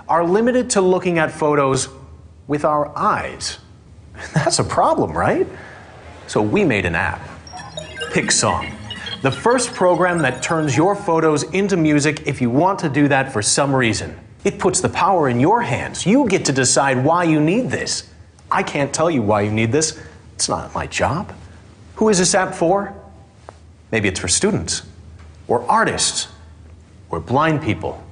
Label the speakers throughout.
Speaker 1: are limited to looking at photos with our eyes. That's a problem, right? So we made an app, PicSong, the first program that turns your photos into music if you want to do that for some reason. It puts the power in your hands. You get to decide why you need this. I can't tell you why you need this. It's not my job. Who is this app for? Maybe it's for students, or artists, or blind people.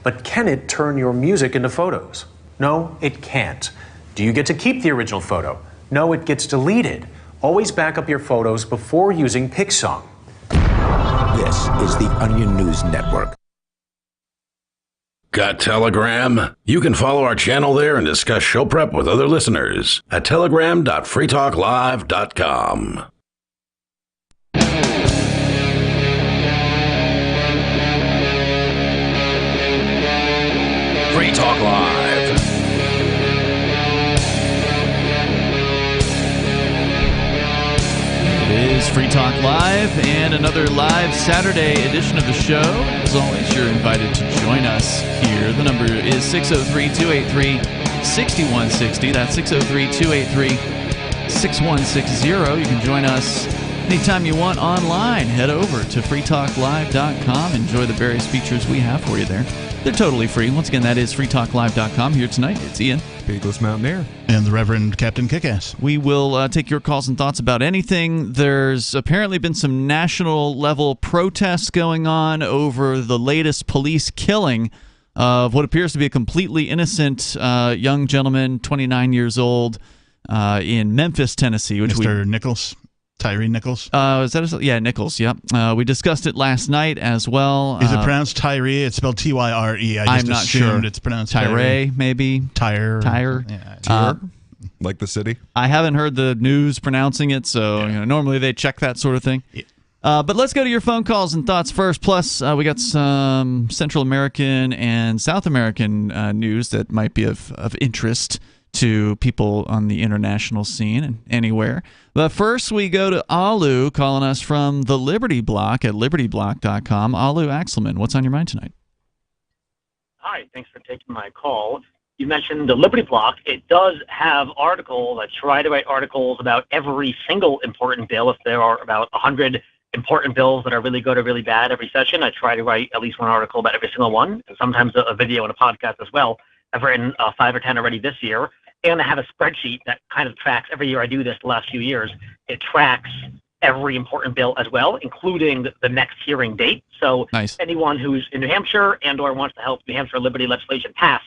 Speaker 1: But can it turn your music into photos? No, it can't. Do you get to keep the original photo? No, it gets deleted. Always back up your photos before using PicSong.
Speaker 2: This is the Onion News Network.
Speaker 3: Got Telegram? You can follow our channel there and discuss show prep with other listeners at telegram.freetalklive.com. Free Talk Live.
Speaker 4: It is Free Talk Live and another live Saturday edition of the show. As always, you're invited to join us here. The number is 603-283-6160. That's 603-283-6160. You can join us anytime you want online. Head over to freetalklive.com. Enjoy the various features we have for you there. They're totally free. Once again, that is freetalklive.com. Here tonight, it's Ian.
Speaker 5: Beagless Mountaineer.
Speaker 6: And the Reverend Captain Kickass.
Speaker 4: We will take your calls and thoughts about anything. There's apparently been some national-level protests going on over the latest police killing of what appears to be a completely innocent young gentleman, 29 years old, in Memphis, Tennessee. Which
Speaker 6: Mr. Nichols? Tyree Nichols?
Speaker 4: Is that yeah, Nichols, yep. We discussed it last night as well.
Speaker 6: Is it pronounced Tyree? It's spelled Tyre.
Speaker 4: I'm not sure.
Speaker 6: It's pronounced
Speaker 4: Tyree, maybe.
Speaker 6: Tyre.
Speaker 5: Yeah, like the city?
Speaker 4: I haven't heard the news pronouncing it, so normally they check that sort of thing. Yeah. But let's go to your phone calls and thoughts first. Plus, we got some Central American and South American news that might be of interest to people on the international scene and anywhere. But first, we go to Alu calling us from the Liberty Block at libertyblock.com. Alu Axelman, what's on your mind tonight?
Speaker 7: Hi, thanks for taking my call. You mentioned the Liberty Block. It does have articles. I try to write articles about every single important bill. If there are about 100 important bills that are really good or really bad every session, I try to write at least one article about every single one, and sometimes a video and a podcast as well. I've written 5 or 10 already this year. And I have a spreadsheet that kind of tracks, every year I do this the last few years, it tracks every important bill as well, including the next hearing date. So
Speaker 4: nice.
Speaker 7: Anyone who's in New Hampshire and or wants to help New Hampshire liberty legislation pass,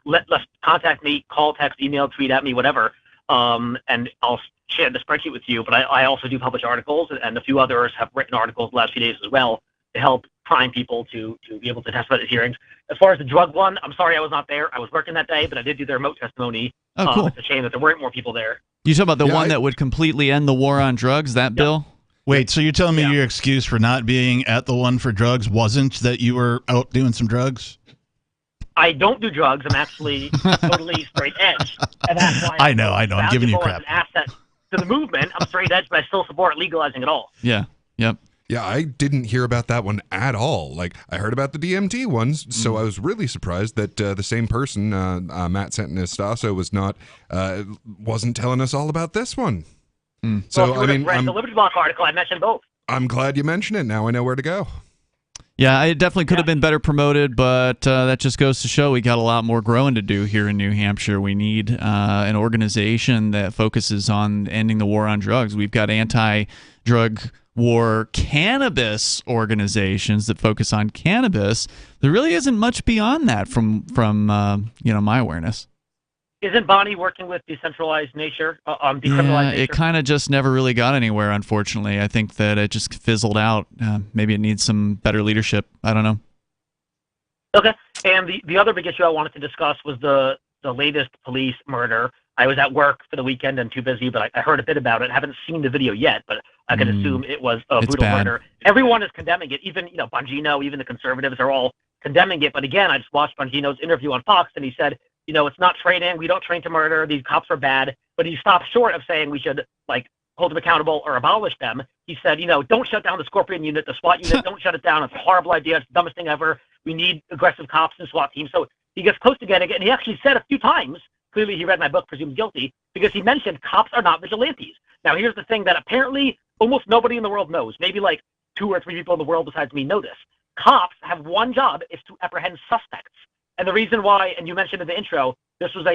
Speaker 7: let's contact me, call, text, email, tweet at me, whatever, and I'll share the spreadsheet with you. But I also do publish articles, and a few others have written articles the last few days as well to help prime people to be able to testify at the hearings. As far as the drug one, I'm sorry I was not there. I was working that day, but I did do the remote testimony.
Speaker 4: Oh, cool.
Speaker 7: It's a shame that there weren't more people there.
Speaker 4: You talking about the one that would completely end the war on drugs, that bill?
Speaker 6: Wait, so you're telling me your excuse for not being at the one for drugs wasn't that you were out doing some drugs?
Speaker 7: I don't do drugs. I'm actually totally straight edge. And that's why
Speaker 6: I know. I'm giving you crap.
Speaker 7: As an asset to the movement. I'm straight edge, but I still support legalizing it all.
Speaker 4: Yeah. Yep.
Speaker 5: Yeah, I didn't hear about that one at all. Like, I heard about the DMT ones, so I was really surprised that the same person, Matt Santanastasso, wasn't telling us all about this one.
Speaker 7: So, well, I mean, the Liberty Block article, I mentioned both.
Speaker 5: I'm glad you mentioned it. Now I know where to go.
Speaker 4: Yeah, it definitely could have been better promoted, but that just goes to show we got a lot more growing to do here in New Hampshire. We need an organization that focuses on ending the war on drugs. We've got anti-drug war cannabis organizations that focus on cannabis. There really isn't much beyond that from my awareness.
Speaker 7: Isn't Bonnie working with decentralized nature on decriminalized nature?
Speaker 4: It kind of just never really got anywhere, unfortunately. I think that it just fizzled out. Maybe it needs some better leadership. I don't know.
Speaker 7: Okay. And the other big issue I wanted to discuss was the latest police murder. I was at work for the weekend and too busy, but I heard a bit about it. I haven't seen the video yet, but I can assume it was a brutal murder. Everyone is condemning it. Even Bongino, even the conservatives are all condemning it. But again, I just watched Bongino's interview on Fox, and he said, it's not training. We don't train to murder. These cops are bad. But he stopped short of saying we should hold them accountable or abolish them. He said, don't shut down the Scorpion unit, the SWAT unit. Don't shut it down. It's a horrible idea. It's the dumbest thing ever. We need aggressive cops and SWAT teams. So he gets close to getting it, and he actually said a few times, clearly he read my book, Presumed Guilty, because he mentioned cops are not vigilantes. Now, here's the thing that apparently almost nobody in the world knows. Maybe like 2 or 3 people in the world besides me know this. Cops have one job, is to apprehend suspects. And the reason why, and you mentioned in the intro, this was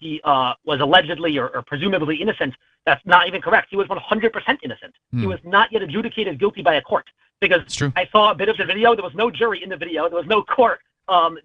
Speaker 7: he was allegedly or presumably innocent. That's not even correct. He was 100% innocent. He was not yet adjudicated guilty by a court. Because I saw a bit of the video. There was no jury in the video. There was no court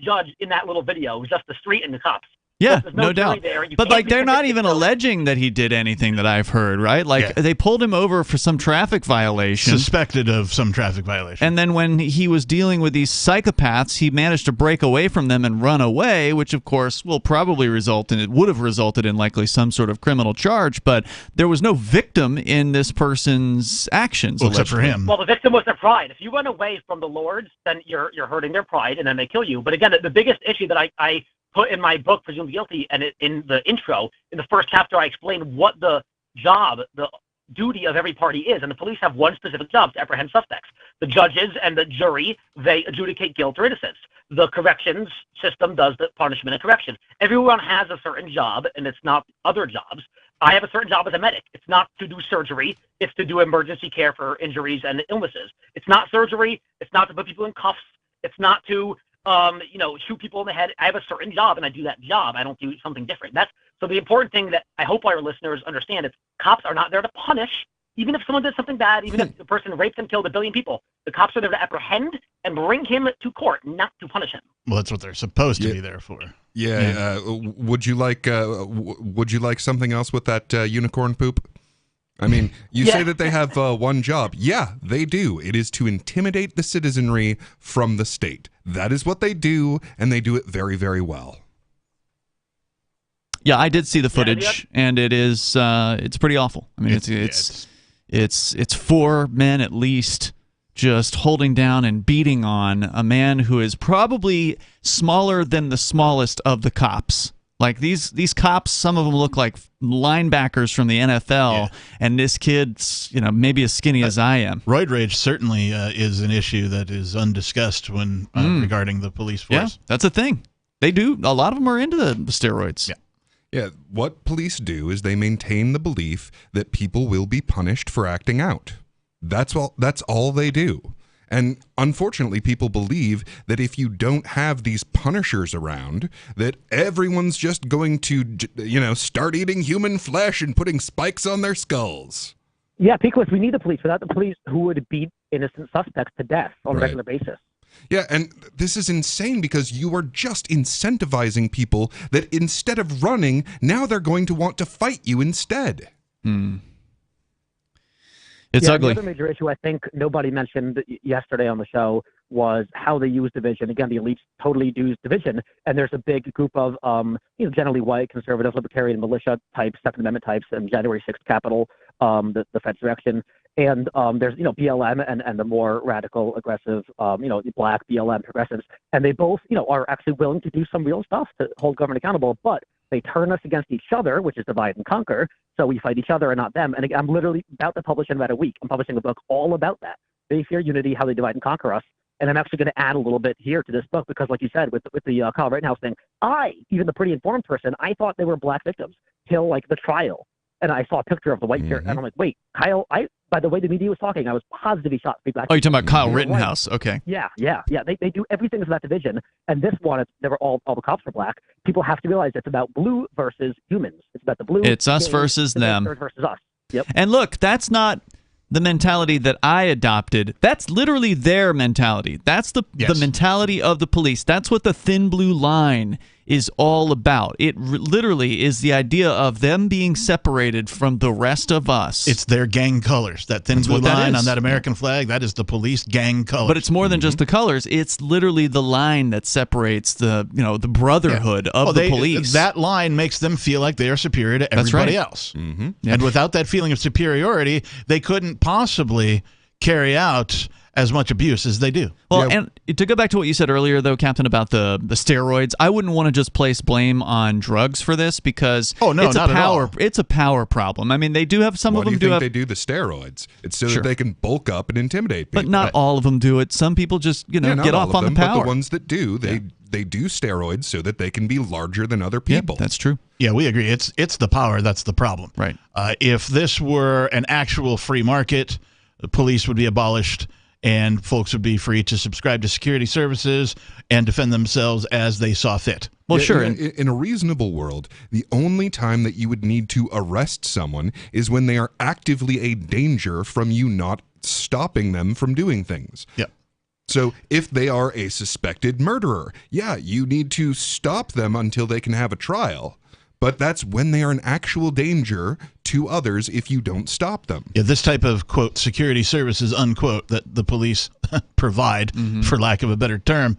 Speaker 7: judge in that little video. It was just the street and the cops.
Speaker 4: Yeah, no doubt. But like, they're not even alleging that he did anything that I've heard, right? Like, they pulled him over for some traffic violation.
Speaker 6: Suspected of some traffic violation.
Speaker 4: And then when he was dealing with these psychopaths, he managed to break away from them and run away, which of course will probably would have resulted in likely some sort of criminal charge, but there was no victim in this person's actions.
Speaker 6: Well, except for him.
Speaker 7: Well, the victim was their pride. If you run away from the lords, then you're hurting their pride, and then they kill you. But again, the biggest issue that I put in my book, Presumed Guilty, and in the intro, in the first chapter, I explain what the duty of every party is, and the police have one specific job: to apprehend suspects. The judges and the jury, they adjudicate guilt or innocence. The corrections system does the punishment and correction. Everyone has a certain job, and it's not other jobs. I have a certain job as a medic. It's not to do surgery. It's to do emergency care for injuries and illnesses. It's not surgery. It's not to put people in cuffs. It's not to shoot people in the head. I have a certain job, and I do that job. I don't do something different. So the important thing that I hope our listeners understand is cops are not there to punish, even if someone did something bad, even if the person raped and killed 1 billion people. The cops are there to apprehend and bring him to court, not to punish him.
Speaker 6: Well, that's what they're supposed to be there for.
Speaker 5: Yeah. Would you like something else with that unicorn poop? I mean, you say that they have one job. Yeah, they do. It is to intimidate the citizenry from the state. That is what they do, and they do it very, very well.
Speaker 4: Yeah, I did see the footage, and it is it's pretty awful. I mean, it's 4 men at least just holding down and beating on a man who is probably smaller than the smallest of the cops. Like these cops, some of them look like linebackers from the NFL, and this kid's maybe as skinny as I am.
Speaker 6: Roid rage certainly is an issue that is undiscussed when regarding the police force.
Speaker 4: Yeah, that's a thing. They do. A lot of them are into the steroids.
Speaker 5: Yeah. What police do is they maintain the belief that people will be punished for acting out. That's all they do. And unfortunately, people believe that if you don't have these punishers around, that everyone's just going to, start eating human flesh and putting spikes on their skulls.
Speaker 7: Yeah, because we need the police. Without the police, who would beat innocent suspects to death on a regular basis?
Speaker 5: Yeah, and this is insane because you are just incentivizing people that instead of running, now they're going to want to fight you instead.
Speaker 4: It's ugly.
Speaker 7: The other major issue I think nobody mentioned yesterday on the show was how they use division. Again, the elites totally use division, and there's a big group of generally white, conservative, libertarian, militia types, Second Amendment types, and January 6th Capitol, the Fed's direction. And there's BLM and the more radical, aggressive, black BLM progressives, and they both are actually willing to do some real stuff to hold government accountable, but they turn us against each other, which is divide and conquer. So we fight each other and not them. And I'm literally about to publish in about a week. I'm publishing a book all about that. They fear unity, how they divide and conquer us. And I'm actually going to add a little bit here to this book because, like you said, with the Kyle Rittenhouse thing, even the pretty informed person, I thought they were black victims till like the trial. And I saw a picture of the white shirt, and I'm like, wait, Kyle, by the way the media was talking, I was positive he shot 3 black.
Speaker 4: Oh, you're talking about Kyle Rittenhouse. Okay.
Speaker 7: Yeah. They do everything is about division. And this one, they were all the cops were black. People have to realize it's about blue versus humans. It's about the blue.
Speaker 4: It's us versus them.
Speaker 7: Versus us. Yep.
Speaker 4: And look, that's not the mentality that I adopted. That's literally their mentality. That's the mentality of the police. That's what the thin blue line is all about. It literally is the idea of them being separated from the rest of us.
Speaker 6: It's their gang colors. That thin blue line on that American flag, that is the police gang colors.
Speaker 4: But it's more than just the colors. It's literally the line that separates the brotherhood of the police.
Speaker 6: That line makes them feel like they are superior to everybody else. Mm-hmm. And without that feeling of superiority, they couldn't possibly carry out as much abuse as they do.
Speaker 4: Well, and to go back to what you said earlier, though, Captain, about the steroids, I wouldn't want to just place blame on drugs for this because it's a power problem. I mean, they do have some of them
Speaker 5: do you think they do the steroids? It's so that they can bulk up and intimidate people.
Speaker 4: But not all of them do it. Some people just get off on the power.
Speaker 5: But the ones that do, they they do steroids so that they can be larger than other people.
Speaker 4: Yep, that's true.
Speaker 6: Yeah, we agree. It's the power that's the problem.
Speaker 4: Right.
Speaker 6: If this were an actual free market, the police would be abolished and folks would be free to subscribe to security services and defend themselves as they saw fit.
Speaker 4: Well, sure.
Speaker 5: In a reasonable world, the only time that you would need to arrest someone is when they are actively a danger from you not stopping them from doing things.
Speaker 6: Yep.
Speaker 5: So if they are a suspected murderer, yeah, you need to stop them until they can have a trial. But that's when they are an actual danger to others if you don't stop them.
Speaker 6: Yeah, this type of, quote, security services, unquote, that the police provide, for lack of a better term,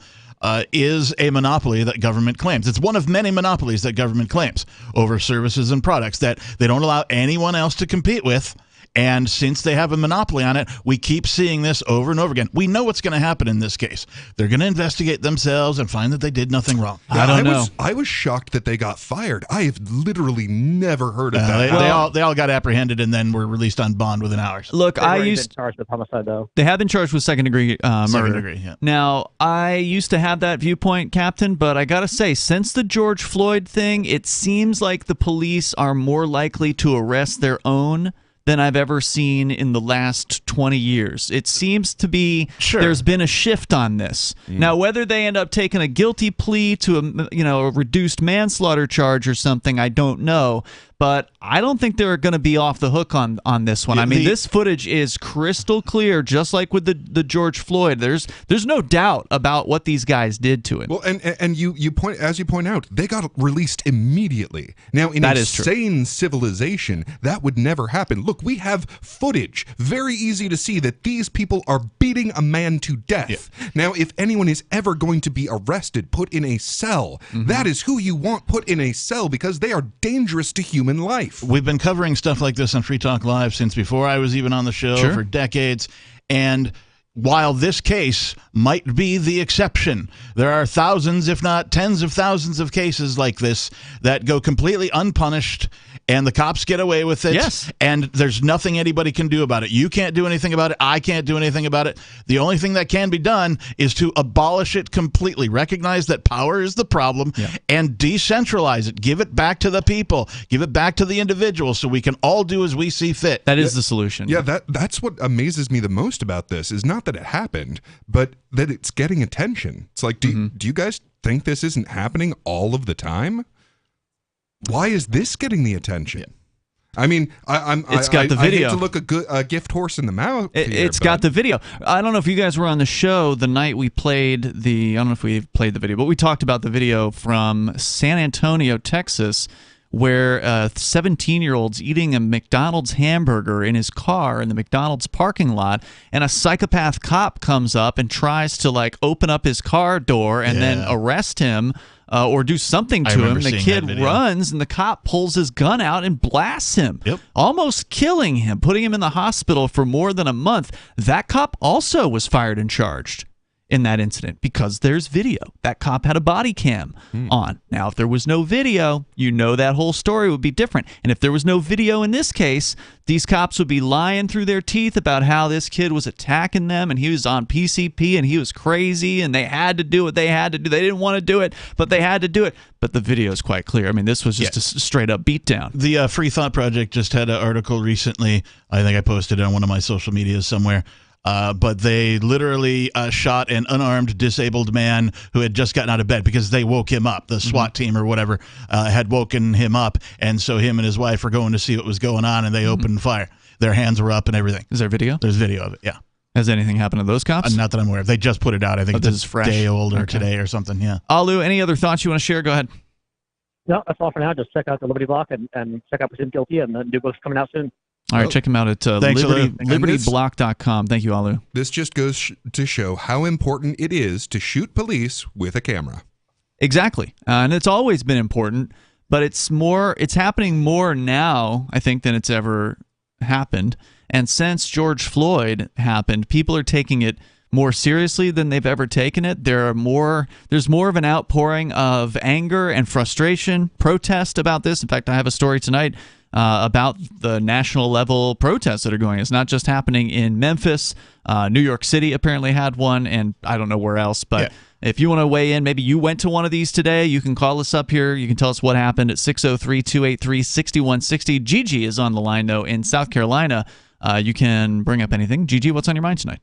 Speaker 6: is a monopoly that government claims. It's one of many monopolies that government claims over services and products that they don't allow anyone else to compete with. And since they have a monopoly on it, we keep seeing this over and over again. We know what's going to happen in this case. They're going to investigate themselves and find that they did nothing wrong.
Speaker 4: I don't know.
Speaker 5: I was shocked that they got fired. I have literally never heard of that.
Speaker 6: They all got apprehended and then were released on bond within hours.
Speaker 4: Look,
Speaker 8: They've already been charged with homicide, though.
Speaker 4: They have been charged with second-degree murder.
Speaker 6: Second-degree, yeah.
Speaker 4: Now, I used to have that viewpoint, Captain, but I got to say, since the George Floyd thing, it seems like the police are more likely to arrest their own than I've ever seen in the last 20 years. It seems to be there's been a shift on this. Now, whether they end up taking a guilty plea to a reduced manslaughter charge or something, I don't know. But I don't think they're going to be off the hook on this one. I mean, this footage is crystal clear, just like with the George Floyd. There's no doubt about what these guys did to him.
Speaker 5: Well, and you point out, they got released immediately. Now, in a sane civilization, that would never happen. Look, we have footage, very easy to see that these people are beating a man to death. Yeah. Now, if anyone is ever going to be arrested, put in a cell, that is who you want put in a cell because they are dangerous to human life.
Speaker 6: We've been covering stuff like this on Free Talk Live since before I was even on the show for decades. And while this case might be the exception, there are thousands, if not tens of thousands of cases like this that go completely unpunished and the cops get away with it.
Speaker 4: Yes.
Speaker 6: And there's nothing anybody can do about it. You can't do anything about it. I can't do anything about it. The only thing that can be done is to abolish it completely. Recognize that power is the problem and decentralize it. Give it back to the people. Give it back to the individuals so we can all do as we see fit.
Speaker 4: That is the solution.
Speaker 5: Yeah, that's what amazes me the most about this is not that it happened, but that it's getting attention. It's like, do you guys think this isn't happening all of the time? Why is this getting the attention? I mean,
Speaker 4: it's got the video.
Speaker 5: I hate to look a gift horse in the mouth.
Speaker 4: It's got the video. I don't know if you guys were on the show the night we played I don't know if we played the video, but we talked about the video from San Antonio, Texas, where a 17-year-old's eating a McDonald's hamburger in his car in the McDonald's parking lot, and a psychopath cop comes up and tries to open up his car door and then arrest him. Or do something to him. The kid runs, and the cop pulls his gun out and blasts him, almost killing him, putting him in the hospital for more than a month. That cop also was fired and charged in that incident because there's video. That cop had a body cam on. Now, if there was no video, that whole story would be different. And if there was no video in this case, these cops would be lying through their teeth about how this kid was attacking them and he was on PCP and he was crazy and they had to do what they had to do. They didn't want to do it, but they had to do it. But the video is quite clear. I mean, this was just a straight up beatdown.
Speaker 6: The Free Thought Project just had an article recently. I think I posted it on one of my social medias somewhere. But they literally shot an unarmed, disabled man who had just gotten out of bed because they woke him up. The SWAT team or whatever had woken him up, and so him and his wife were going to see what was going on, and they opened fire. Their hands were up and everything.
Speaker 4: Is there video?
Speaker 6: There's video of it, yeah.
Speaker 4: Has anything happened to those cops?
Speaker 6: Not that I'm aware of. They just put it out. I think
Speaker 4: this is fresh.
Speaker 6: A day old or today or something, yeah.
Speaker 4: Alu, any other thoughts you want to share? Go ahead.
Speaker 8: No, that's all for now. Just check out the Liberty Block and check out Presumed Guilty, and the new book's coming out soon.
Speaker 4: All right, check him out at libertyblock.com. Thank you, Alu.
Speaker 5: This just goes to show how important it is to shoot police with a camera.
Speaker 4: Exactly. And it's always been important, but it's happening more now, I think, than it's ever happened. And since George Floyd happened, people are taking it more seriously than they've ever taken it. There's more of an outpouring of anger and frustration, protest about this. In fact, I have a story tonight about the national level protests that are going. It's not just happening in Memphis. New York City apparently had one, and I don't know where else, but If you want to weigh in, maybe you went to one of these today, you can call us up here. You can tell us what happened at 603-283-6160. Gigi is on the line, though, in South Carolina. You can bring up anything. Gigi, what's on your mind tonight?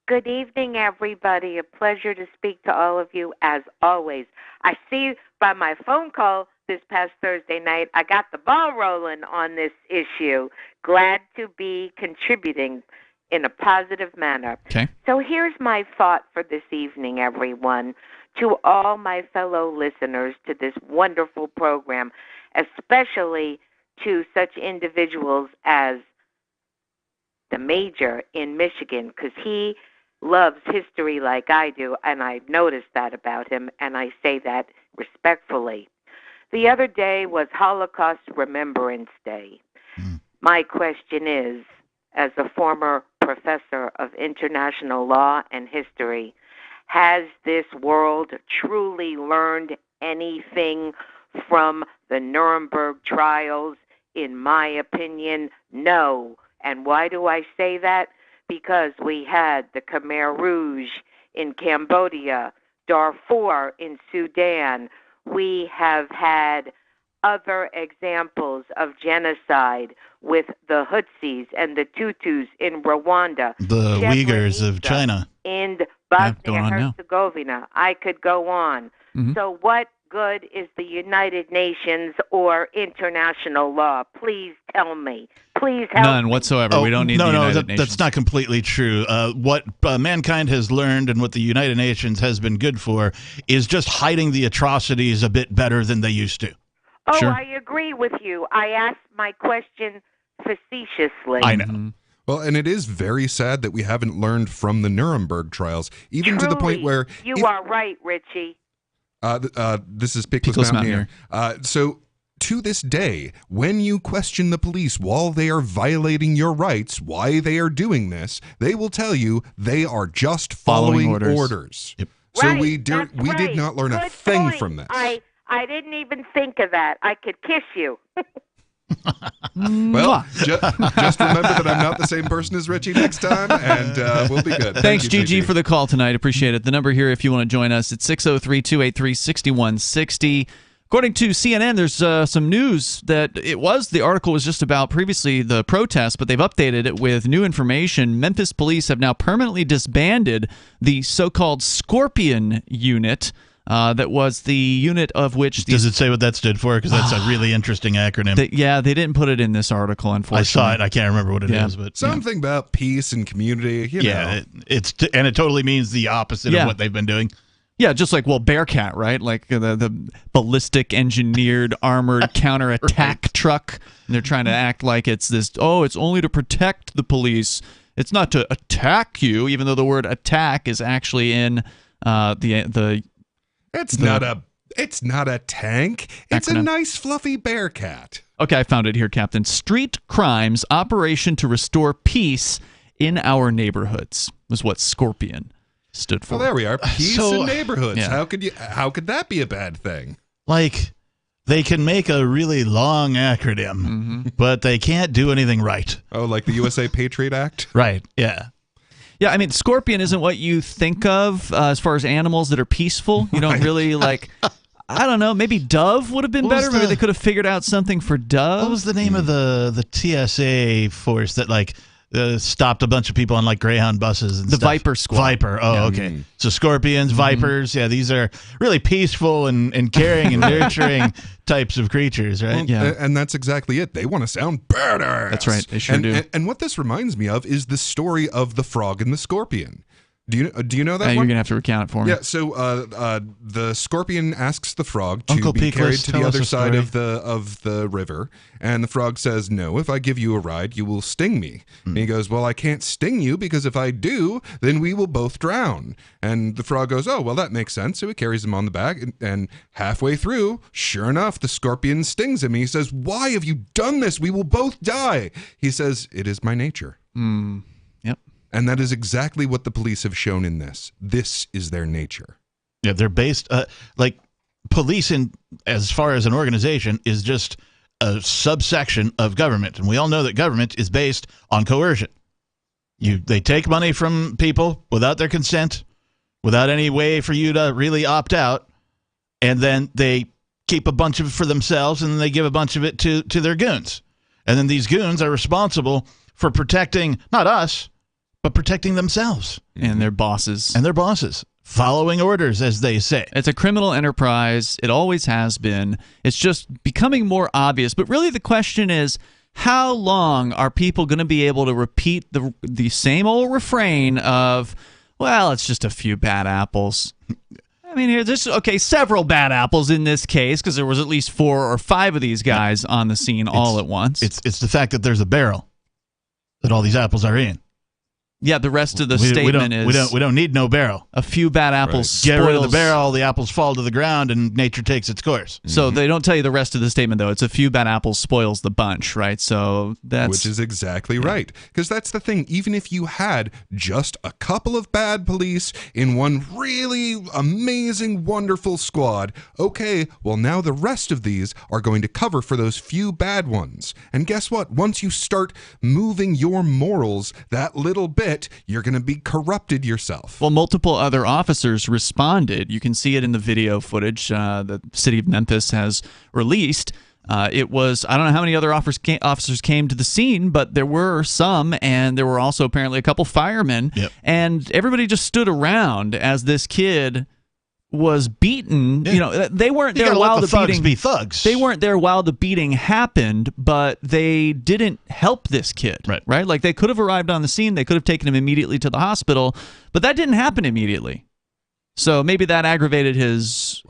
Speaker 9: Good evening, everybody. A pleasure to speak to all of you, as always. I see by my phone call this past Thursday night, I got the ball rolling on this issue. Glad to be contributing in a positive manner.
Speaker 4: Okay.
Speaker 9: So here's my thought for this evening, everyone, to all my fellow listeners to this wonderful program, especially to such individuals as the Major in Michigan, because he loves history like I do, and I've noticed that about him, and I say that respectfully. The other day was Holocaust Remembrance Day. My question is, as a former professor of international law and history, has this world truly learned anything from the Nuremberg trials? In my opinion, no. And why do I say that? Because we had the Khmer Rouge in Cambodia, Darfur in Sudan. We have had other examples of genocide with the Hutsis and the Tutus in Rwanda.
Speaker 6: The Uyghurs of China.
Speaker 9: In Bosnia-Herzegovina. I could go on. So what good is the United Nations or international law? Please tell me. Please help
Speaker 4: None
Speaker 9: me.
Speaker 4: whatsoever. We don't need the United Nations.
Speaker 6: That's not completely true. What mankind has learned and what the United Nations has been good for is just hiding the atrocities a bit better than they used to.
Speaker 9: Oh,
Speaker 4: Sure.
Speaker 9: I agree with you. I asked my question facetiously.
Speaker 6: I know.
Speaker 5: Well, and it is very sad that we haven't learned from the Nuremberg trials, even to the point where...
Speaker 9: You are right, Richie.
Speaker 5: This is Pickless Mountaineer. So, to this day, when you question the police while they are violating your rights, why they are doing this, they will tell you they are just following orders.
Speaker 4: Yep.
Speaker 5: So
Speaker 9: Right,
Speaker 5: we
Speaker 9: that's
Speaker 5: did not learn a
Speaker 9: Good
Speaker 5: thing
Speaker 9: point.
Speaker 5: from this.
Speaker 9: I didn't even think of that. I could kiss you.
Speaker 5: Well, just remember that I'm not the same person as Richie next time, and we'll be good.
Speaker 4: Thanks,
Speaker 5: Thank you,
Speaker 4: Gigi, for the call tonight. Appreciate it. The number here, if you want to join us, it's 603-283-6160. According to CNN, there's some news that the article was just about previously the protests, but they've updated it with new information. Memphis police have now permanently disbanded the so-called Scorpion unit. That was the unit of which...
Speaker 6: Does it say what that stood for? Because that's a really interesting acronym.
Speaker 4: They didn't put it in this article, unfortunately.
Speaker 6: I saw it. I can't remember what it is, but
Speaker 5: something about peace and community. You know.
Speaker 6: And it totally means the opposite of what they've been doing.
Speaker 4: Yeah, just like, Bearcat, right? Like the ballistic engineered armored counterattack truck. And they're trying to act like it's this, it's only to protect the police. It's not to attack you, even though the word attack is actually in the
Speaker 5: It's not a tank. It's
Speaker 4: acronym.
Speaker 5: a nice fluffy Bearcat.
Speaker 4: Okay, I found it here, Captain. Street Crimes Operation to Restore Peace in Our Neighborhoods was what Scorpion stood for.
Speaker 5: Well, there we are. Peace in neighborhoods.
Speaker 4: Yeah.
Speaker 5: How could that be a bad thing?
Speaker 6: Like, they can make a really long acronym, but they can't do anything right.
Speaker 5: Oh, like the USA Patriot Act?
Speaker 6: Right, yeah.
Speaker 4: Yeah, I mean, scorpion isn't what you think of as far as animals that are peaceful. You don't really, I don't know, maybe dove would have been better. Maybe they could have figured out something for dove.
Speaker 6: What was the name of the TSA force that, stopped a bunch of people on, Greyhound buses and
Speaker 4: the
Speaker 6: stuff?
Speaker 4: Viper Squad.
Speaker 6: Viper, okay. So scorpions, vipers, these are really peaceful and caring and nurturing types of creatures, right?
Speaker 5: Well, and that's exactly it. They want to sound badass.
Speaker 4: That's right. They sure do.
Speaker 5: And what this reminds me of is the story of the frog and the scorpion. Do you know that one?
Speaker 4: You're going to have to recount it for me.
Speaker 5: Yeah, so the scorpion asks the frog to
Speaker 6: Uncle
Speaker 5: be
Speaker 6: Peakless,
Speaker 5: carried to the
Speaker 6: tell us
Speaker 5: other
Speaker 6: a
Speaker 5: side
Speaker 6: story.
Speaker 5: of the river, and the frog says, "No, if I give you a ride, you will sting me." And he goes, "Well, I can't sting you because if I do, then we will both drown." And the frog goes, "Oh, well, that makes sense." So he carries him on the back, and halfway through, sure enough, the scorpion stings him. He says, "Why have you done this? We will both die." He says, "It is my nature."
Speaker 4: Yep.
Speaker 5: And that is exactly what the police have shown in this. This is their nature.
Speaker 6: Yeah, they're based, police, as far as an organization, is just a subsection of government. And we all know that government is based on coercion. They take money from people without their consent. without any way for you to really opt out, and then they keep a bunch of it for themselves, and then they give a bunch of it to their goons. And then these goons are responsible for protecting, not us, but protecting themselves.
Speaker 4: And their bosses.
Speaker 6: And their bosses. Following orders, as they say.
Speaker 4: It's a criminal enterprise. It always has been. It's just becoming more obvious. But really the question is, how long are people going to be able to repeat the same old refrain of, well, it's just a few bad apples? I mean, there's several bad apples in this case because there was at least 4 or 5 of these guys on the scene all at once.
Speaker 6: It's the fact that there's a barrel that all these apples are in.
Speaker 4: Yeah, the rest of the statement is
Speaker 6: we don't need no barrel.
Speaker 4: A few bad apples spoils.
Speaker 6: Get rid of the barrel, the apples fall to the ground, and nature takes its course.
Speaker 4: So they don't tell you the rest of the statement, though. It's a few bad apples spoils the bunch, right? So that's...
Speaker 5: Which is exactly right. Because that's the thing. Even if you had just a couple of bad police in one really amazing, wonderful squad, okay, well, now the rest of these are going to cover for those few bad ones. And guess what? Once you start moving your morals that little bit, you're going to be corrupted yourself.
Speaker 4: Well, multiple other officers responded. You can see it in the video footage the city of Memphis has released. It was, I don't know how many other officers came to the scene, but there were some, and there were also apparently a couple firemen.
Speaker 6: Yep.
Speaker 4: And everybody just stood around as this kid was beaten.
Speaker 6: Yeah.
Speaker 4: You know, they weren't there while the beating.
Speaker 6: Be thugs.
Speaker 4: They weren't there while the beating happened, but they didn't help this kid. Right? Like they could have arrived on the scene, they could have taken him immediately to the hospital, but that didn't happen immediately. So maybe that aggravated his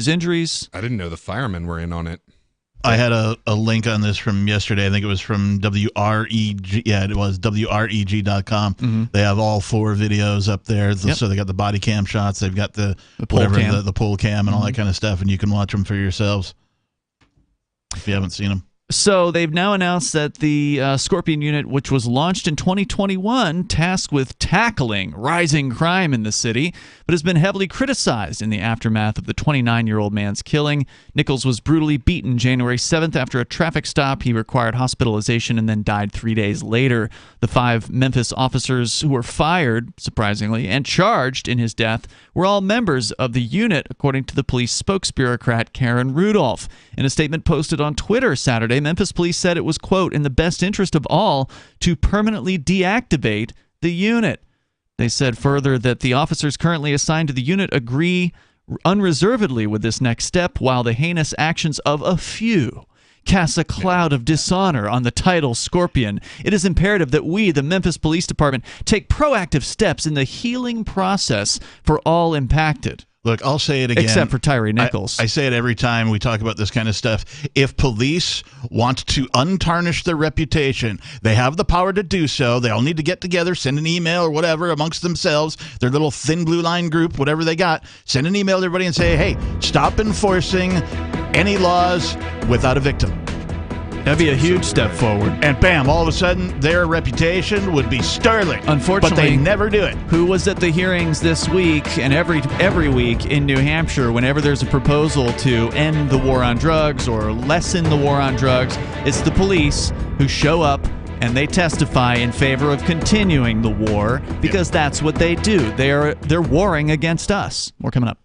Speaker 4: injuries.
Speaker 5: I didn't know the firemen were in on it.
Speaker 6: I had a link on this from yesterday. I think it was from WREG. Yeah, it was WREG.com.
Speaker 4: Mm-hmm.
Speaker 6: They have all 4 videos up there.
Speaker 4: Yep.
Speaker 6: So they got the body cam shots. They've got the
Speaker 4: pull cam.
Speaker 6: the pull cam and all that kind of stuff. And you can watch them for yourselves if you haven't seen them.
Speaker 4: So they've now announced that the Scorpion unit, which was launched in 2021, tasked with tackling rising crime in the city, but has been heavily criticized in the aftermath of the 29-year-old man's killing. Nichols was brutally beaten January 7th after a traffic stop. He required hospitalization and then died 3 days later. The 5 Memphis officers who were fired, surprisingly, and charged in his death were all members of the unit, according to the police spokesbureaucrat Karen Rudolph. In a statement posted on Twitter Saturday, Memphis police said it was, quote, in the best interest of all to permanently deactivate the unit. They said further that the officers currently assigned to the unit agree unreservedly with this next step, while the heinous actions of a few casts a cloud of dishonor on the title Scorpion. It is imperative that we, the Memphis Police Department, take proactive steps in the healing process for all impacted.
Speaker 6: Look, I'll say it again.
Speaker 4: Except for Tyree Nichols.
Speaker 6: I say it every time we talk about this kind of stuff. If police want to untarnish their reputation, they have the power to do so. They all need to get together, send an email or whatever amongst themselves, their little thin blue line group, whatever they got. Send an email to everybody and say, hey, stop enforcing any laws without a victim.
Speaker 4: That'd be a huge step forward.
Speaker 6: And bam, all of a sudden, their reputation would be sterling.
Speaker 4: Unfortunately,
Speaker 6: but they never do it.
Speaker 4: Who was at the hearings this week and every week in New Hampshire, whenever there's a proposal to end the war on drugs or lessen the war on drugs, it's the police who show up and they testify in favor of continuing the war because that's what they do. They're warring against us. More coming up.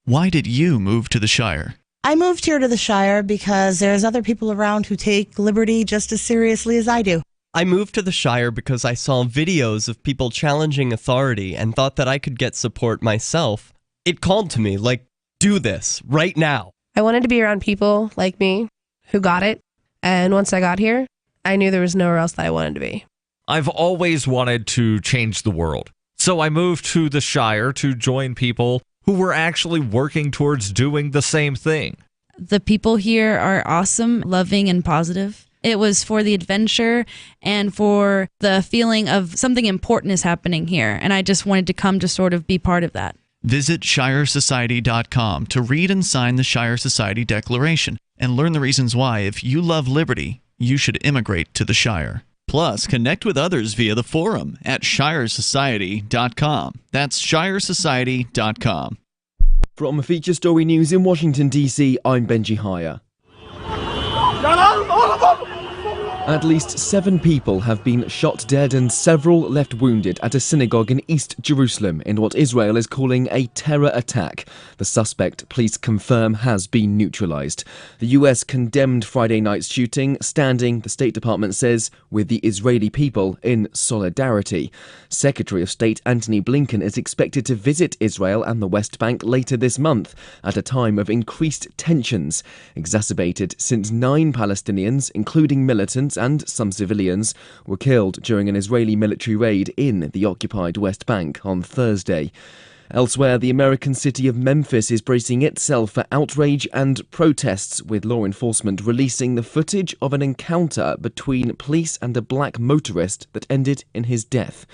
Speaker 4: Why did you move to the Shire?
Speaker 10: I moved here to the Shire because there's other people around who take liberty just as seriously as I do.
Speaker 11: I moved to the Shire because I saw videos of people challenging authority and thought that I could get support myself. It called to me, like, do this, right now.
Speaker 12: I wanted to be around people like me who got it, and once I got here, I knew there was nowhere else that I wanted to be.
Speaker 13: I've always wanted to change the world, so I moved to the Shire to join people who were actually working towards doing the same thing.
Speaker 14: The people here are awesome, loving, and positive. It was for the adventure and for the feeling of something important is happening here, and I just wanted to come to sort of be part of that.
Speaker 4: Visit ShireSociety.com to read and sign the Shire Society Declaration and learn the reasons why, if you love liberty, you should immigrate to the Shire. Plus, connect with others via the forum at ShireSociety.com. That's ShireSociety.com.
Speaker 15: From Feature Story News in Washington, D.C., I'm Benji Hire. At least 7 people have been shot dead and several left wounded at a synagogue in East Jerusalem in what Israel is calling a terror attack. The suspect, police confirm, has been neutralized. The US condemned Friday night's shooting, standing, the State Department says, with the Israeli people in solidarity. Secretary of State Antony Blinken is expected to visit Israel and the West Bank later this month at a time of increased tensions, exacerbated since 9 Palestinians, including militants and some civilians, were killed during an Israeli military raid in the occupied West Bank on Thursday. Elsewhere, the American city of Memphis is bracing itself for outrage and protests, with law enforcement releasing the footage of an encounter between police and a black motorist that ended in his death.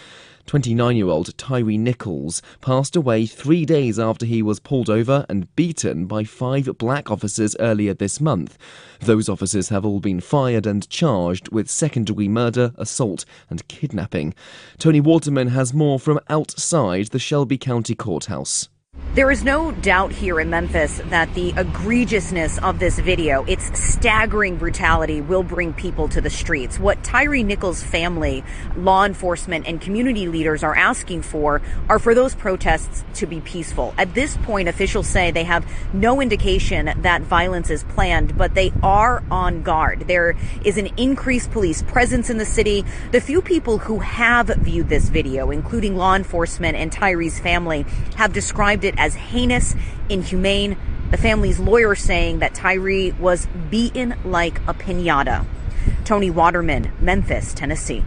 Speaker 15: 29-year-old Tyree Nichols passed away 3 days after he was pulled over and beaten by 5 black officers earlier this month. Those officers have all been fired and charged with second-degree murder, assault and kidnapping. Tony Waterman has more from outside the Shelby County Courthouse.
Speaker 16: There is no doubt here in Memphis that the egregiousness of this video, its staggering brutality, will bring people to the streets. What Tyree Nichols' family, law enforcement, and community leaders are asking for are for those protests to be peaceful. At this point, officials say they have no indication that violence is planned, but they are on guard. There is an increased police presence in the city. The few people who have viewed this video, including law enforcement and Tyree's family, have described it as heinous, inhumane. The family's lawyer saying that Tyree was beaten like a piñata. Tony Waterman, Memphis, Tennessee.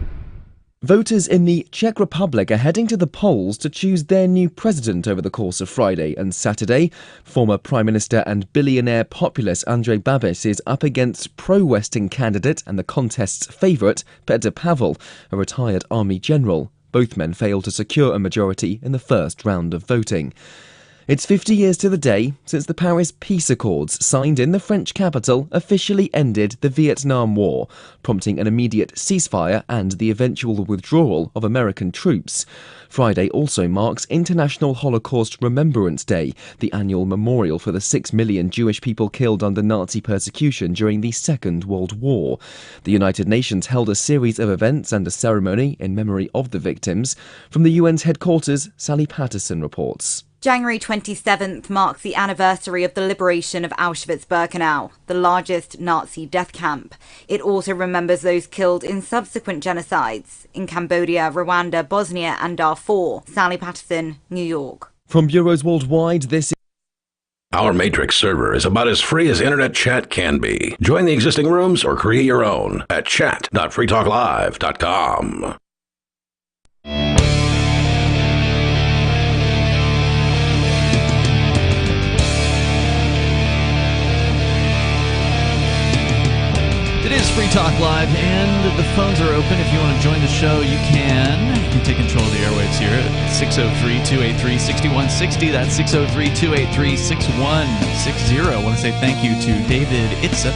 Speaker 15: Voters in the Czech Republic are heading to the polls to choose their new president over the course of Friday and Saturday. Former Prime Minister and billionaire populist Andrej Babiš is up against pro-Western candidate and the contest's favourite, Petr Pavel, a retired army general. Both men failed to secure a majority in the first round of voting. It's 50 years to the day since the Paris Peace Accords, signed in the French capital, officially ended the Vietnam War, prompting an immediate ceasefire and the eventual withdrawal of American troops. Friday also marks International Holocaust Remembrance Day, the annual memorial for the 6 million Jewish people killed under Nazi persecution during the Second World War. The United Nations held a series of events and a ceremony in memory of the victims. From the UN's headquarters, Sally Patterson reports.
Speaker 17: January 27th marks the anniversary of the liberation of Auschwitz-Birkenau, the largest Nazi death camp. It also remembers those killed in subsequent genocides in Cambodia, Rwanda, Bosnia and Darfur. Sally Patterson, New York.
Speaker 15: From bureaus worldwide, this is...
Speaker 3: Our Matrix server is about as free as internet chat can be. Join the existing rooms or create your own at chat.freetalklive.com.
Speaker 4: It is Free Talk Live, and the phones are open. If you want to join the show, you can. You can take control of the airwaves here at 603-283-6160. That's 603-283-6160. I want to say thank you to David Itza,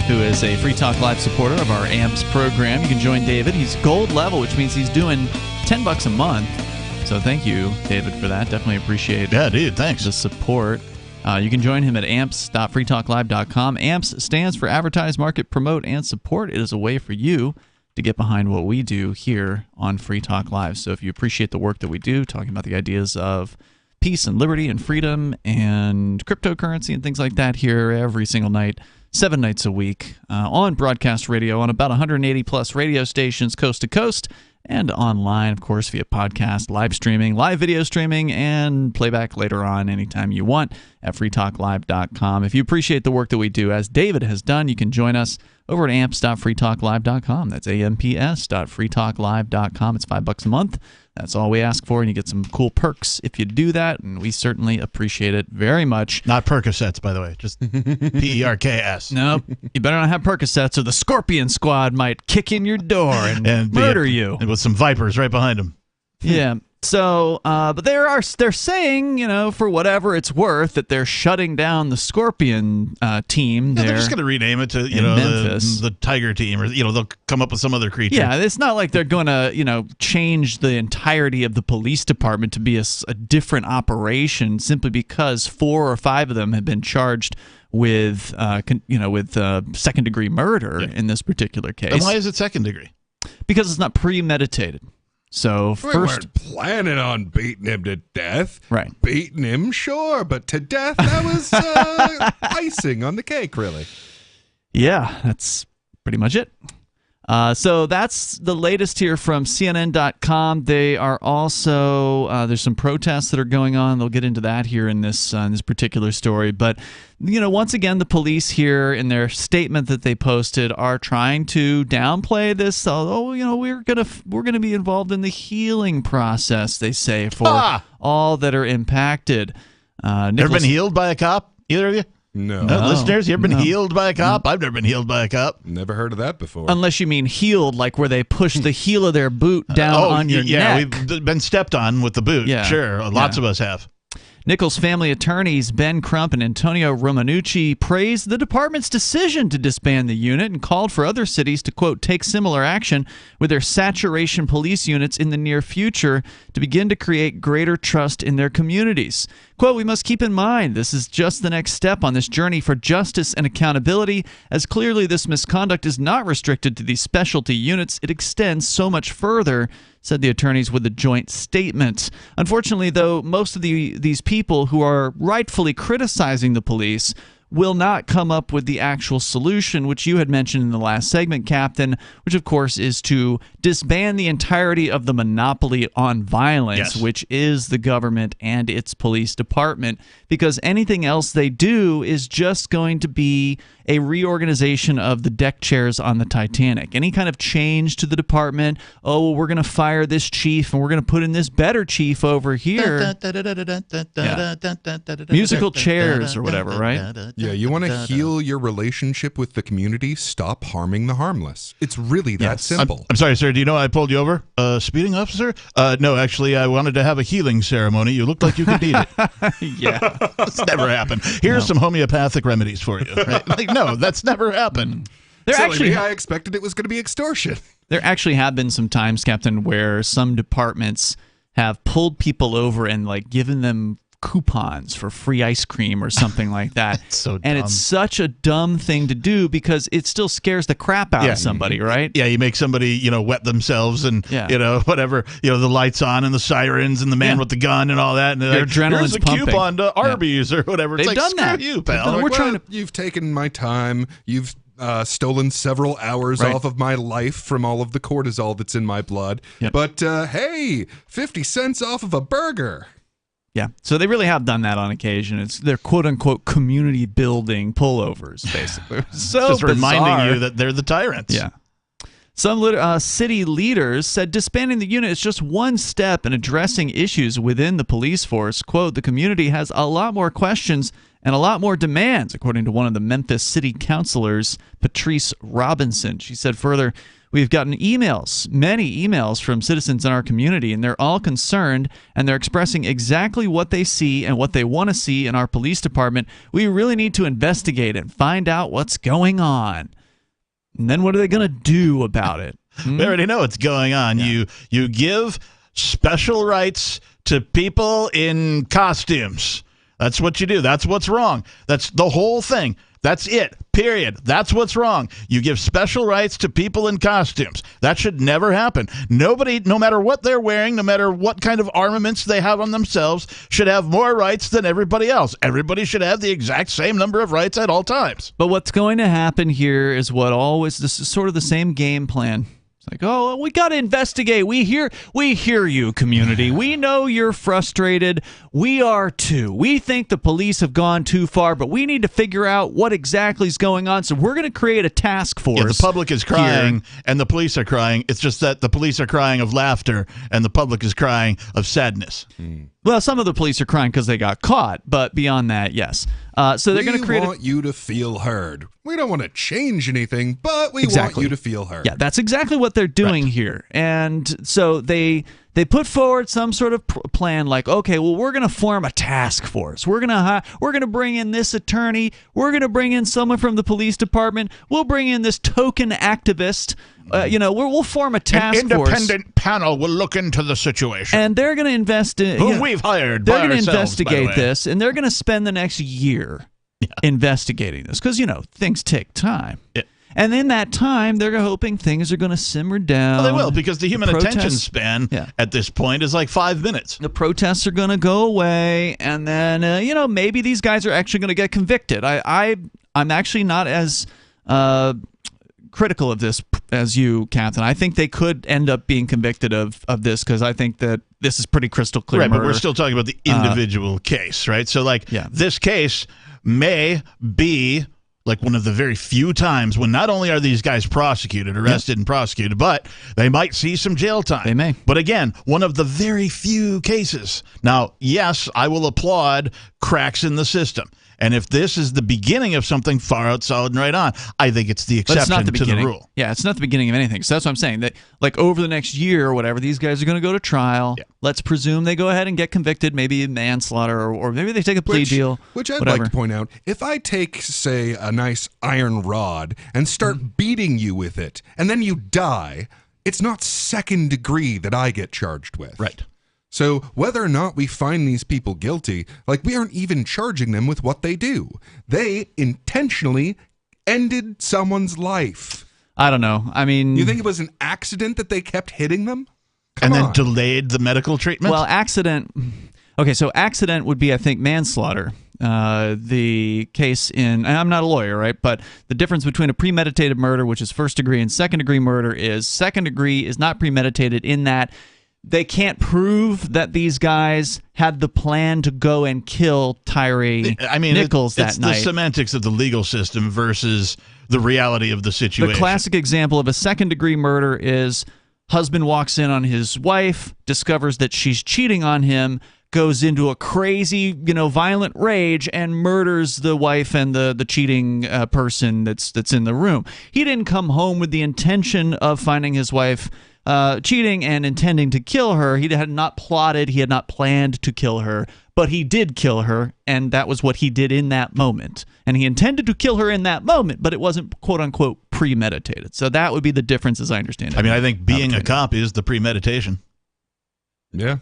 Speaker 4: who is a Free Talk Live supporter of our AMPS program. You can join David. He's gold level, which means he's doing $10 a month. So thank you, David, for that. Definitely appreciate
Speaker 6: thanks.
Speaker 4: The support. You can join him at amps.freetalklive.com. AMPS stands for Advertise, Market, Promote, and Support. It is a way for you to get behind what we do here on Free Talk Live. So if you appreciate the work that we do, talking about the ideas of peace and liberty and freedom and cryptocurrency and things like that here every single night, 7 nights a week, on broadcast radio on about 180 plus radio stations coast to coast, and online, of course, via podcast, live streaming, live video streaming, and playback later on anytime you want at freetalklive.com. If you appreciate the work that we do, as David has done, you can join us over at amps.freetalklive.com. That's amps.freetalklive.com. It's $5 a month. That's all we ask for, and you get some cool perks if you do that, and we certainly appreciate it very much.
Speaker 6: Not Percocets, by the way, just Perks.
Speaker 4: Nope. You better not have Percocets, or the Scorpion Squad might kick in your door and murder you.
Speaker 6: And with some Vipers right behind them.
Speaker 4: Yeah. So, but they're saying, for whatever it's worth, that they're shutting down the Scorpion team.
Speaker 6: They're just going to rename it to,
Speaker 4: Memphis.
Speaker 6: the Tiger team, or they'll come up with some other creature.
Speaker 4: Yeah, it's not like they're going to, change the entirety of the police department to be a different operation simply because 4 or 5 of them have been charged with, second-degree murder in this particular case.
Speaker 6: And why is it second degree?
Speaker 4: Because it's not premeditated. So
Speaker 5: we weren't planning on beating him to death.
Speaker 4: Right.
Speaker 5: Beating him, sure, but to death, that was icing on the cake, really.
Speaker 4: Yeah, that's pretty much it. So that's the latest here from CNN.com. They are also there's some protests that are going on. They'll get into that here in this particular story. But once again, the police here in their statement that they posted are trying to downplay this. We're gonna be involved in the healing process. They say for all that are impacted.
Speaker 6: Never been healed by a cop, either of you?
Speaker 5: No.
Speaker 6: Listeners, you ever been healed by a cop? I've never been healed by a cop.
Speaker 5: Never heard of that before.
Speaker 4: Unless you mean healed, like where they push the heel of their boot down on your neck.
Speaker 6: Yeah, we've been stepped on with the boot.
Speaker 4: Yeah.
Speaker 6: Sure, lots of us have.
Speaker 4: Nichols' family attorneys Ben Crump and Antonio Romanucci praised the department's decision to disband the unit and called for other cities to, quote, take similar action with their saturation police units in the near future to begin to create greater trust in their communities. Quote, we must keep in mind this is just the next step on this journey for justice and accountability, as clearly this misconduct is not restricted to these specialty units. It extends so much further, said the attorneys with a joint statement. Unfortunately, though, most of these people who are rightfully criticizing the police will not come up with the actual solution, which you had mentioned in the last segment, Captain, which, of course, is to disband the entirety of the monopoly on violence, which is the government and its police department, because anything else they do is just going to be a reorganization of the deck chairs on the Titanic. Any kind of change to the department, we're going to fire this chief and we're going to put in this better chief over here. Musical chairs or whatever, right?
Speaker 5: Yeah, you want to heal your relationship with the community? Stop harming the harmless. It's really that simple.
Speaker 6: I'm sorry, sir. Do you know I pulled you over? Speeding officer? No, actually, I wanted to have a healing ceremony. You looked like you could eat it.
Speaker 4: Yeah.
Speaker 6: That's never happened. Here's some homeopathic remedies for you. Right? No, that's never happened.
Speaker 5: I expected it was going to be extortion.
Speaker 4: There actually have been some times, Captain, where some departments have pulled people over and given them coupons for free ice cream or something like that. And it's such a dumb thing to do because it still scares the crap out of somebody, right?
Speaker 6: Yeah, you make somebody, wet themselves and, whatever, the lights on and the sirens and the man with the gun and all that. And
Speaker 4: your adrenaline's
Speaker 6: here's a
Speaker 4: pumping.
Speaker 6: coupon to Arby's or whatever. It's
Speaker 4: They've done
Speaker 6: screw
Speaker 4: that.
Speaker 6: you, pal.
Speaker 5: You've taken my time. You've stolen several hours off of my life from all of the cortisol that's in my blood.
Speaker 4: Yep.
Speaker 5: But, hey, 50 cents off of a burger.
Speaker 4: Yeah, so they really have done that on occasion. It's their quote-unquote community building pullovers, basically. So
Speaker 6: just reminding
Speaker 4: bizarre.
Speaker 6: you that they're the tyrants.
Speaker 4: Yeah. Some city leaders said disbanding the unit is just one step in addressing issues within the police force. Quote, the community has a lot more questions and a lot more demands, according to one of the Memphis city councilors, Patrice Robinson. She said further, we've gotten many emails from citizens in our community, and they're all concerned, and they're expressing exactly what they see and what they want to see in our police department. We really need to investigate and find out what's going on. And then what are they going to do about it?
Speaker 6: We already know what's going on. Yeah. You give special rights to people in costumes. That's what you do. That's what's wrong. That's the whole thing. That's it. Period. That's what's wrong. You give special rights to people in costumes. That should never happen. Nobody, no matter what they're wearing, no matter what kind of armaments they have on themselves, should have more rights than everybody else. Everybody should have the exact same number of rights at all times.
Speaker 4: But what's going to happen here is this is sort of the same game plan. Like, we got to investigate. We hear you, community. We know you're frustrated. We are too. We think the police have gone too far, but we need to figure out what exactly is going on. So we're going to create a task force.
Speaker 6: Yeah, the public is crying and the police are crying. It's just that the police are crying of laughter and the public is crying of sadness.
Speaker 4: Well, some of the police are crying because they got caught, but beyond that, yes. So they're going to create.
Speaker 5: We want you to feel heard. We don't want to change anything, but we want you to feel heard.
Speaker 4: Yeah, that's exactly what they're doing here. And so they They put forward some sort of plan like, okay, well, we're going to form a task force. We're going to bring in this attorney. We're going to bring in someone from the police department. We'll bring in this token activist. We'll form a task force.
Speaker 6: An independent panel will look into the situation.
Speaker 4: And they're going to investigate.
Speaker 6: Who we've hired.
Speaker 4: They're going to investigate this, and they're going to spend the next year investigating this because, things take time. Yeah. And in that time, they're hoping things are going to simmer down.
Speaker 6: Well, they will, because the human attention span at this point is like 5 minutes.
Speaker 4: The protests are going to go away, and then, maybe these guys are actually going to get convicted. I'm actually not as critical of this as you, Captain. I think they could end up being convicted of this because I think that this is pretty crystal clear
Speaker 6: Right,
Speaker 4: murder.
Speaker 6: but we're still talking about the individual case, right? So, this case may be like one of the very few times when not only are these guys arrested and prosecuted, but they might see some jail time.
Speaker 4: They may.
Speaker 6: But again, one of the very few cases. Now, yes, I will applaud cracks in the system. And if this is the beginning of something far out, solid, and right on, I think it's the exception to the rule.
Speaker 4: Yeah, it's not the beginning of anything. So that's what I'm saying. That over the next year or whatever, these guys are going to go to trial. Yeah. Let's presume they go ahead and get convicted, maybe manslaughter, or maybe they take a plea deal.
Speaker 5: Which I'd like to point out, if I take, say, a nice iron rod and start beating you with it, and then you die, it's not second degree that I get charged with.
Speaker 6: Right.
Speaker 5: So whether or not we find these people guilty, we aren't even charging them with what they do. They intentionally ended someone's life.
Speaker 4: I don't know. I mean...
Speaker 5: You think it was an accident that they kept hitting them?
Speaker 6: And then delayed the medical treatment?
Speaker 4: Well, accident... Okay, so accident would be, I think, manslaughter. The case in... I'm not a lawyer, right? But the difference between a premeditated murder, which is first degree, and second degree murder is second degree is not premeditated in that they can't prove that these guys had the plan to go and kill Tyree Nichols that night.
Speaker 6: It's the semantics of the legal system versus the reality of the situation.
Speaker 4: The classic example of a second-degree murder is husband walks in on his wife, discovers that she's cheating on him, goes into a crazy, violent rage and murders the wife and the cheating person that's in the room. He didn't come home with the intention of finding his wife cheating and intending to kill her. He had not plotted, he had not planned to kill her, but he did kill her, and that was what he did in that moment. And he intended to kill her in that moment, but it wasn't quote-unquote premeditated. So that would be the difference as I understand it.
Speaker 6: I think being a cop is the premeditation.
Speaker 5: Yeah.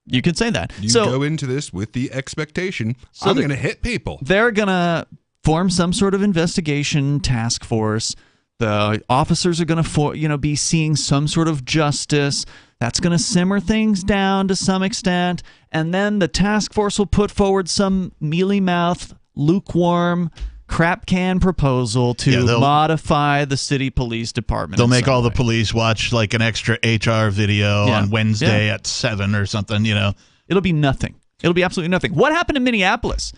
Speaker 4: You could say that.
Speaker 5: You go into this with the expectation, I'm going to hit people.
Speaker 4: They're going to form some sort of investigation task force. The officers are going to, be seeing some sort of justice. That's going to simmer things down to some extent. And then the task force will put forward some mealy-mouthed, lukewarm, crap can proposal to modify the city police department.
Speaker 6: They'll make all the police watch an extra HR video on Wednesday at 7 or something,
Speaker 4: It'll be nothing. It'll be absolutely nothing. What happened in Minneapolis?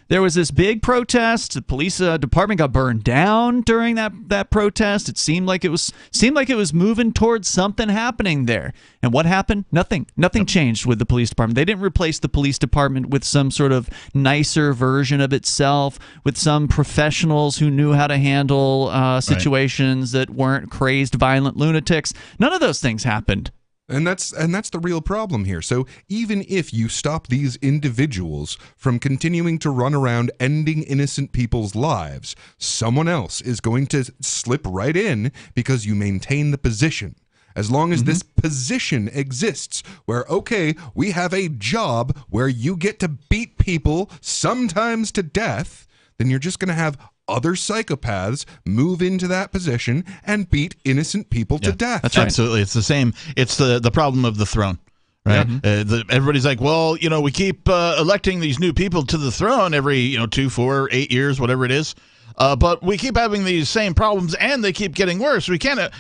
Speaker 4: There was this big protest. The police department got burned down during that protest. It seemed like it was moving towards something happening there. And what happened? Nothing. Nothing changed with the police department. They didn't replace the police department with some sort of nicer version of itself, with some professionals who knew how to handle situations that weren't crazed, violent lunatics. None of those things happened.
Speaker 5: And that's the real problem here. So even if you stop these individuals from continuing to run around ending innocent people's lives, someone else is going to slip right in because you maintain the position. As long as this position exists where, okay, we have a job where you get to beat people sometimes to death, then you're just going to have other psychopaths move into that position and beat innocent people to death.
Speaker 6: That's right. Absolutely. It's the same. It's the problem of the throne, right? Everybody's like, well, we keep electing these new people to the throne every, 2, 4, 8 years, whatever it is. But we keep having these same problems and they keep getting worse. We can't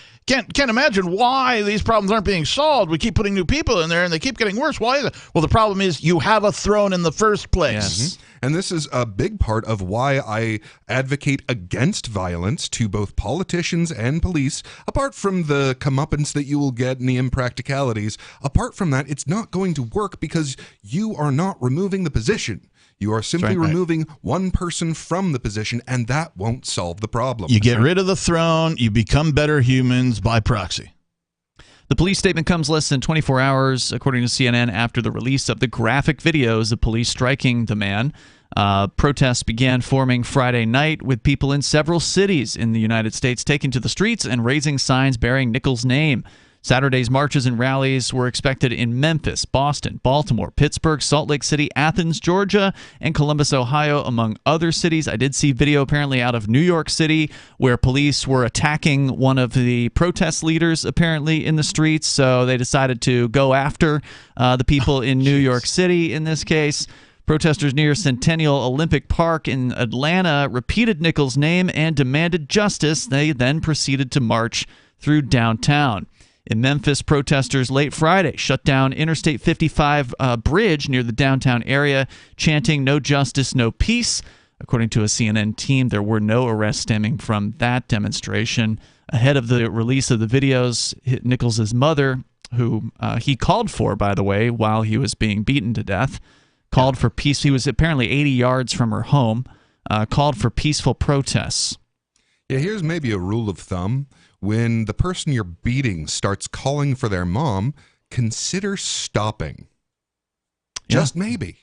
Speaker 6: imagine why these problems aren't being solved. We keep putting new people in there and they keep getting worse. Why is it? Well, the problem is you have a throne in the first place.
Speaker 4: Yes.
Speaker 5: And this is a big part of why I advocate against violence to both politicians and police. Apart from the comeuppance that you will get and the impracticalities, apart from that, it's not going to work because you are not removing the position. You are simply removing one person from the position, and that won't solve the problem.
Speaker 6: You get rid of the throne, you become better humans by proxy.
Speaker 4: The police statement comes less than 24 hours, according to CNN, after the release of the graphic videos of police striking the man. Protests began forming Friday night, with people in several cities in the United States taking to the streets and raising signs bearing Nichols' name. Saturday's marches and rallies were expected in Memphis, Boston, Baltimore, Pittsburgh, Salt Lake City, Athens, Georgia, and Columbus, Ohio, among other cities. I did see video apparently out of New York City where police were attacking one of the protest leaders apparently in the streets, so they decided to go after the people in New York City in this case. Protesters near Centennial Olympic Park in Atlanta repeated Nichols' name and demanded justice. They then proceeded to march through downtown. In Memphis, protesters late Friday shut down Interstate 55 bridge near the downtown area, chanting "No justice, no peace." According to a CNN team, there were no arrests stemming from that demonstration. Ahead of the release of the videos, Nichols' mother, who he called for, by the way, while he was being beaten to death, called for peace. He was apparently 80 yards from her home, called for peaceful protests.
Speaker 5: Yeah, here's maybe a rule of thumb. When the person you're beating starts calling for their mom, consider stopping. Just maybe.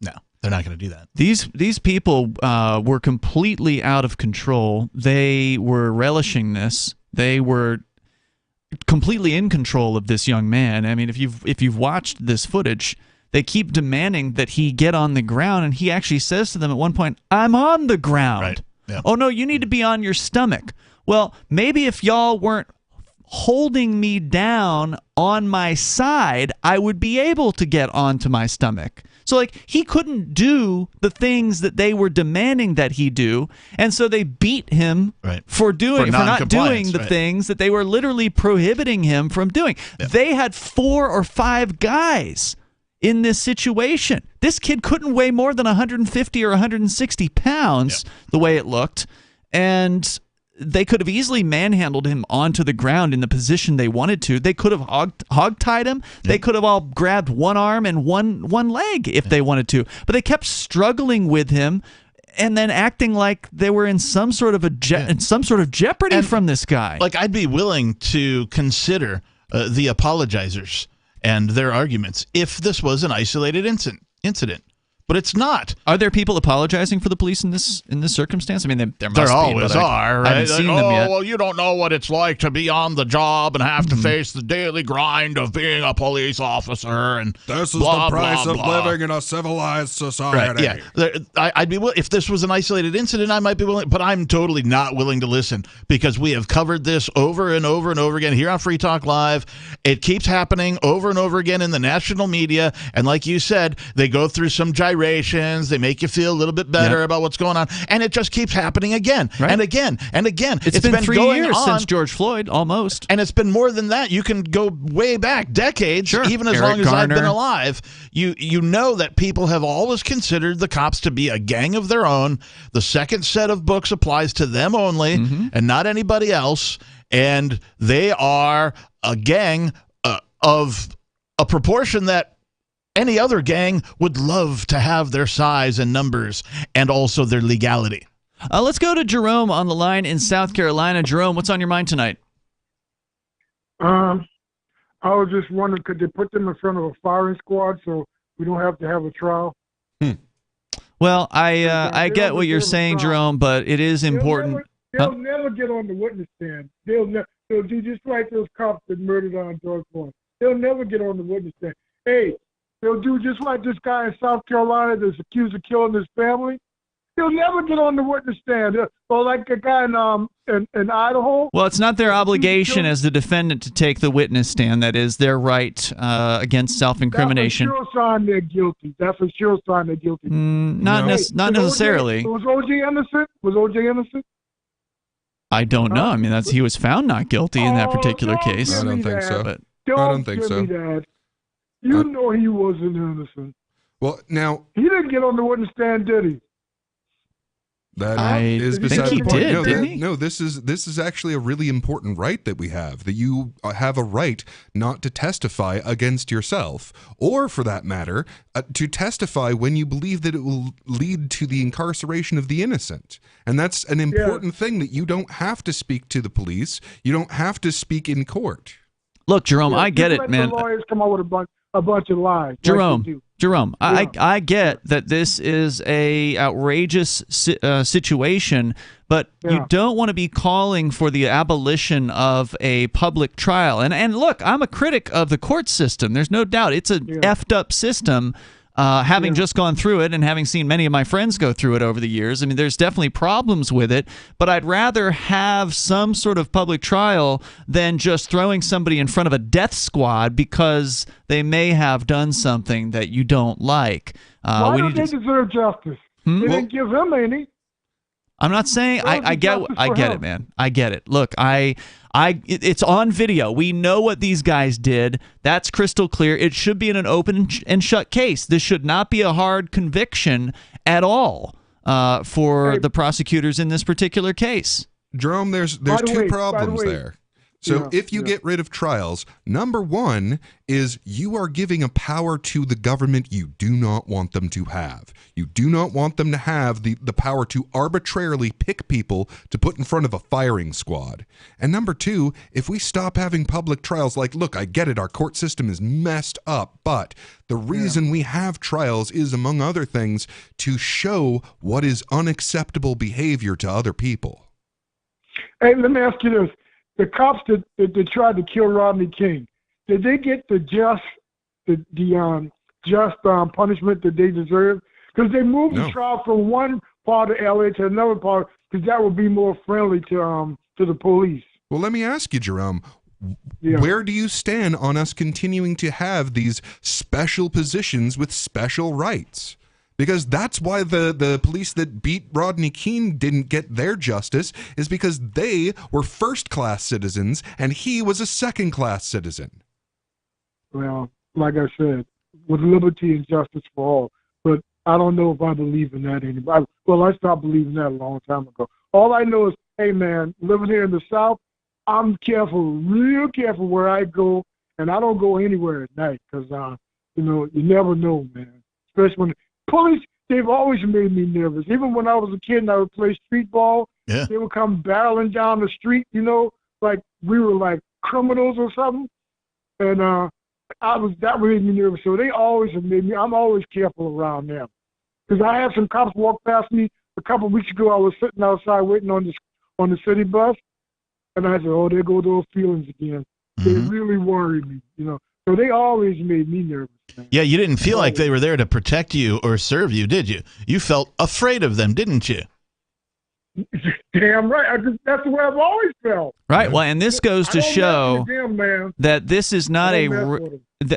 Speaker 6: No, they're not going to do that.
Speaker 4: These people were completely out of control. They were relishing this. They were completely in control of this young man. I mean, if you've watched this footage, they keep demanding that he get on the ground, and he actually says to them at one point, "I'm on the ground."
Speaker 6: Right. Yeah.
Speaker 4: "Oh no, you need to be on your stomach." Well, maybe if y'all weren't holding me down on my side, I would be able to get onto my stomach. So, like, he couldn't do the things that they were demanding that he do, and so they beat him for not doing the things that they were literally prohibiting him from doing. Yeah. They had 4 or 5 guys in this situation. This kid couldn't weigh more than 150 or 160 pounds, the way it looked, and they could have easily manhandled him onto the ground in the position they wanted to. They could have hog-tied him. They could have all grabbed one arm and one leg if they wanted to. But they kept struggling with him and then acting like they were in some sort of jeopardy from this guy.
Speaker 6: Like, I'd be willing to consider the apologizers and their arguments if this was an isolated incident. But it's not.
Speaker 4: Are there people apologizing for the police in this circumstance? I mean, there must
Speaker 6: there
Speaker 4: be.
Speaker 6: Always are. Right?
Speaker 4: I haven't seen them yet.
Speaker 6: Well, you don't know what it's like to be on the job and have to face the daily grind of being a police officer. And
Speaker 5: this is
Speaker 6: blah,
Speaker 5: the price
Speaker 6: blah,
Speaker 5: of
Speaker 6: blah.
Speaker 5: living in a civilized society.
Speaker 6: Right, yeah. I'd be willing, if this was an isolated incident, I might be willing, but I'm totally not willing to listen because we have covered this over and over and over again here on Free Talk Live. It keeps happening over and over again in the national media, and like you said, they go through some gyrations. They make you feel a little bit better about what's going on, and it just keeps happening again and again and again.
Speaker 4: It's been 3 years since George Floyd, almost.
Speaker 6: And it's been more than that. You can go way back, decades, even as long as I've been alive. You know that people have always considered the cops to be a gang of their own. The second set of books applies to them only and not anybody else, and they are a gang of a proportion that any other gang would love to have their size and numbers and also their legality.
Speaker 4: Let's go to Jerome on the line in South Carolina. Jerome, what's on your mind tonight?
Speaker 18: I was just wondering, could they put them in front of a firing squad so we don't have to have a trial?
Speaker 4: Well, I get what you're saying, Jerome, but it is important.
Speaker 18: They'll never get on the witness stand. They'll do just like those cops that murdered on George Floyd. They'll never get on the witness stand. Hey, they'll do just like this guy in South Carolina that's accused of killing his family. He'll never get on the witness stand. Or like the guy in Idaho.
Speaker 4: Well, it's not their obligation as the defendant to take the witness stand. That is their right against self-incrimination.
Speaker 18: That's a sure sign they're guilty. That's a sure sign they're guilty.
Speaker 4: Not necessarily.
Speaker 18: Was O.J. innocent? Was O.J. innocent?
Speaker 4: I don't know. I mean, he was found not guilty in that particular case.
Speaker 5: I don't think so.
Speaker 4: But
Speaker 5: I don't think so.
Speaker 18: You know he wasn't innocent.
Speaker 5: Well, now
Speaker 18: he didn't get on the witness stand, did he?
Speaker 5: That is beside the point.
Speaker 4: Did,
Speaker 5: no,
Speaker 4: didn't he?
Speaker 5: No, this is actually a really important right that we have. That you have a right not to testify against yourself, or for that matter, to testify when you believe that it will lead to the incarceration of the innocent. And that's an important thing, that you don't have to speak to the police. You don't have to speak in court.
Speaker 4: Look, Jerome, I get it, man.
Speaker 18: The lawyers come up with a bunch of lies.
Speaker 4: Jerome, I get that this is a outrageous situation, but you don't want to be calling for the abolition of a public trial. And look, I'm a critic of the court system. There's no doubt it's a effed up system. Having just gone through it and having seen many of my friends go through it over the years, I mean, there's definitely problems with it, but I'd rather have some sort of public trial than just throwing somebody in front of a death squad because they may have done something that you don't like.
Speaker 18: Why don't they deserve justice? They didn't give him any.
Speaker 4: I'm not saying I get it, man. I get it. Look, it's on video. We know what these guys did. That's crystal clear. It should be in an open and shut case. This should not be a hard conviction at all for the prosecutors in this particular case.
Speaker 5: Jerome, there's two problems there. So if you get rid of trials, number one is you are giving a power to the government you do not want them to have. You do not want them to have the power to arbitrarily pick people to put in front of a firing squad. And number two, if we stop having public trials, like, look, I get it, our court system is messed up, but the reason we have trials is, among other things, to show what is unacceptable behavior to other people.
Speaker 18: Hey, let me ask you this. The cops that tried to kill Rodney King, did they get the just punishment that they deserve? Because they moved the trial from one part of LA to another part, because that would be more friendly to the police.
Speaker 5: Well, let me ask you, Jerome, where do you stand on us continuing to have these special positions with special rights? Because that's why the police that beat Rodney King didn't get their justice, is because they were first-class citizens and he was a second-class citizen.
Speaker 18: Well, like I said, with liberty and justice for all. But I don't know if I believe in that anymore. Well, I stopped believing that a long time ago. All I know is, hey, man, living here in the South, I'm careful, real careful where I go, and I don't go anywhere at night because, you never know, man, especially when police, they've always made me nervous. Even when I was a kid and I would play street ball, they would come barreling down the street, like we were like criminals or something. And that made me nervous. So they always have made me, I'm always careful around them. Because I had some cops walk past me a couple of weeks ago. I was sitting outside waiting on the city bus. And I said, oh, there go those feelings again. They really worried me, So they always made me nervous.
Speaker 6: Yeah, you didn't feel like they were there to protect you or serve you, did you? You felt afraid of them, didn't you?
Speaker 18: Damn right. That's the way I've always felt.
Speaker 4: Right. Well, and this goes to show that this is not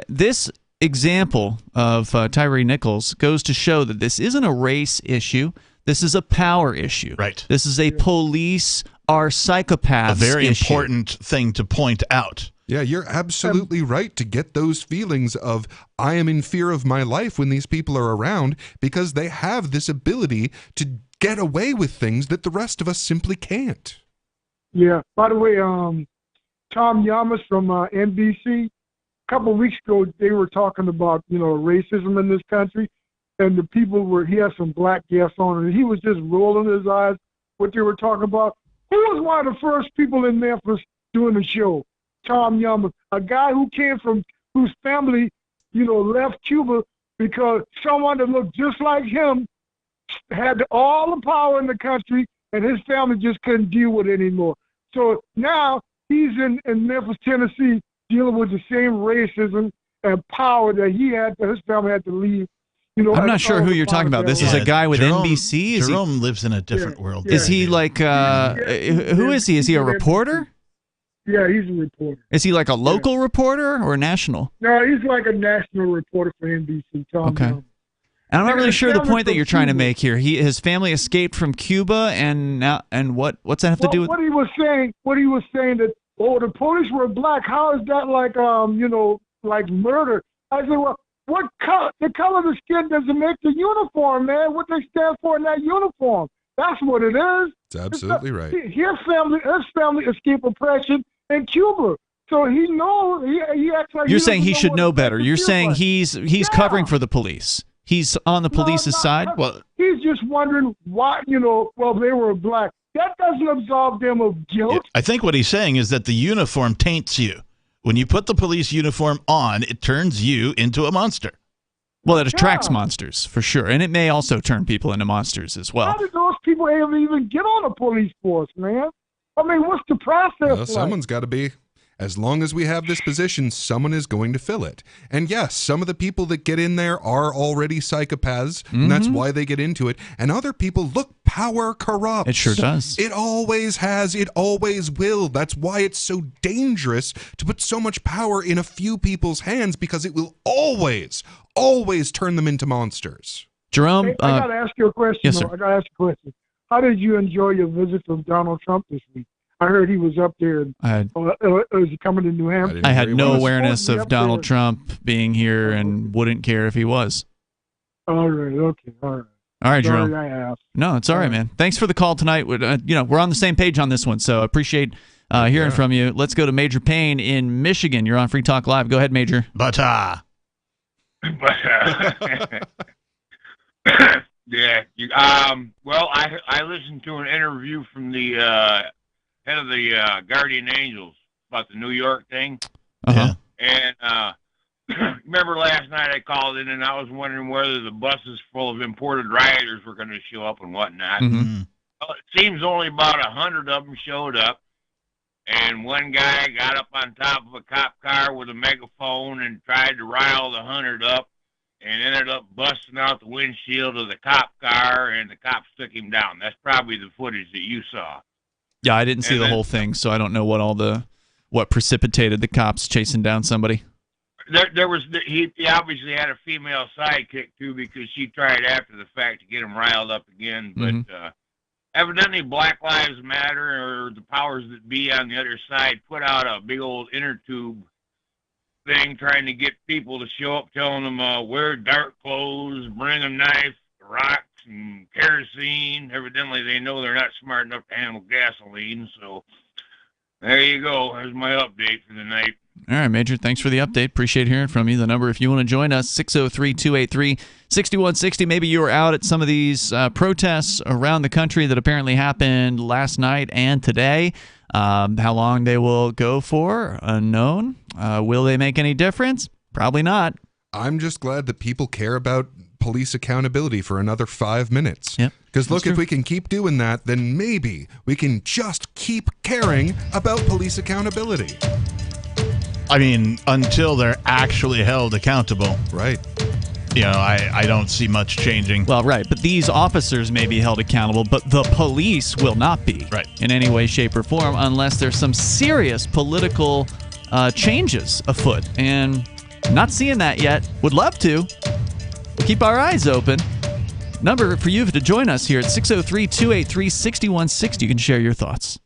Speaker 4: this example of Tyree Nichols goes to show that this isn't a race issue. This is a power issue.
Speaker 6: Right.
Speaker 4: This is a police are psychopaths
Speaker 6: issue. A very
Speaker 4: issue.
Speaker 6: important thing to point out.
Speaker 5: Yeah, you're absolutely right to get those feelings of, I am in fear of my life when these people are around, because they have this ability to get away with things that the rest of us simply can't.
Speaker 18: Yeah. By the way, Tom Yamas from NBC, a couple of weeks ago, they were talking about, racism in this country, and the people he had some black guests on, and he was just rolling his eyes what they were talking about. Who was one of the first people in Memphis doing the show? Tom Yamas, a guy whose family, left Cuba because someone that looked just like him had all the power in the country, and his family just couldn't deal with it anymore. So now he's in Memphis, Tennessee, dealing with the same racism and power that his family had to leave.
Speaker 4: I'm not sure who you're talking about. This is a guy with NBC?
Speaker 6: Jerome lives in a different world.
Speaker 4: Is he like, who is he? Is he a reporter?
Speaker 18: Yeah, he's a reporter.
Speaker 4: Is he like a local reporter or national?
Speaker 18: No, he's like a national reporter for NBC.
Speaker 4: Okay. And I'm not really sure the point that you're trying to make here. His family escaped from Cuba, and what's that have to do with?
Speaker 18: What he was saying that the police were black. How is that like like murder? I said, well, what color? The color of the skin doesn't make the uniform, man. What they stand for in that uniform. That's what it is.
Speaker 5: It's absolutely right.
Speaker 18: His family escaped oppression in Cuba. So he knows, he acts like
Speaker 4: you're saying he should know better. You're saying he's covering for the police. He's on the police's side?
Speaker 18: Well, he's just wondering why, they were black. That doesn't absolve them of guilt.
Speaker 6: I think what he's saying is that the uniform taints you. When you put the police uniform on, it turns you into a monster.
Speaker 4: Well, it attracts monsters, for sure. And it may also turn people into monsters as well.
Speaker 18: How did those people ever even get on a police force, man? I mean, what's the process like?
Speaker 5: Someone's got to be. As long as we have this position, someone is going to fill it. And yes, some of the people that get in there are already psychopaths, and that's why they get into it. And other people, look, power corrupts.
Speaker 4: It sure does.
Speaker 5: It always has. It always will. That's why it's so dangerous to put so much power in a few people's hands, because it will always turn them into monsters.
Speaker 4: Jerome?
Speaker 18: Hey, I got to ask you a question.
Speaker 4: Yes, sir.
Speaker 18: I got to ask you a question. How did you enjoy your visit from Donald Trump this week? I heard he was up there. Was he coming to New Hampshire?
Speaker 4: I had no awareness of Donald Trump being here and wouldn't care if he was.
Speaker 18: All right. Okay. All right.
Speaker 4: All right, Jerome.
Speaker 18: Sorry I asked.
Speaker 4: No, it's all right, man. Thanks for the call tonight. We're on the same page on this one, so I appreciate hearing from you. Let's go to Major Payne in Michigan. You're on Free Talk Live. Go ahead, Major.
Speaker 19: Yeah. Well, I listened to an interview from the head of the Guardian Angels about the New York thing.
Speaker 4: Uh-huh.
Speaker 19: And remember last night I called in and I was wondering whether the buses full of imported rioters were going to show up and whatnot.
Speaker 4: Mm-hmm.
Speaker 19: Well, it seems only about 100 of them showed up. And one guy got up on top of a cop car with a megaphone and tried to rile the 100 up, and ended up busting out the windshield of the cop car, and the cops took him down. That's probably the footage that you saw.
Speaker 4: Yeah, I didn't see the whole thing, so I don't know what precipitated the cops chasing down somebody.
Speaker 19: He obviously had a female sidekick too, because she tried after the fact to get him riled up again. But evidently, Black Lives Matter or the powers that be on the other side put out a big old inner tube thing trying to get people to show up, telling them wear dark clothes, bring a knife, rocks, and kerosene. Evidently, they know they're not smart enough to handle gasoline. So there you go. There's my update for the night.
Speaker 4: All right, Major. Thanks for the update. Appreciate hearing from you. The number, if you want to join us, 603-283-6160. Maybe you were out at some of these protests around the country that apparently happened last night and today. How long they will go for, unknown. Will they make any difference? Probably not.
Speaker 5: I'm just glad that people care about police accountability for another 5 minutes.
Speaker 4: Yep.
Speaker 5: Because look, if we can keep doing that, then maybe we can just keep caring about police accountability.
Speaker 6: I mean, until they're actually held accountable.
Speaker 5: Right.
Speaker 6: I don't see much changing.
Speaker 4: Well, right. But these officers may be held accountable, but the police will not be.
Speaker 6: Right.
Speaker 4: In any way, shape, or form, unless there's some serious political changes afoot. And not seeing that yet. Would love to. We'll keep our eyes open. Number for you to join us here at 603-283-6160. You can share your thoughts.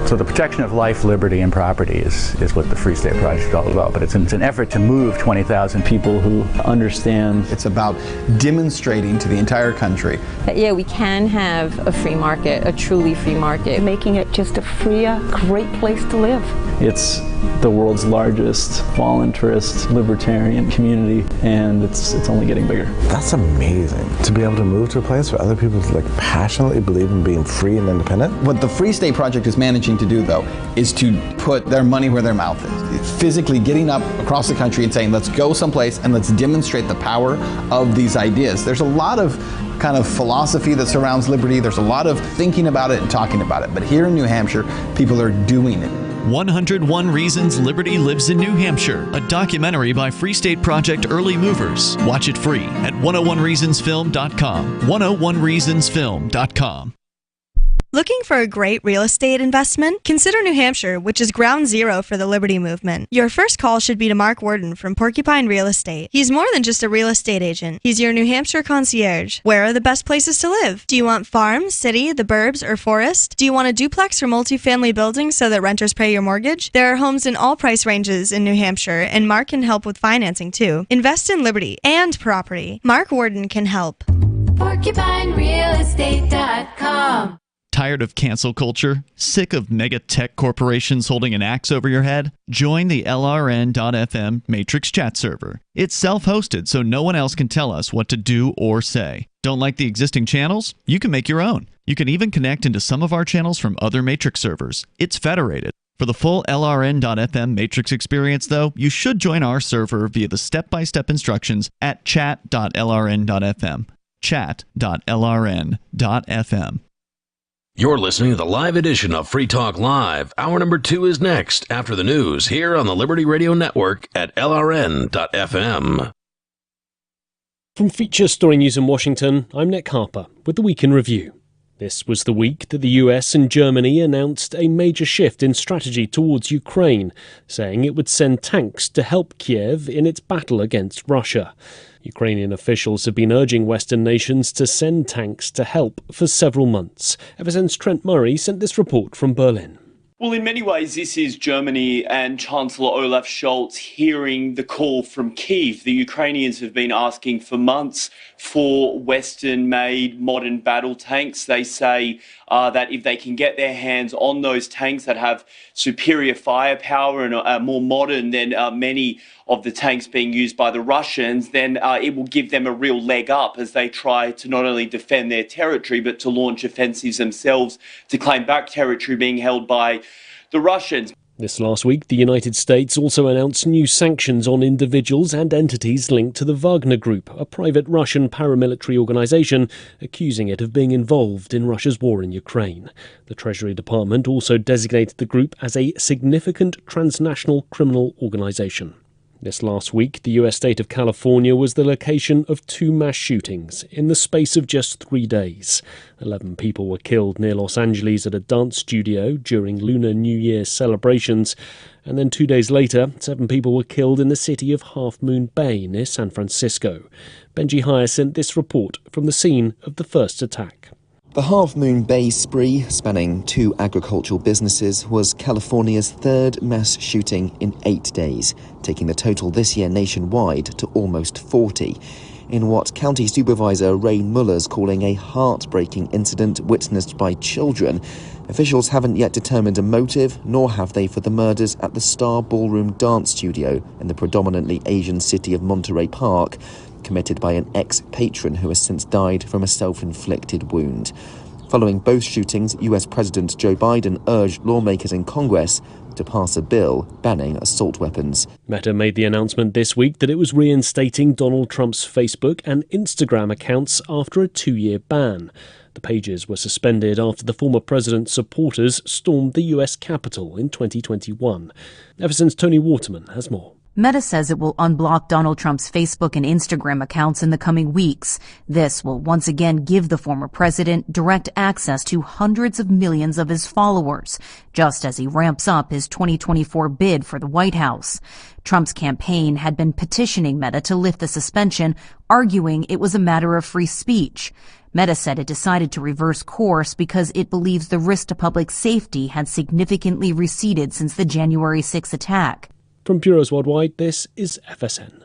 Speaker 20: So the protection of life, liberty, and property is what the Free State Project is all about. But it's an effort to move 20,000 people who understand.
Speaker 21: It's about demonstrating to the entire country
Speaker 22: that, yeah, we can have a free market, a truly free market. Making it just a freer, great place to live.
Speaker 20: It's the world's largest voluntarist libertarian community, and it's only getting bigger.
Speaker 23: That's amazing, to be able to move to a place where other people passionately believe in being free and independent.
Speaker 21: What the Free State Project is managing to do, though, is to put their money where their mouth is. It's physically getting up across the country and saying, let's go someplace and let's demonstrate the power of these ideas. There's a lot of kind of philosophy that surrounds liberty. There's a lot of thinking about it and talking about it. But here in New Hampshire, people are doing it.
Speaker 4: 101 Reasons Liberty Lives in New Hampshire, a documentary by Free State Project Early Movers. Watch it free at 101reasonsfilm.com. 101reasonsfilm.com.
Speaker 24: Looking for a great real estate investment? Consider New Hampshire, which is ground zero for the Liberty Movement. Your first call should be to Mark Worden from Porcupine Real Estate. He's more than just a real estate agent. He's your New Hampshire concierge. Where are the best places to live? Do you want farm, city, the burbs, or forest? Do you want a duplex or multifamily building so that renters pay your mortgage? There are homes in all price ranges in New Hampshire, and Mark can help with financing too. Invest in liberty and property. Mark Worden can help.
Speaker 25: PorcupineRealEstate.com.
Speaker 4: Tired of cancel culture? Sick of mega tech corporations holding an axe over your head? Join the LRN.FM Matrix chat server. It's self-hosted, so no one else can tell us what to do or say. Don't like the existing channels? You can make your own. You can even connect into some of our channels from other Matrix servers. It's federated. For the full LRN.FM Matrix experience, though, you should join our server via the step-by-step instructions at chat.lrn.fm. Chat.lrn.fm.
Speaker 3: You're listening to the live edition of Free Talk Live. Hour number 2 is next after the news here on the Liberty Radio Network at LRN.FM.
Speaker 1: From Feature Story News in Washington, I'm Nick Harper with the Week in Review. This was the week that the US and Germany announced a major shift in strategy towards Ukraine, saying it would send tanks to help Kiev in its battle against Russia. Ukrainian officials have been urging Western nations to send tanks to help for several months. FSN's Trent Murray sent this report from Berlin.
Speaker 2: Well, in many ways, this is Germany and Chancellor Olaf Scholz hearing the call from Kyiv. The Ukrainians have been asking for months for Western-made modern battle tanks. They say that if they can get their hands on those tanks that have superior firepower and are more modern than many of the tanks being used by the Russians, then it will give them a real leg up as they try to not only defend their territory, but to launch offensives themselves to claim back territory being held by the Russians.
Speaker 1: This last week, the United States also announced new sanctions on individuals and entities linked to the Wagner Group, a private Russian paramilitary organization, accusing it of being involved in Russia's war in Ukraine. The Treasury Department also designated the group as a significant transnational criminal organization. This last week, the US state of California was the location of 2 mass shootings in the space of just 3 days. 11 people were killed near Los Angeles at a dance studio during Lunar New Year celebrations. And then 2 days later, 7 people were killed in the city of Half Moon Bay near San Francisco. Benji Heyer sent this report from the scene of the first attack.
Speaker 7: The Half Moon Bay spree, spanning 2 agricultural businesses, was California's 3rd mass shooting in 8 days, taking the total this year nationwide to almost 40. In what County Supervisor Ray Muller's calling a heartbreaking incident witnessed by children, officials haven't yet determined a motive, nor have they for the murders at the Star Ballroom Dance Studio in the predominantly Asian city of Monterey Park, committed by an ex-patron who has since died from a self-inflicted wound. Following both shootings, US President Joe Biden urged lawmakers in Congress to pass a bill banning assault weapons.
Speaker 1: Meta made the announcement this week that it was reinstating Donald Trump's Facebook and Instagram accounts after a 2-year ban. The pages were suspended after the former president's supporters stormed the US Capitol in 2021. FSN's Tony Waterman has more.
Speaker 8: Meta says it will unblock Donald Trump's Facebook and Instagram accounts in the coming weeks. This will once again give the former president direct access to hundreds of millions of his followers, just as he ramps up his 2024 bid for the White House. Trump's campaign had been petitioning Meta to lift the suspension, arguing it was a matter of free speech. Meta said it decided to reverse course because it believes the risk to public safety had significantly receded since the January 6 attack.
Speaker 1: From bureaus worldwide, this is FSN.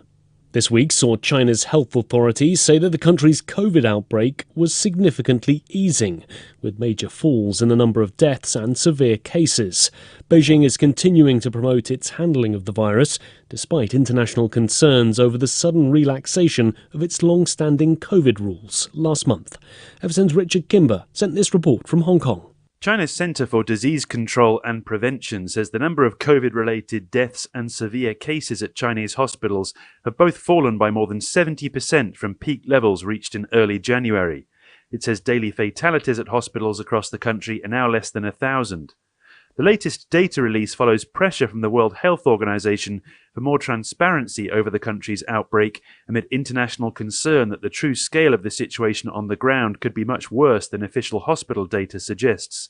Speaker 1: This week saw China's health authorities say that the country's COVID outbreak was significantly easing, with major falls in the number of deaths and severe cases. Beijing is continuing to promote its handling of the virus, despite international concerns over the sudden relaxation of its long-standing COVID rules last month. FSN's Richard Kimber sent this report from Hong Kong.
Speaker 25: China's Centre for Disease Control and Prevention says the number of COVID-related deaths and severe cases at Chinese hospitals have both fallen by more than 70% from peak levels reached in early January. It says daily fatalities at hospitals across the country are now less than 1,000. The latest data release follows pressure from the World Health Organization for more transparency over the country's outbreak amid international concern that the true scale of the situation on the ground could be much worse than official hospital data suggests.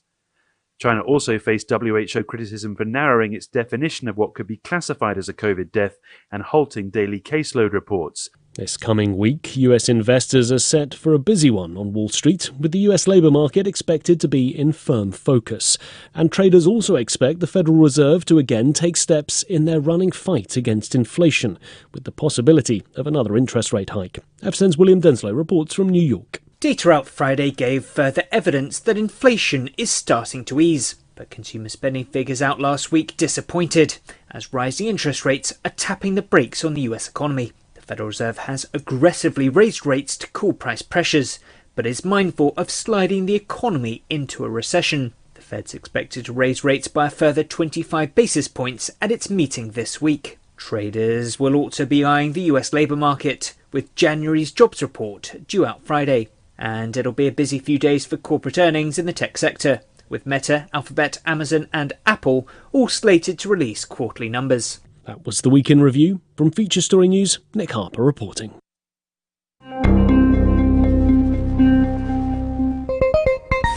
Speaker 25: China also faced WHO criticism for narrowing its definition of what could be classified as a COVID death and halting daily caseload reports.
Speaker 1: This coming week, US investors are set for a busy one on Wall Street, with the US labour market expected to be in firm focus. And traders also expect the Federal Reserve to again take steps in their running fight against inflation, with the possibility of another interest rate hike. FSN's William Denslow reports from New York.
Speaker 26: Data out Friday gave further evidence that inflation is starting to ease, but consumer spending figures out last week disappointed, as rising interest rates are tapping the brakes on the US economy. The Federal Reserve has aggressively raised rates to cool price pressures, but is mindful of sliding the economy into a recession. The Fed's expected to raise rates by a further 25 basis points at its meeting this week. Traders will also be eyeing the US labour market, with January's jobs report due out Friday. And it'll be a busy few days for corporate earnings in the tech sector, with Meta, Alphabet, Amazon and Apple all slated to release quarterly numbers.
Speaker 1: That was the Week in Review. From Feature Story News, Nick Harper reporting.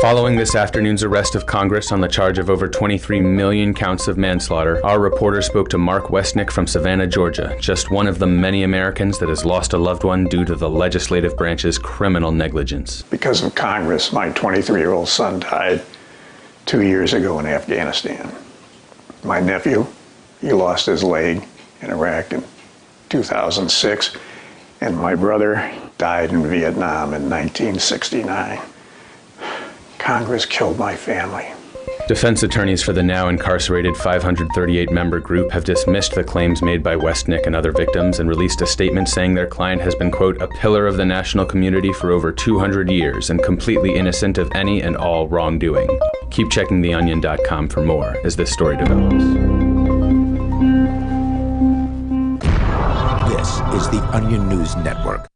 Speaker 9: Following this afternoon's arrest of Congress on the charge of over 23 million counts of manslaughter, our reporter spoke to Mark Westnick from Savannah, Georgia, just one of the many Americans that has lost a loved one due to the legislative branch's criminal negligence.
Speaker 10: Because of Congress, my 23-year-old son died 2 years ago in Afghanistan. My nephew, he lost his leg in Iraq in 2006, and my brother died in Vietnam in 1969. Congress killed my family.
Speaker 9: Defense attorneys for the now incarcerated 538-member group have dismissed the claims made by Westnick and other victims and released a statement saying their client has been, quote, a pillar of the national community for over 200 years and completely innocent of any and all wrongdoing. Keep checking theonion.com for more as this story develops.
Speaker 11: This is the Onion News Network.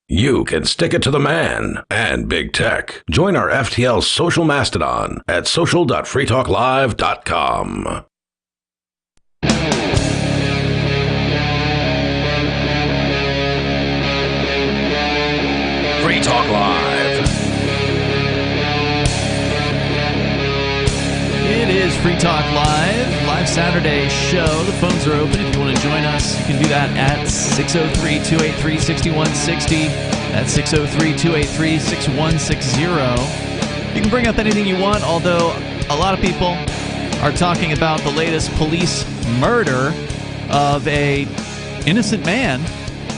Speaker 3: You can stick it to the man and big tech. Join our FTL social mastodon at social.freetalklive.com. Free Talk Live.
Speaker 4: It is Free Talk live Saturday show. The phones are open. If you want to join us, you can do that at 603-283-6160. That's 603-283-6160. You can bring up anything you want, although a lot of people are talking about the latest police murder of a innocent man,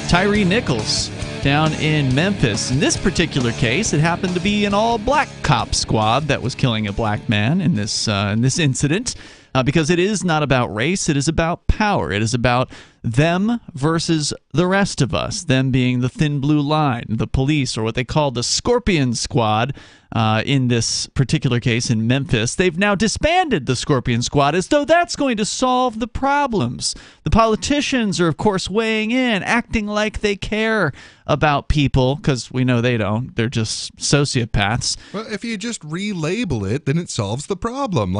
Speaker 4: Tyree Nichols, down in Memphis. In this particular case, it happened to be an all-black cop squad that was killing a black man in this incident, because it is not about race. It is about power. It is about them versus the rest of us, them being the thin blue line, the police, or what they call the Scorpion Squad. In this particular case in Memphis, they've now disbanded the Scorpion Squad as though that's going to solve the problems. The politicians are, of course, weighing in, acting like they care about people, because we know they don't. They're just sociopaths.
Speaker 5: Well, if you just relabel it, then it solves the problem.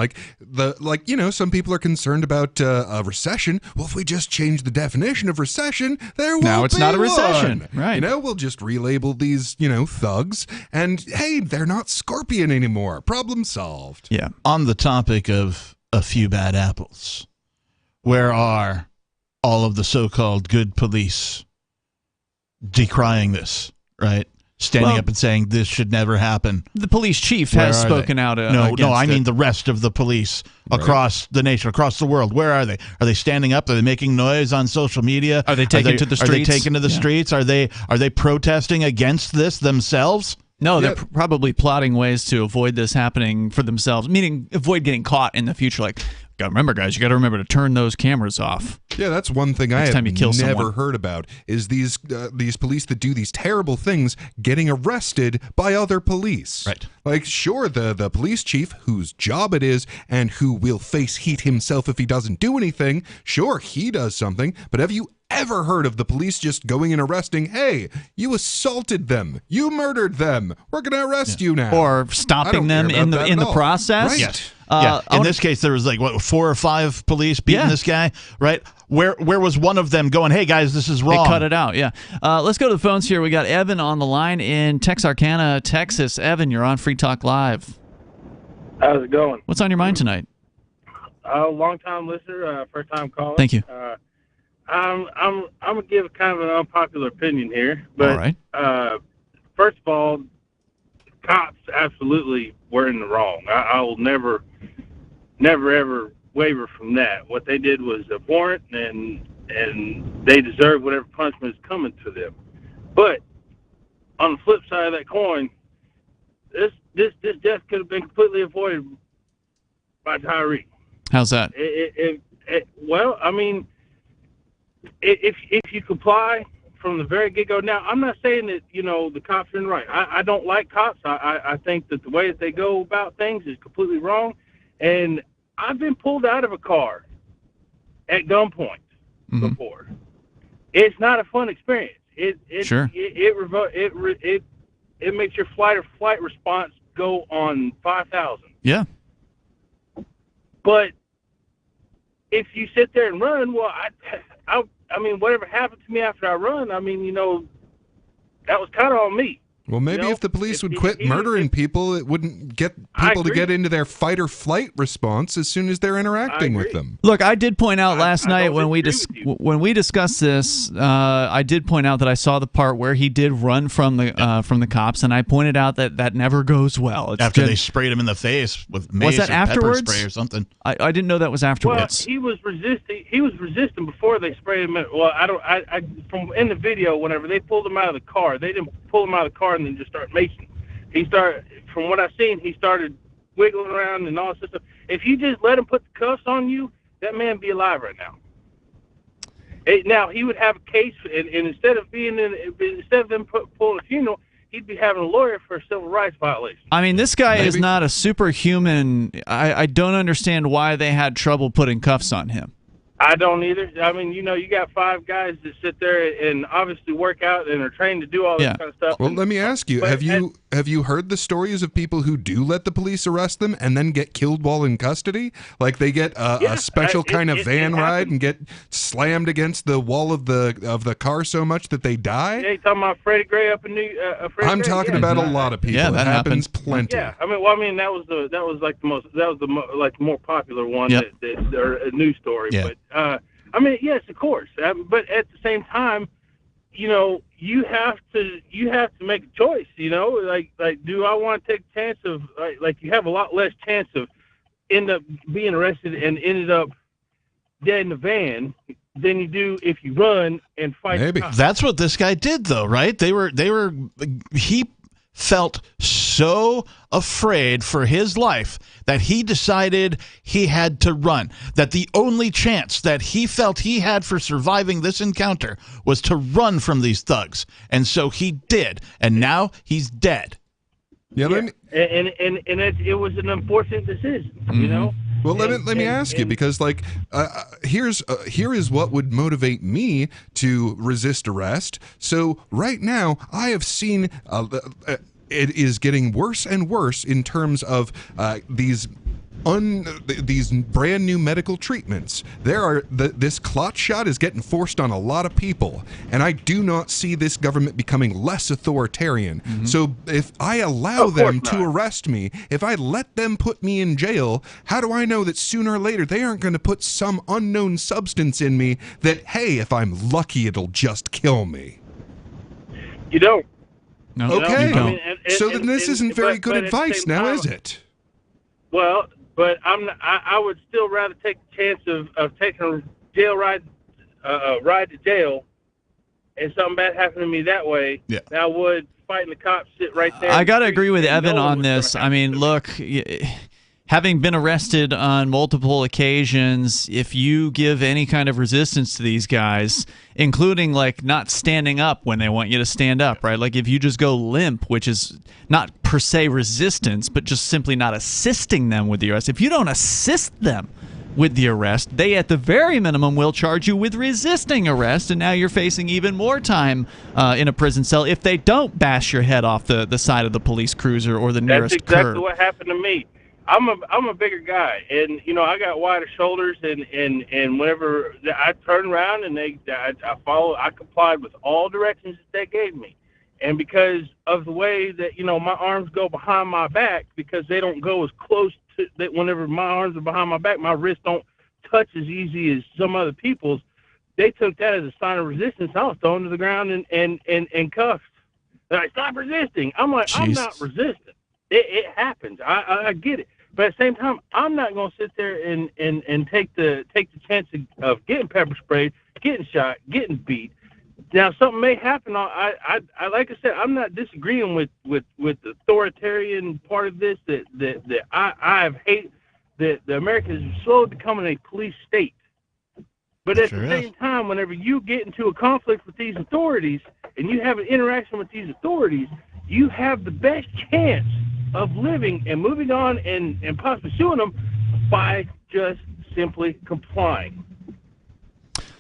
Speaker 5: Some people are concerned about a recession. Well, if we just change the definition of recession, there won't be
Speaker 4: Now it's not a recession,
Speaker 5: one.
Speaker 4: right?
Speaker 5: We'll just relabel these, thugs, and hey, they're not Scorpion anymore. Problem solved.
Speaker 4: Yeah.
Speaker 6: On the topic of a few bad apples, where are all of the so-called good police decrying this, right? Standing up and saying this should never happen.
Speaker 4: The police chief has spoken out against
Speaker 6: No, I mean
Speaker 4: it.
Speaker 6: the rest of the police across the nation, across the world. Where are they? Are they standing up? Are they making noise on social media?
Speaker 4: Are they taking to the streets?
Speaker 6: Are they taking to the streets? Are they protesting against this themselves?
Speaker 4: No, they're probably plotting ways to avoid this happening for themselves, meaning avoid getting caught in the future. Like, remember, guys, you got to remember to turn those cameras off.
Speaker 5: Yeah, that's one thing I have never heard about is these police that do these terrible things getting arrested by other police.
Speaker 6: Right.
Speaker 5: Like, sure, the police chief, whose job it is and who will face heat himself if he doesn't do anything, sure, he does something, but have you ever heard of the police just going and arresting, hey, you assaulted them, you murdered them, we're going to arrest you now?
Speaker 4: Or stopping them in the process?
Speaker 5: Right.
Speaker 6: Yes. In this case, there was 4 or 5 police beating this guy, right? Where was one of them going, hey, guys, this is wrong?
Speaker 4: They cut it out, yeah. Let's go to the phones here. We got Evan on the line in Texarkana, Texas. Evan, you're on Free Talk Live.
Speaker 12: How's it going?
Speaker 4: What's on your mind tonight?
Speaker 12: Long-time listener, first-time caller.
Speaker 4: Thank you.
Speaker 12: I'm gonna give kind of an unpopular opinion here, but
Speaker 4: all right.
Speaker 12: First of all, cops absolutely were in the wrong. I will never ever waver from that. What they did was abhorrent, and they deserve whatever punishment is coming to them. But on the flip side of that coin, this death could have been completely avoided by Tyree.
Speaker 4: How's that?
Speaker 12: Well, I mean, if you comply from the very get-go. Now, I'm not saying that, the cops are in the right. I don't like cops. I think that the way that they go about things is completely wrong. And I've been pulled out of a car at gunpoint before. It's not a fun experience. It makes your flight response go on 5,000.
Speaker 4: Yeah.
Speaker 12: But if you sit there and run, well, I mean, whatever happened to me after I run, I mean, that was kind of on me.
Speaker 5: Well, maybe if the police would quit murdering people, it wouldn't get people to get into their fight or flight response as soon as they're interacting with them.
Speaker 4: Look, I did point out last night when we discussed this, I did point out that I saw the part where he did run from the cops, and I pointed out that never goes well.
Speaker 6: After they sprayed him in the face with mace
Speaker 4: was that
Speaker 6: or
Speaker 4: afterwards?
Speaker 6: pepper spray or something.
Speaker 4: I didn't know that was afterwards.
Speaker 12: Well, he was resisting before they sprayed him. Well, from in the video, whenever they pulled him out of the car, they didn't pull him out of the car and then just start macing. From what I've seen, he started wiggling around and all this stuff. If you just let him put the cuffs on you, that man be alive right now. Now he would have a case, and instead of them pulling a funeral, he'd be having a lawyer for a civil rights violation.
Speaker 4: I mean, this guy is not a superhuman. I don't understand why they had trouble putting cuffs on him.
Speaker 12: I don't either. I mean, you got 5 guys that sit there and obviously work out and are trained to do all this kind of stuff.
Speaker 5: Well, let me ask you: have you heard the stories of people who do let the police arrest them and then get killed while in custody? Like they get a special kind of van ride and get slammed against the wall of the car so much that they die.
Speaker 12: Yeah, you talking about Freddie Gray up in
Speaker 5: I'm talking about a lot of people.
Speaker 4: Yeah, that
Speaker 5: happens plenty.
Speaker 12: Yeah, I mean, that was the more popular one or a news story.
Speaker 5: Yeah.
Speaker 12: But I mean, yes, of course. But at the same time, you have to make a choice. Like, do I want to take a chance of like you have a lot less chance of end up being arrested and ended up dead in the van than you do if you run and fight.
Speaker 6: Maybe that's what this guy did, though, right? He felt so afraid for his life that he decided he had to run. That the only chance that he felt he had for surviving this encounter was to run from these thugs. And so he did. And now he's dead.
Speaker 5: Yeah,
Speaker 12: and it was an unfortunate decision,
Speaker 5: Well, let me ask you, because here is what would motivate me to resist arrest. So right now, I have seen it is getting worse and worse in terms of these brand new medical treatments. This clot shot is getting forced on a lot of people, and I do not see this government becoming less authoritarian. So if I allow them to arrest me, if I let them put me in jail, how do I know that sooner or later they aren't going to put some unknown substance in me that, hey, if I'm lucky, it'll just kill me?
Speaker 12: You don't.
Speaker 4: No,
Speaker 5: okay.
Speaker 4: you don't.
Speaker 5: So then this isn't very good advice now, is it?
Speaker 12: Well, but I would still rather take the chance of taking a jail ride to jail, and something bad happened to me that way, than I would fighting the cops sit right there.
Speaker 4: I got to agree with Evan on this. I mean, look, having been arrested on multiple occasions, if you give any kind of resistance to these guys, including not standing up when they want you to stand up, right? Like if you just go limp, which is not per se resistance, but just simply not assisting them with the arrest. If you don't assist them with the arrest, they at the very minimum will charge you with resisting arrest, and now you're facing even more time in a prison cell if they don't bash your head off the side of the police cruiser or the nearest curb.
Speaker 12: That's exactly what happened to me. I'm a bigger guy, and I got wider shoulders, and whenever I turned around and I complied with all directions that they gave me, and because of the way that my arms go behind my back, because they don't go as close to that. Whenever my arms are behind my back, my wrists don't touch as easy as some other people's. They took that as a sign of resistance. I was thrown to the ground and cuffed. They're like, stop resisting. I'm like, Jesus. I'm not resisting. It happens. I get it. But at the same time, I'm not going to sit there and take the chance of getting pepper sprayed, getting shot, getting beat. Now, something may happen. I like I said, I'm not disagreeing with the authoritarian part of this. That I have hate that the Americans are slowly becoming a police state. But at the same time, whenever you get into a conflict with these authorities and you have an interaction with these authorities, you have the best chance of living and moving on and possibly suing them by just simply complying.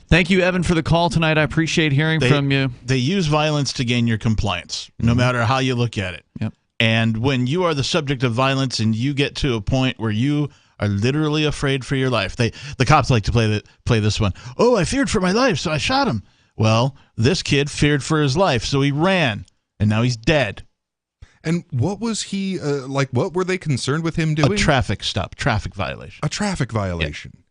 Speaker 4: Thank you, Evan, for the call tonight. I appreciate hearing from you.
Speaker 6: They use violence to gain your compliance, no matter how you look at it.
Speaker 4: Yep.
Speaker 6: And when you are the subject of violence and you get to a point where you are literally afraid for your life, the cops like to play this one. Oh, I feared for my life, so I shot him. Well, this kid feared for his life, so he ran, and now he's dead.
Speaker 5: And what was he like? What were they concerned with him doing?
Speaker 6: A traffic stop, traffic violation.
Speaker 5: A traffic violation. Yeah.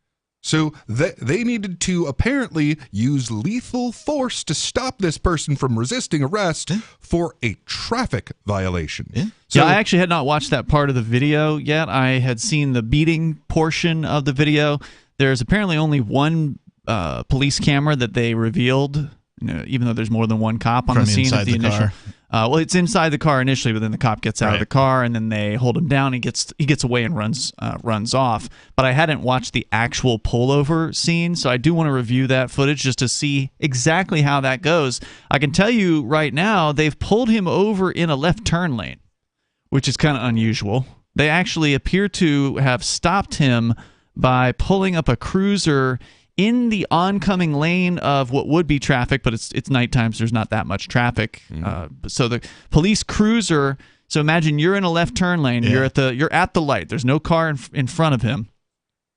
Speaker 5: So they needed to apparently use lethal force to stop this person from resisting arrest for a traffic violation.
Speaker 4: Yeah. So I actually had not watched that part of the video yet. I had seen the beating portion of the video. There's apparently only one police camera that they revealed, even though there's more than one cop on the scene at the initial. Well, it's inside the car initially, but then the cop gets out of the car, and then they hold him down. He gets away and runs off. But I hadn't watched the actual pullover scene, so I do want to review that footage just to see exactly how that goes. I can tell you right now, they've pulled him over in a left turn lane, which is kind of unusual. They actually appear to have stopped him by pulling up a cruiser in the oncoming lane of what would be traffic, but it's nighttime, so there's not that much traffic. So the police cruiser. So imagine you're in a left turn lane. Yeah. You're at the light. There's no car in front of him,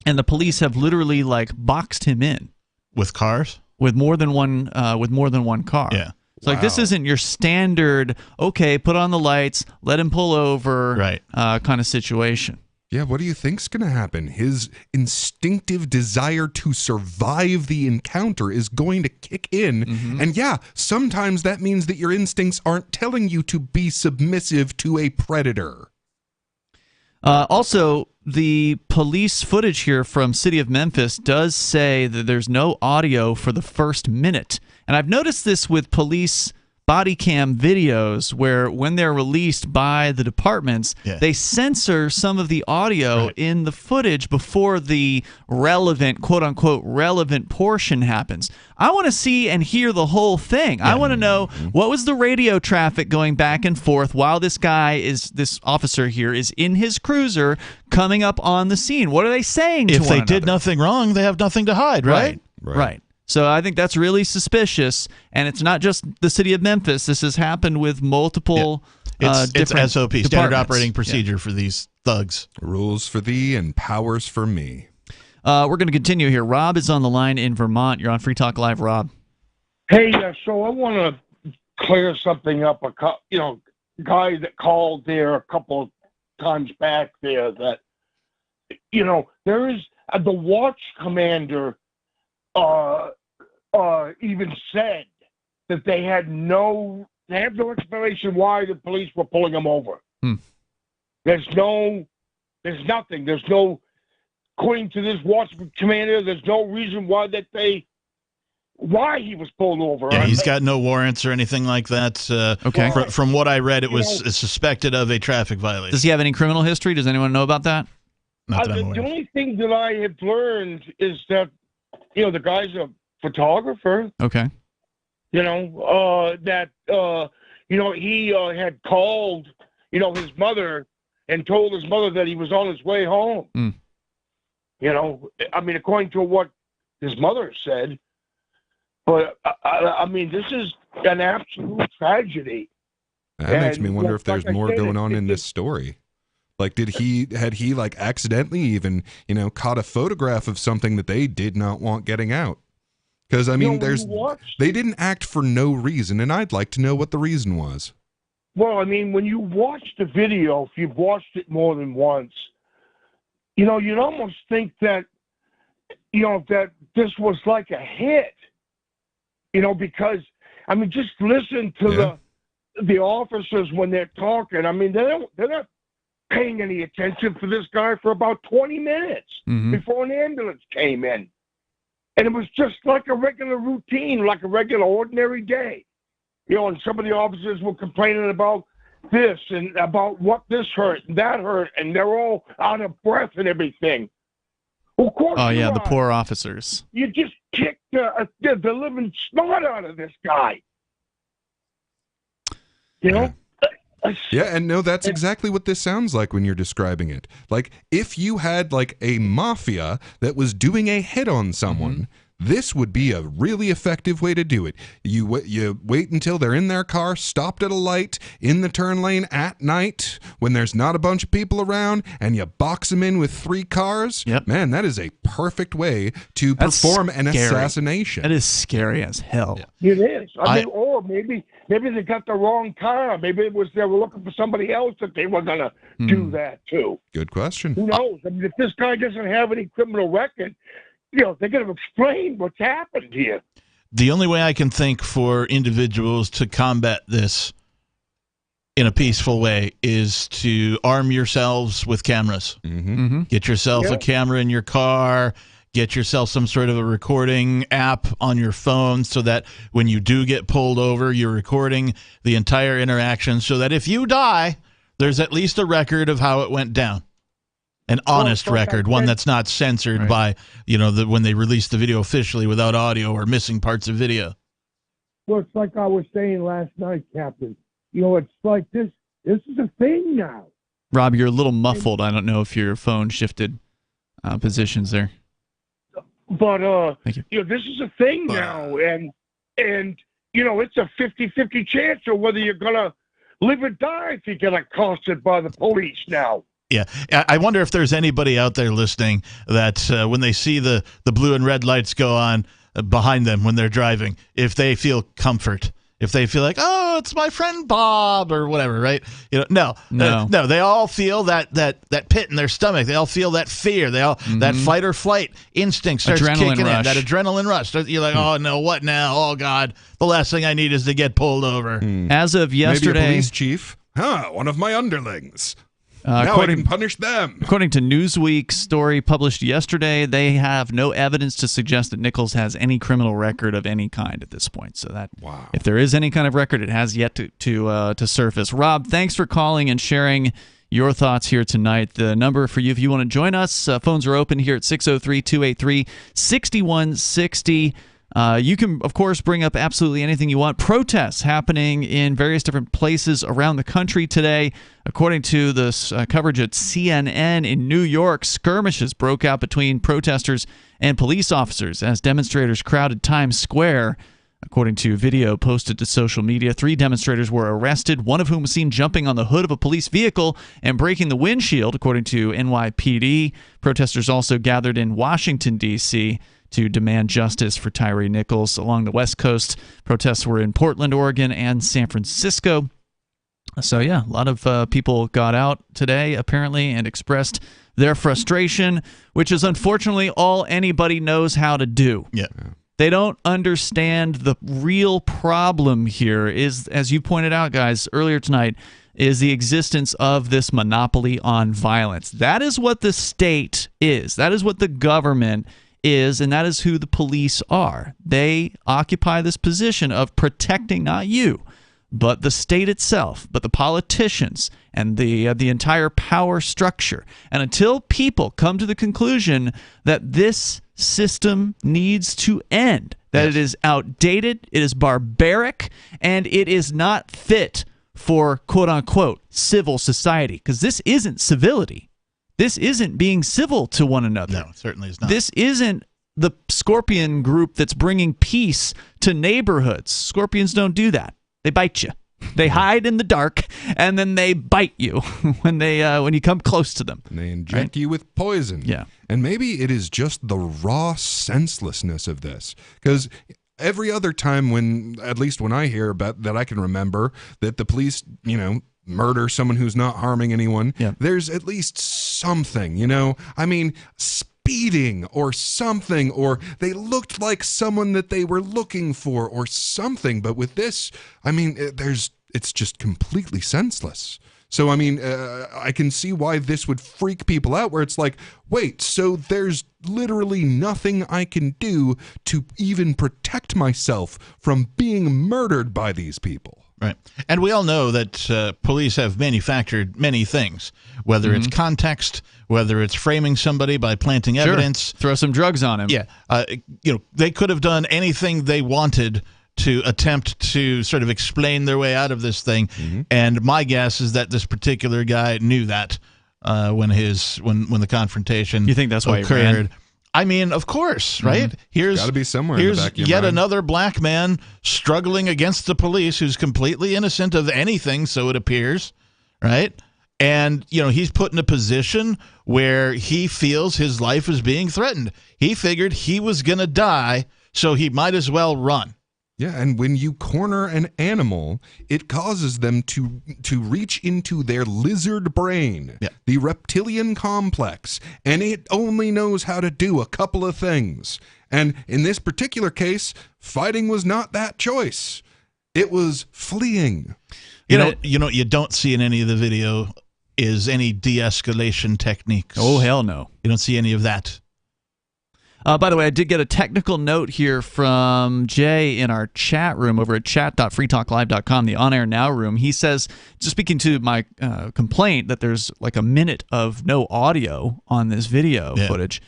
Speaker 4: and the police have literally boxed him in
Speaker 6: with cars,
Speaker 4: with more than one car.
Speaker 6: Yeah.
Speaker 4: It's like, this isn't your standard, okay, put on the lights, let him pull over, kind of situation.
Speaker 5: Yeah, what do you think's going to happen? His instinctive desire to survive the encounter is going to kick in. Mm-hmm. And yeah, sometimes that means that your instincts aren't telling you to be submissive to a predator.
Speaker 4: Also, the police footage here from City of Memphis does say that there's no audio for the first minute. And I've noticed this with police body cam videos where when they're released by the departments, they censor some of the audio in the footage before the relevant, quote-unquote, relevant portion happens. I want to see and hear the whole thing. I want to know what was the radio traffic going back and forth while this officer here is in his cruiser coming up on the scene. What are they saying to one another?
Speaker 6: If they did nothing wrong, they have nothing to hide, right?
Speaker 4: Right. So I think that's really suspicious, and it's not just the city of Memphis. This has happened with multiple
Speaker 6: it's SOP, standard operating procedure for these thugs.
Speaker 5: Rules for thee and powers for me.
Speaker 4: We're going to continue here. Rob is on the line in Vermont. You're on Free Talk Live, Rob.
Speaker 13: Hey, so I want to clear something up. Guy that called there a couple of times back there that, there is the watch commander even said that they have no explanation why the police were pulling him over. There's nothing. There's no, according to this watch commander, there's no reason why why he was pulled over.
Speaker 6: Yeah, he's got no warrants or anything like that.
Speaker 4: Okay.
Speaker 6: From what I read, it was suspected of a traffic violation.
Speaker 4: Does he have any criminal history? Does anyone know about that?
Speaker 6: Not that I'm aware.
Speaker 13: The only thing that I have learned is that the guy's a photographer.
Speaker 4: Okay.
Speaker 13: He had called, his mother and told his mother that he was on his way home. According to what his mother said. But, this is an absolute tragedy.
Speaker 5: That makes me wonder if there's more going on in this story. Like, had he accidentally even, caught a photograph of something that they did not want getting out? Because, they didn't act for no reason, and I'd like to know what the reason was.
Speaker 13: Well, when you watch the video, if you've watched it more than once, you'd almost think that, that this was like a hit, because, just listen to the officers when they're talking. They're not paying any attention for this guy for about 20 minutes before an ambulance came in. And it was just like a regular routine, like a regular ordinary day. And some of the officers were complaining about this and about what this hurt and that hurt, and they're all out of breath and everything. Well, of course
Speaker 4: the poor officers.
Speaker 13: You just kick the living snot out of this guy. You know?
Speaker 5: Yeah, and no, that's exactly what this sounds like when you're describing it. Like, if you had, like, a mafia that was doing a hit on someone, this would be a really effective way to do it. You wait until they're in their car, stopped at a light, in the turn lane at night, when there's not a bunch of people around, and you box them in with 3 cars.
Speaker 4: Yep.
Speaker 5: Man, that is a perfect way to perform an assassination.
Speaker 4: That is scary as hell.
Speaker 13: It is. I mean, or maybe they got the wrong car. Maybe they were looking for somebody else that they were going to do that too.
Speaker 5: Good question.
Speaker 13: Who knows? I mean, if this guy doesn't have any criminal record, you know, they're going to explain what's happened here.
Speaker 6: The only way I can think for individuals to combat this in a peaceful way is to arm yourselves with cameras. Get yourself a camera in your car. Get yourself some sort of a recording app on your phone so that when you do get pulled over, you're recording the entire interaction so that if you die, there's at least a record of how it went down. An honest record, one that's not censored by, you know, when they release the video officially without audio or missing parts of video.
Speaker 13: Well, it's like I was saying last night, Captain. You know, it's like this is a thing now.
Speaker 4: Rob, you're a little muffled. I don't know if your phone shifted positions there.
Speaker 13: But,
Speaker 4: Thank you.
Speaker 13: You know, this is a thing now. And you know, it's a 50-50 chance of whether you're going to live or die if you get accosted by the police now.
Speaker 6: Yeah, I wonder if there's anybody out there listening that when they see the blue and red lights go on behind them when they're driving, if they feel comfort, if they feel like, oh, it's my friend Bob or whatever, right? You know, no, they all feel that pit in their stomach. They all feel that fear. They all that fight or flight instinct starts kicking in. That adrenaline rush. You're like, oh no, what now? Oh God, the last thing I need is to get pulled over.
Speaker 4: As of yesterday,
Speaker 5: maybe a police chief. One of my underlings. Now I can punish them.
Speaker 4: According to Newsweek's story published yesterday, they have no evidence to suggest that Nichols has any criminal record of any kind at this point. So that, if there is any kind of record, it has yet to surface. Rob, thanks for calling and sharing your thoughts here tonight. The number for you, if you want to join us, phones are open here at 603-283-6160. You can, of course, bring up absolutely anything you want. Protests happening in various different places around the country today. According to this coverage at CNN in New York, skirmishes broke out between protesters and police officers as demonstrators crowded Times Square. According to video posted to social media, 3 demonstrators were arrested, one of whom was seen jumping on the hood of a police vehicle and breaking the windshield, according to NYPD. Protesters also gathered in Washington, D.C., to demand justice for Tyree Nichols. Along the West Coast, protests were in Portland, Oregon, and San Francisco. So, yeah, a lot of people got out today, apparently, and expressed their frustration, which is unfortunately all anybody knows how to do.
Speaker 6: Yeah.
Speaker 4: They don't understand the real problem here is, as you pointed out, guys, earlier tonight, is the existence of this monopoly on violence. That is what the state is. That is what the government is, and that is who the police are. They occupy this position of protecting not you, but the state itself, but the politicians and the entire power structure. And until people come to the conclusion that this system needs to end, that it is outdated, it is barbaric, and it is not fit for quote-unquote civil society, because this isn't civility. This isn't being civil to one another.
Speaker 6: No, it certainly is not.
Speaker 4: This isn't the Scorpion group that's bringing peace to neighborhoods. Scorpions don't do that. They bite you. They hide in the dark, and then they bite you when you come close to them.
Speaker 5: And they inject you with poison.
Speaker 4: Yeah.
Speaker 5: And maybe it is just the raw senselessness of this. Because every other time at least when I hear about that I can remember, that the police, murder someone who's not harming anyone, there's at least something, I mean, speeding or something, or they looked like someone that they were looking for or something. But with this, I mean, it's just completely senseless. So, I mean, I can see why this would freak people out, where it's like, wait, so there's literally nothing I can do to even protect myself from being murdered by these people.
Speaker 6: Right. And we all know that police have manufactured many things, whether it's context, whether it's framing somebody by planting evidence.
Speaker 4: Throw some drugs on him.
Speaker 6: Yeah. They could have done anything they wanted to attempt to sort of explain their way out of this thing. And my guess is that this particular guy knew that when the confrontation
Speaker 4: You think that's why he
Speaker 6: occurred.
Speaker 4: ran?
Speaker 6: I mean, of course, right? Here's
Speaker 5: Gotta be somewhere in the
Speaker 6: Here's
Speaker 5: back of your
Speaker 6: yet
Speaker 5: mind.
Speaker 6: another black man struggling against the police who's completely innocent of anything, so it appears, right? And, he's put in a position where he feels his life is being threatened. He figured he was going to die, so he might as well run.
Speaker 5: Yeah, and when you corner an animal, it causes them to reach into their lizard brain, the reptilian complex, and it only knows how to do a couple of things. And in this particular case, fighting was not that choice. It was fleeing.
Speaker 6: You don't see in any of the video is any de-escalation techniques.
Speaker 4: Oh, hell no.
Speaker 6: You don't see any of that.
Speaker 4: By the way, I did get a technical note here from Jay in our chat room over at chat.freetalklive.com, the On Air Now room. He says, just speaking to my complaint that there's like a minute of no audio on this video footage,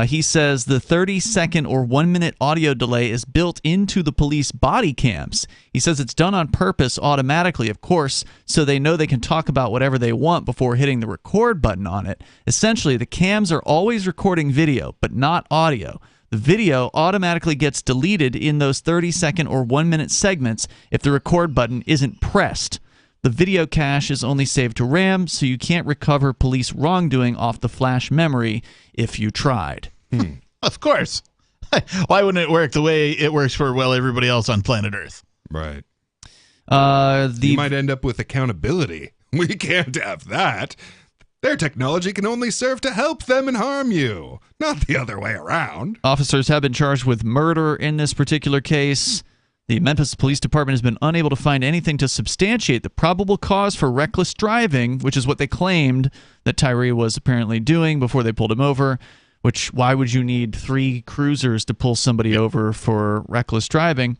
Speaker 4: he says the 30-second or 1-minute audio delay is built into the police body cams. He says it's done on purpose automatically, of course, so they know they can talk about whatever they want before hitting the record button on it. Essentially, the cams are always recording video, but not audio. The video automatically gets deleted in those 30-second or 1-minute segments if the record button isn't pressed. The video cache is only saved to RAM, so you can't recover police wrongdoing off the flash memory if you tried.
Speaker 6: Of course. Why wouldn't it work the way it works for, everybody else on planet Earth?
Speaker 5: Right. You might end up with accountability. We can't have that. Their technology can only serve to help them and harm you, not the other way around.
Speaker 4: Officers have been charged with murder in this particular case. The Memphis Police Department has been unable to find anything to substantiate the probable cause for reckless driving, which is what they claimed that Tyree was apparently doing before they pulled him over, which why would you need 3 cruisers to pull somebody over for reckless driving?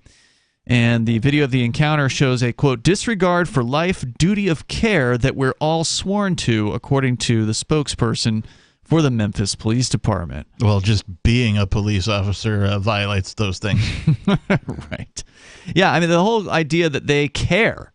Speaker 4: And the video of the encounter shows a, quote, disregard for life, duty of care that we're all sworn to, according to the spokesperson for the Memphis Police Department.
Speaker 6: Well, just being a police officer violates those things.
Speaker 4: Right. Yeah, I mean, the whole idea that they care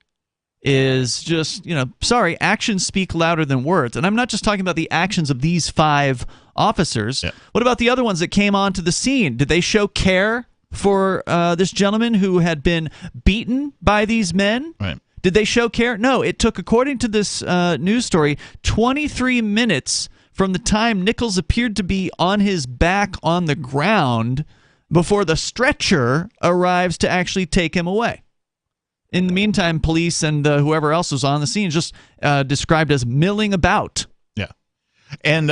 Speaker 4: is just, sorry, actions speak louder than words. And I'm not just talking about the actions of these 5 officers. Yeah. What about the other ones that came onto the scene? Did they show care for this gentleman who had been beaten by these men?
Speaker 6: Right.
Speaker 4: Did they show care? No, it took, according to this news story, 23 minutes from the time Nichols appeared to be on his back on the ground before the stretcher arrives to actually take him away. In the meantime, police and whoever else was on the scene just described as milling about.
Speaker 6: Yeah. And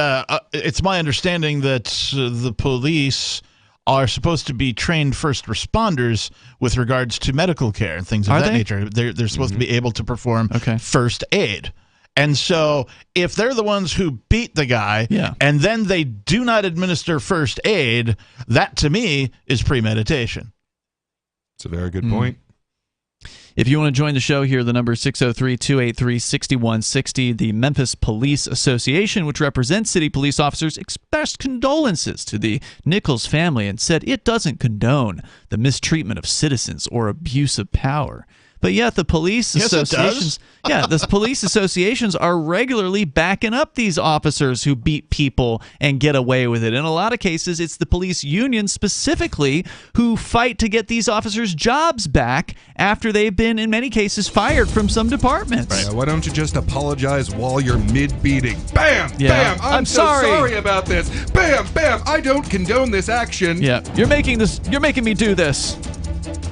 Speaker 6: it's my understanding that the police are supposed to be trained first responders with regards to medical care and things of that nature. They're supposed to be able to perform first aid. And so if they're the ones who beat the guy and then they do not administer first aid, that to me is premeditation.
Speaker 5: It's a very good point.
Speaker 4: If you want to join the show here, the number is 603-283-6160. The Memphis Police Association, which represents city police officers, expressed condolences to the Nichols family and said it doesn't condone the mistreatment of citizens or abuse of power. But yet the police associations, the police associations are regularly backing up these officers who beat people and get away with it. In a lot of cases, it's the police union specifically who fight to get these officers' jobs back after they've been, in many cases, fired from some departments.
Speaker 5: Right. Why don't you just apologize while you're mid-beating? Bam! Bam! I'm so sorry about this. Bam! Bam! I don't condone this action.
Speaker 4: Yeah, you're making me do this.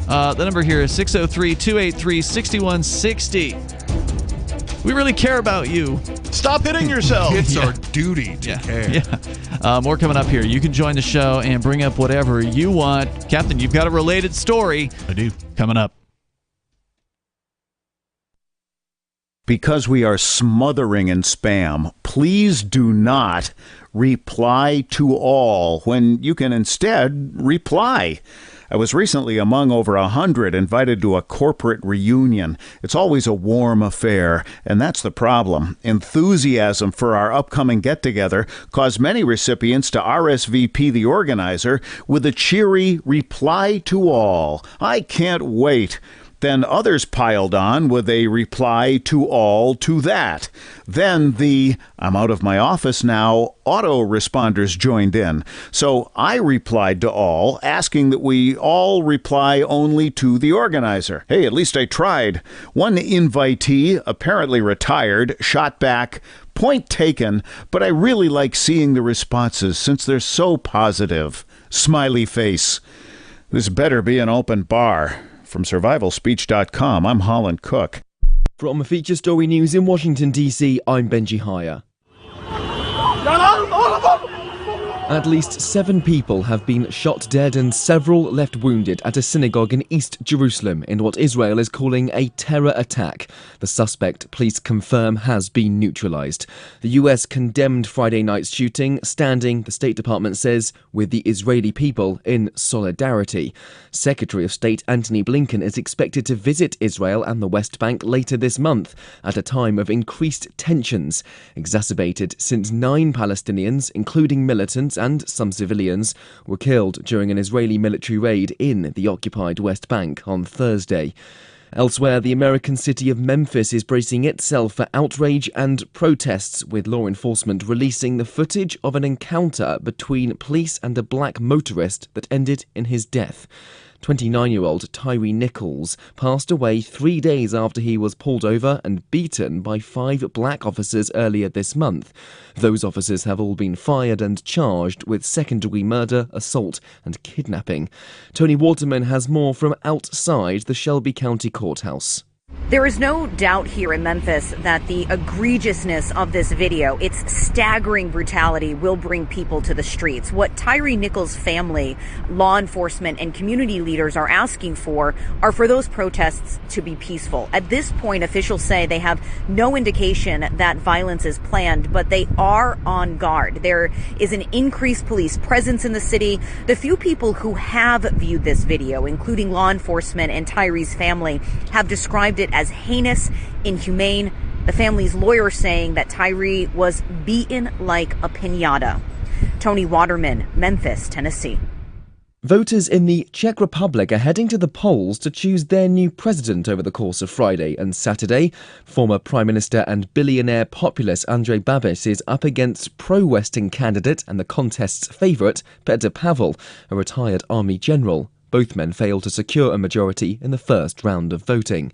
Speaker 4: The number here is 603-283-6160. We really care about you.
Speaker 6: Stop hitting yourself.
Speaker 5: It's our duty to care.
Speaker 4: Yeah. More coming up here. You can join the show and bring up whatever you want. Captain, you've got a related story.
Speaker 6: I do.
Speaker 4: Coming up.
Speaker 14: Because we are smothering in spam, please do not reply to all when you can instead reply. I was recently among over 100 invited to a corporate reunion. It's always a warm affair, and that's the problem. Enthusiasm for our upcoming get-together caused many recipients to RSVP the organizer with a cheery reply to all. I can't wait. Then others piled on with a reply to all to that. Then the "I'm out of my office now" autoresponders joined in. So I replied to all, asking that we all reply only to the organizer. Hey, at least I tried. One invitee, apparently retired, shot back, "Point taken, but I really like seeing the responses since they're so positive." Smiley face. This better be an open bar. From survivalspeech.com, I'm Holland Cook.
Speaker 15: From Feature Story News in Washington, D.C., I'm Benji Hire. At least 7 people have been shot dead and several left wounded at a synagogue in East Jerusalem in what Israel is calling a terror attack. The suspect, police confirm, has been neutralized. The US condemned Friday night's shooting, standing, the State Department says, with the Israeli people in solidarity. Secretary of State Antony Blinken is expected to visit Israel and the West Bank later this month at a time of increased tensions, exacerbated since 9 Palestinians, including militants and some civilians, were killed during an Israeli military raid in the occupied West Bank on Thursday. Elsewhere, the American city of Memphis is bracing itself for outrage and protests, with law enforcement releasing the footage of an encounter between police and a black motorist that ended in his death. 29-year-old Tyree Nichols passed away 3 days after he was pulled over and beaten by 5 black officers earlier this month. Those officers have all been fired and charged with second-degree murder, assault and kidnapping. Tony Waterman has more from outside the Shelby County Courthouse.
Speaker 16: There is no doubt here in Memphis that the egregiousness of this video, its staggering brutality, will bring people to the streets. What Tyree Nichols' family, law enforcement, and community leaders are asking for are for those protests to be peaceful. At this point, officials say they have no indication that violence is planned, but they are on guard. There is an increased police presence in the city. The few people who have viewed this video, including law enforcement and Tyree's family, have described it as heinous, inhumane. The family's lawyer saying that Tyree was beaten like a piñata. Tony Waterman, Memphis, Tennessee.
Speaker 15: Voters in the Czech Republic are heading to the polls to choose their new president over the course of Friday and Saturday. Former Prime Minister and billionaire populist Andrej Babiš is up against pro-Western candidate and the contest's favourite, Petr Pavel, a retired army general. Both men failed to secure a majority in the first round of voting.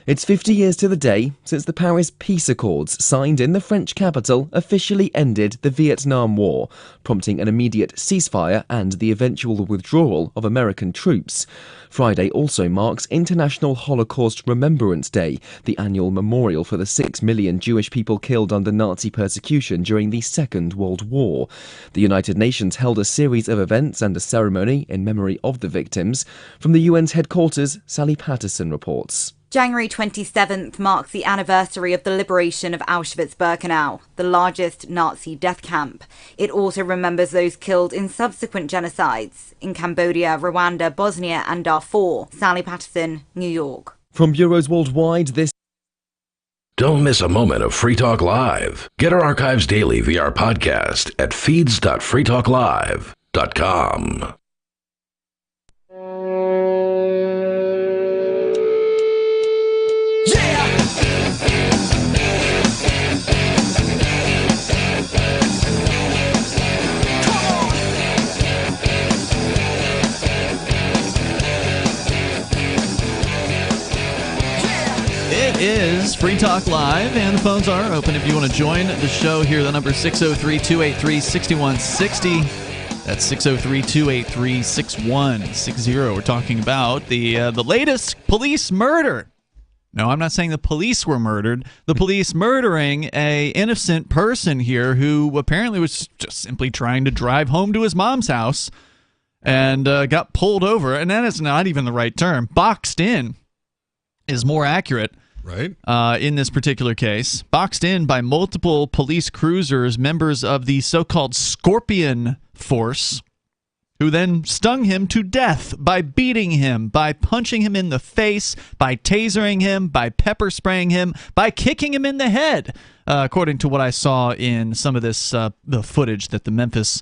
Speaker 15: It's 50 years to the day since the Paris Peace Accords, signed in the French capital, officially ended the Vietnam War, prompting an immediate ceasefire and the eventual withdrawal of American troops. Friday also marks International Holocaust Remembrance Day, the annual memorial for the 6 million Jewish people killed under Nazi persecution during the Second World War. The United Nations held a series of events and a ceremony in memory of the victims. From the UN's headquarters, Sally Patterson reports.
Speaker 17: January 27th marks the anniversary of the liberation of Auschwitz-Birkenau, the largest Nazi death camp. It also remembers those killed in subsequent genocides in Cambodia, Rwanda, Bosnia and Darfur. Sally Patterson, New York.
Speaker 15: From bureaus worldwide, this...
Speaker 3: Don't miss a moment of Free Talk Live. Get our archives daily via our podcast at feeds.freetalklive.com.
Speaker 4: It is Free Talk Live, and the phones are open if you want to join the show here. The number is 603-283-6160. That's 603-283-6160. We're talking about the latest police murder. No, I'm not saying the police were murdered. The police murdering a innocent person here who apparently was just simply trying to drive home to his mom's house and got pulled over. And that is not even the right term. Boxed in is more accurate.
Speaker 5: Right.
Speaker 4: In this particular case, boxed in by multiple police cruisers, members of the so-called Scorpion Force, who then stung him to death by beating him, by punching him in the face, by tasering him, by pepper spraying him, by kicking him in the head, according to what I saw in some of this the footage that the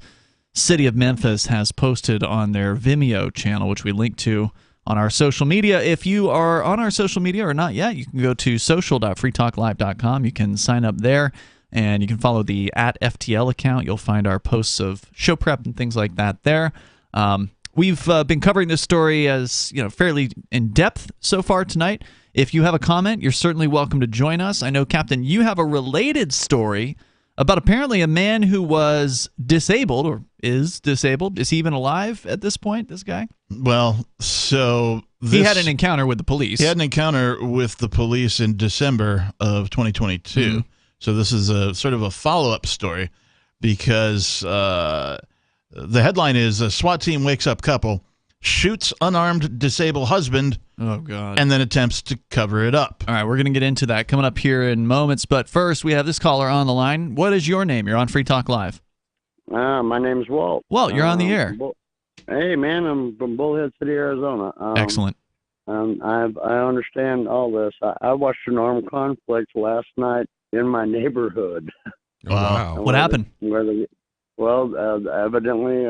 Speaker 4: city of Memphis has posted on their Vimeo channel, which we link to on our social media. If you are on our social media or not yet, you can go to social.freetalklive.com. You can sign up there, and you can follow the @FTL account. You'll find our posts of show prep and things like that there. We've been covering this story as fairly in depth so far tonight. If you have a comment, you're certainly welcome to join us. I know, Captain, you have a related story about apparently a man who was disabled or is disabled. Is he even alive at this point, this guy?
Speaker 6: Well, so
Speaker 4: he had an encounter with the police.
Speaker 6: He had an encounter with the police in December of 2022. Mm-hmm. So this is a sort of a follow-up story because the headline is a SWAT team wakes up couple, shoots unarmed disabled husband,
Speaker 4: oh God,
Speaker 6: and then attempts to cover it up.
Speaker 4: All right, we're going to get into that coming up here in moments. But first, we have this caller on the line. What is your name? You're on Free Talk Live.
Speaker 18: My name's Walt.
Speaker 4: Walt, you're on the air.
Speaker 18: Hey, man, I'm from Bullhead City, Arizona.
Speaker 4: Excellent.
Speaker 18: I understand all this. I watched an armed conflict last night in my neighborhood.
Speaker 4: Wow. What happened?
Speaker 18: Evidently,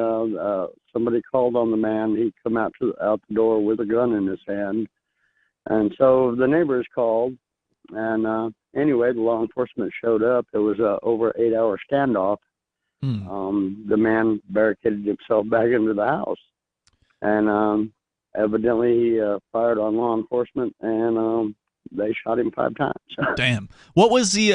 Speaker 18: somebody called on the man. He come out the door with a gun in his hand, and so the neighbors called. And anyway, the law enforcement showed up. It was a over 8-hour standoff. The man barricaded himself back into the house, and evidently he fired on law enforcement, and they shot him 5 times.
Speaker 4: Damn. What was the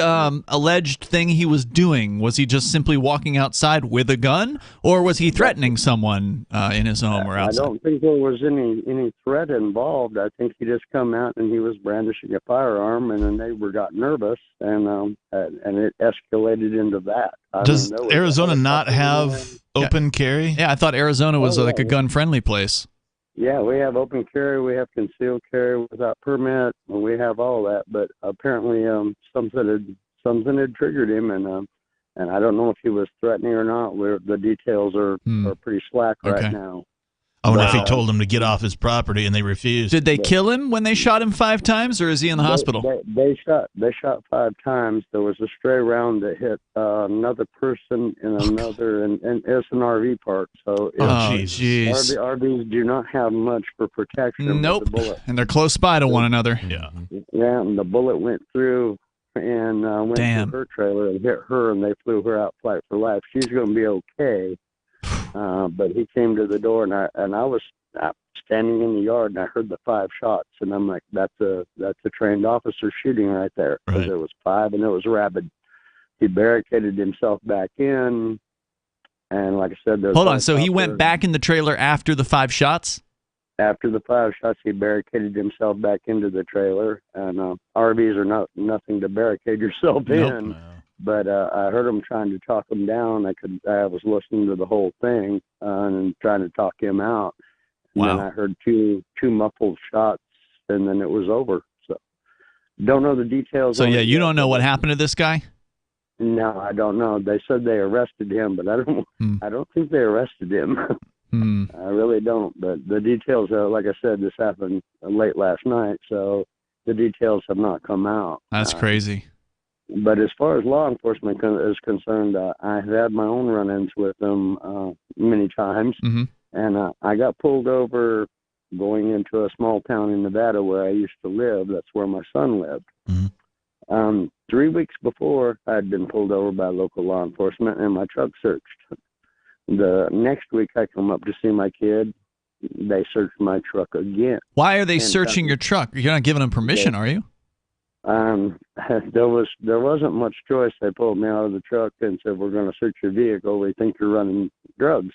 Speaker 4: alleged thing he was doing? Was he just simply walking outside with a gun, or was he threatening someone in his home or outside?
Speaker 18: I don't think there was any threat involved. I think he just come out and he was brandishing a firearm, and the neighbor got nervous, and it escalated into that.
Speaker 6: Does Arizona not have open carry?
Speaker 4: Yeah, I thought Arizona was like a gun-friendly place.
Speaker 18: Yeah, we have open carry, we have concealed carry without permit, and we have all that. But apparently, something had triggered him, and I don't know if he was threatening or not. The details are pretty slack right now.
Speaker 6: I wonder if he told them to get off his property and they refused.
Speaker 4: Did they kill him when they shot him 5 times, or is he in the hospital?
Speaker 18: They shot 5 times. There was a stray round that hit another person in another, and it's an RV park. So RVs do not have much for protection.
Speaker 4: Nope, and they're close by to one another.
Speaker 18: Yeah, and the bullet went through and went through her trailer and hit her, and they flew her out flight for life. She's going to be okay. But he came to the door, and I was standing in the yard, and I heard the 5 shots, and I'm like, that's a trained officer shooting right there, because it was 5 and it was rabid. He barricaded himself back in, and like I said,
Speaker 4: hold on. So he went back in the trailer after the 5 shots?
Speaker 18: After the 5 shots, he barricaded himself back into the trailer, and RVs are nothing to barricade yourself in.
Speaker 6: No.
Speaker 18: But I heard him trying to talk him down. I was listening to the whole thing and trying to talk him out. And then I heard two muffled shots, and then it was over. So don't know the details.
Speaker 4: So you don't know what happened to this guy?
Speaker 18: No, I don't know. They said they arrested him, but I don't think they arrested him. I really don't. But the details, like I said, this happened late last night, so the details have not come out.
Speaker 4: That's crazy.
Speaker 18: But as far as law enforcement is concerned, I've had my own run-ins with them many times.
Speaker 4: Mm-hmm.
Speaker 18: And I got pulled over going into a small town in Nevada where I used to live. That's where my son lived.
Speaker 6: Mm-hmm.
Speaker 18: 3 weeks before, I had been pulled over by local law enforcement, and my truck searched. The next week, I come up to see my kid. They searched my truck again.
Speaker 4: Why are they searching your truck? You're not giving them permission, are you?
Speaker 18: There wasn't much choice. They pulled me out of the truck and said, "We're going to search your vehicle. We think you're running drugs."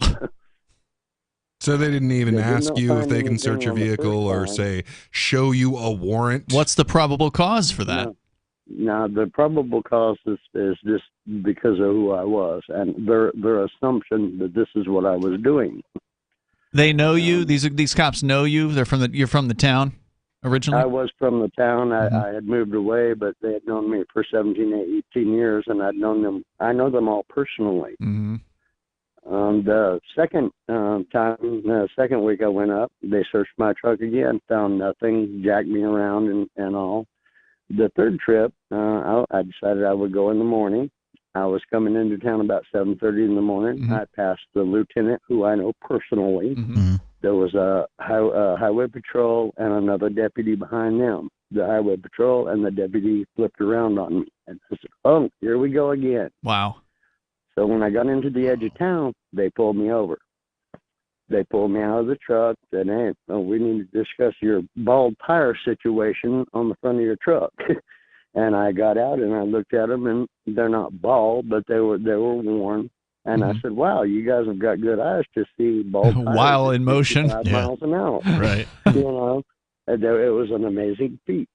Speaker 5: So they didn't even ask you if they can search your vehicle or say, show you a warrant?
Speaker 4: What's the probable cause for that?
Speaker 18: No, the probable cause is just because of who I was, and their assumption that this is what I was doing.
Speaker 4: They know you? These cops know you? You're from the town? Originally?
Speaker 18: I was from the town. I had moved away, but they had known me for 17, 18 years, and I know them all personally.
Speaker 4: Mm-hmm.
Speaker 18: The second second week I went up, they searched my truck again, found nothing, jacked me around and all. The third trip, I decided I would go in the morning. I was coming into town about 7:30 in the morning.
Speaker 4: Mm-hmm.
Speaker 18: I passed the lieutenant, who I know personally.
Speaker 4: Mm-hmm.
Speaker 18: There was a highway patrol and another deputy behind them. The highway patrol and the deputy flipped around on me. And I said, oh, here we go again.
Speaker 4: Wow.
Speaker 18: So when I got into the edge of town, they pulled me over. They pulled me out of the truck, said, hey, we need to discuss your bald tire situation on the front of your truck. And I got out and I looked at them, and they're not bald, but they were worn. And I said, wow, you guys have got good eyes to see bald tires
Speaker 4: while in motion.
Speaker 18: 55 miles an hour.
Speaker 6: Right.
Speaker 18: You know, it was an amazing feat.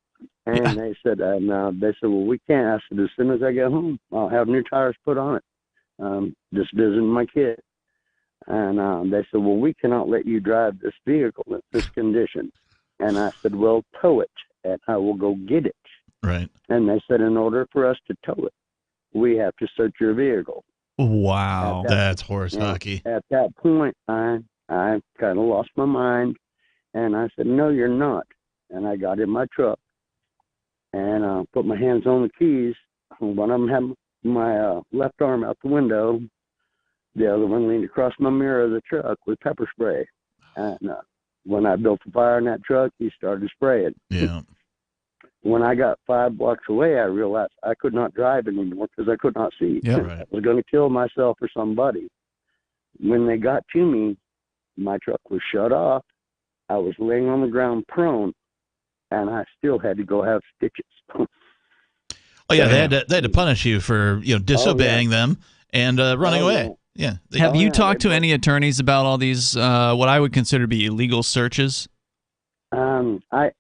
Speaker 18: And they said, well, we can't. I said, as soon as I get home, I'll have new tires put on it. Just visiting my kid. And they said, well, we cannot let you drive this vehicle in this condition. And I said, well, tow it, and I will go get it.
Speaker 6: Right.
Speaker 18: And they said, in order for us to tow it, we have to search your vehicle.
Speaker 4: Wow.
Speaker 6: That's horse hockey.
Speaker 18: At that point, I kind of lost my mind, and I said, no, you're not. And I got in my truck and put my hands on the keys. One of them had my left arm out the window. The other one leaned across my mirror of the truck with pepper spray. And when I built the fire in that truck, he started spraying.
Speaker 6: Yeah.
Speaker 18: When I got 5 blocks away, I realized I could not drive anymore because I could not see.
Speaker 6: Yeah, right.
Speaker 18: I was going to kill myself or somebody. When they got to me, my truck was shut off. I was laying on the ground prone, and I still had to go have stitches.
Speaker 6: Oh yeah, they had to punish you for disobeying them and running away. Yeah.
Speaker 4: Have you talked to any attorneys about all these what I would consider to be illegal searches?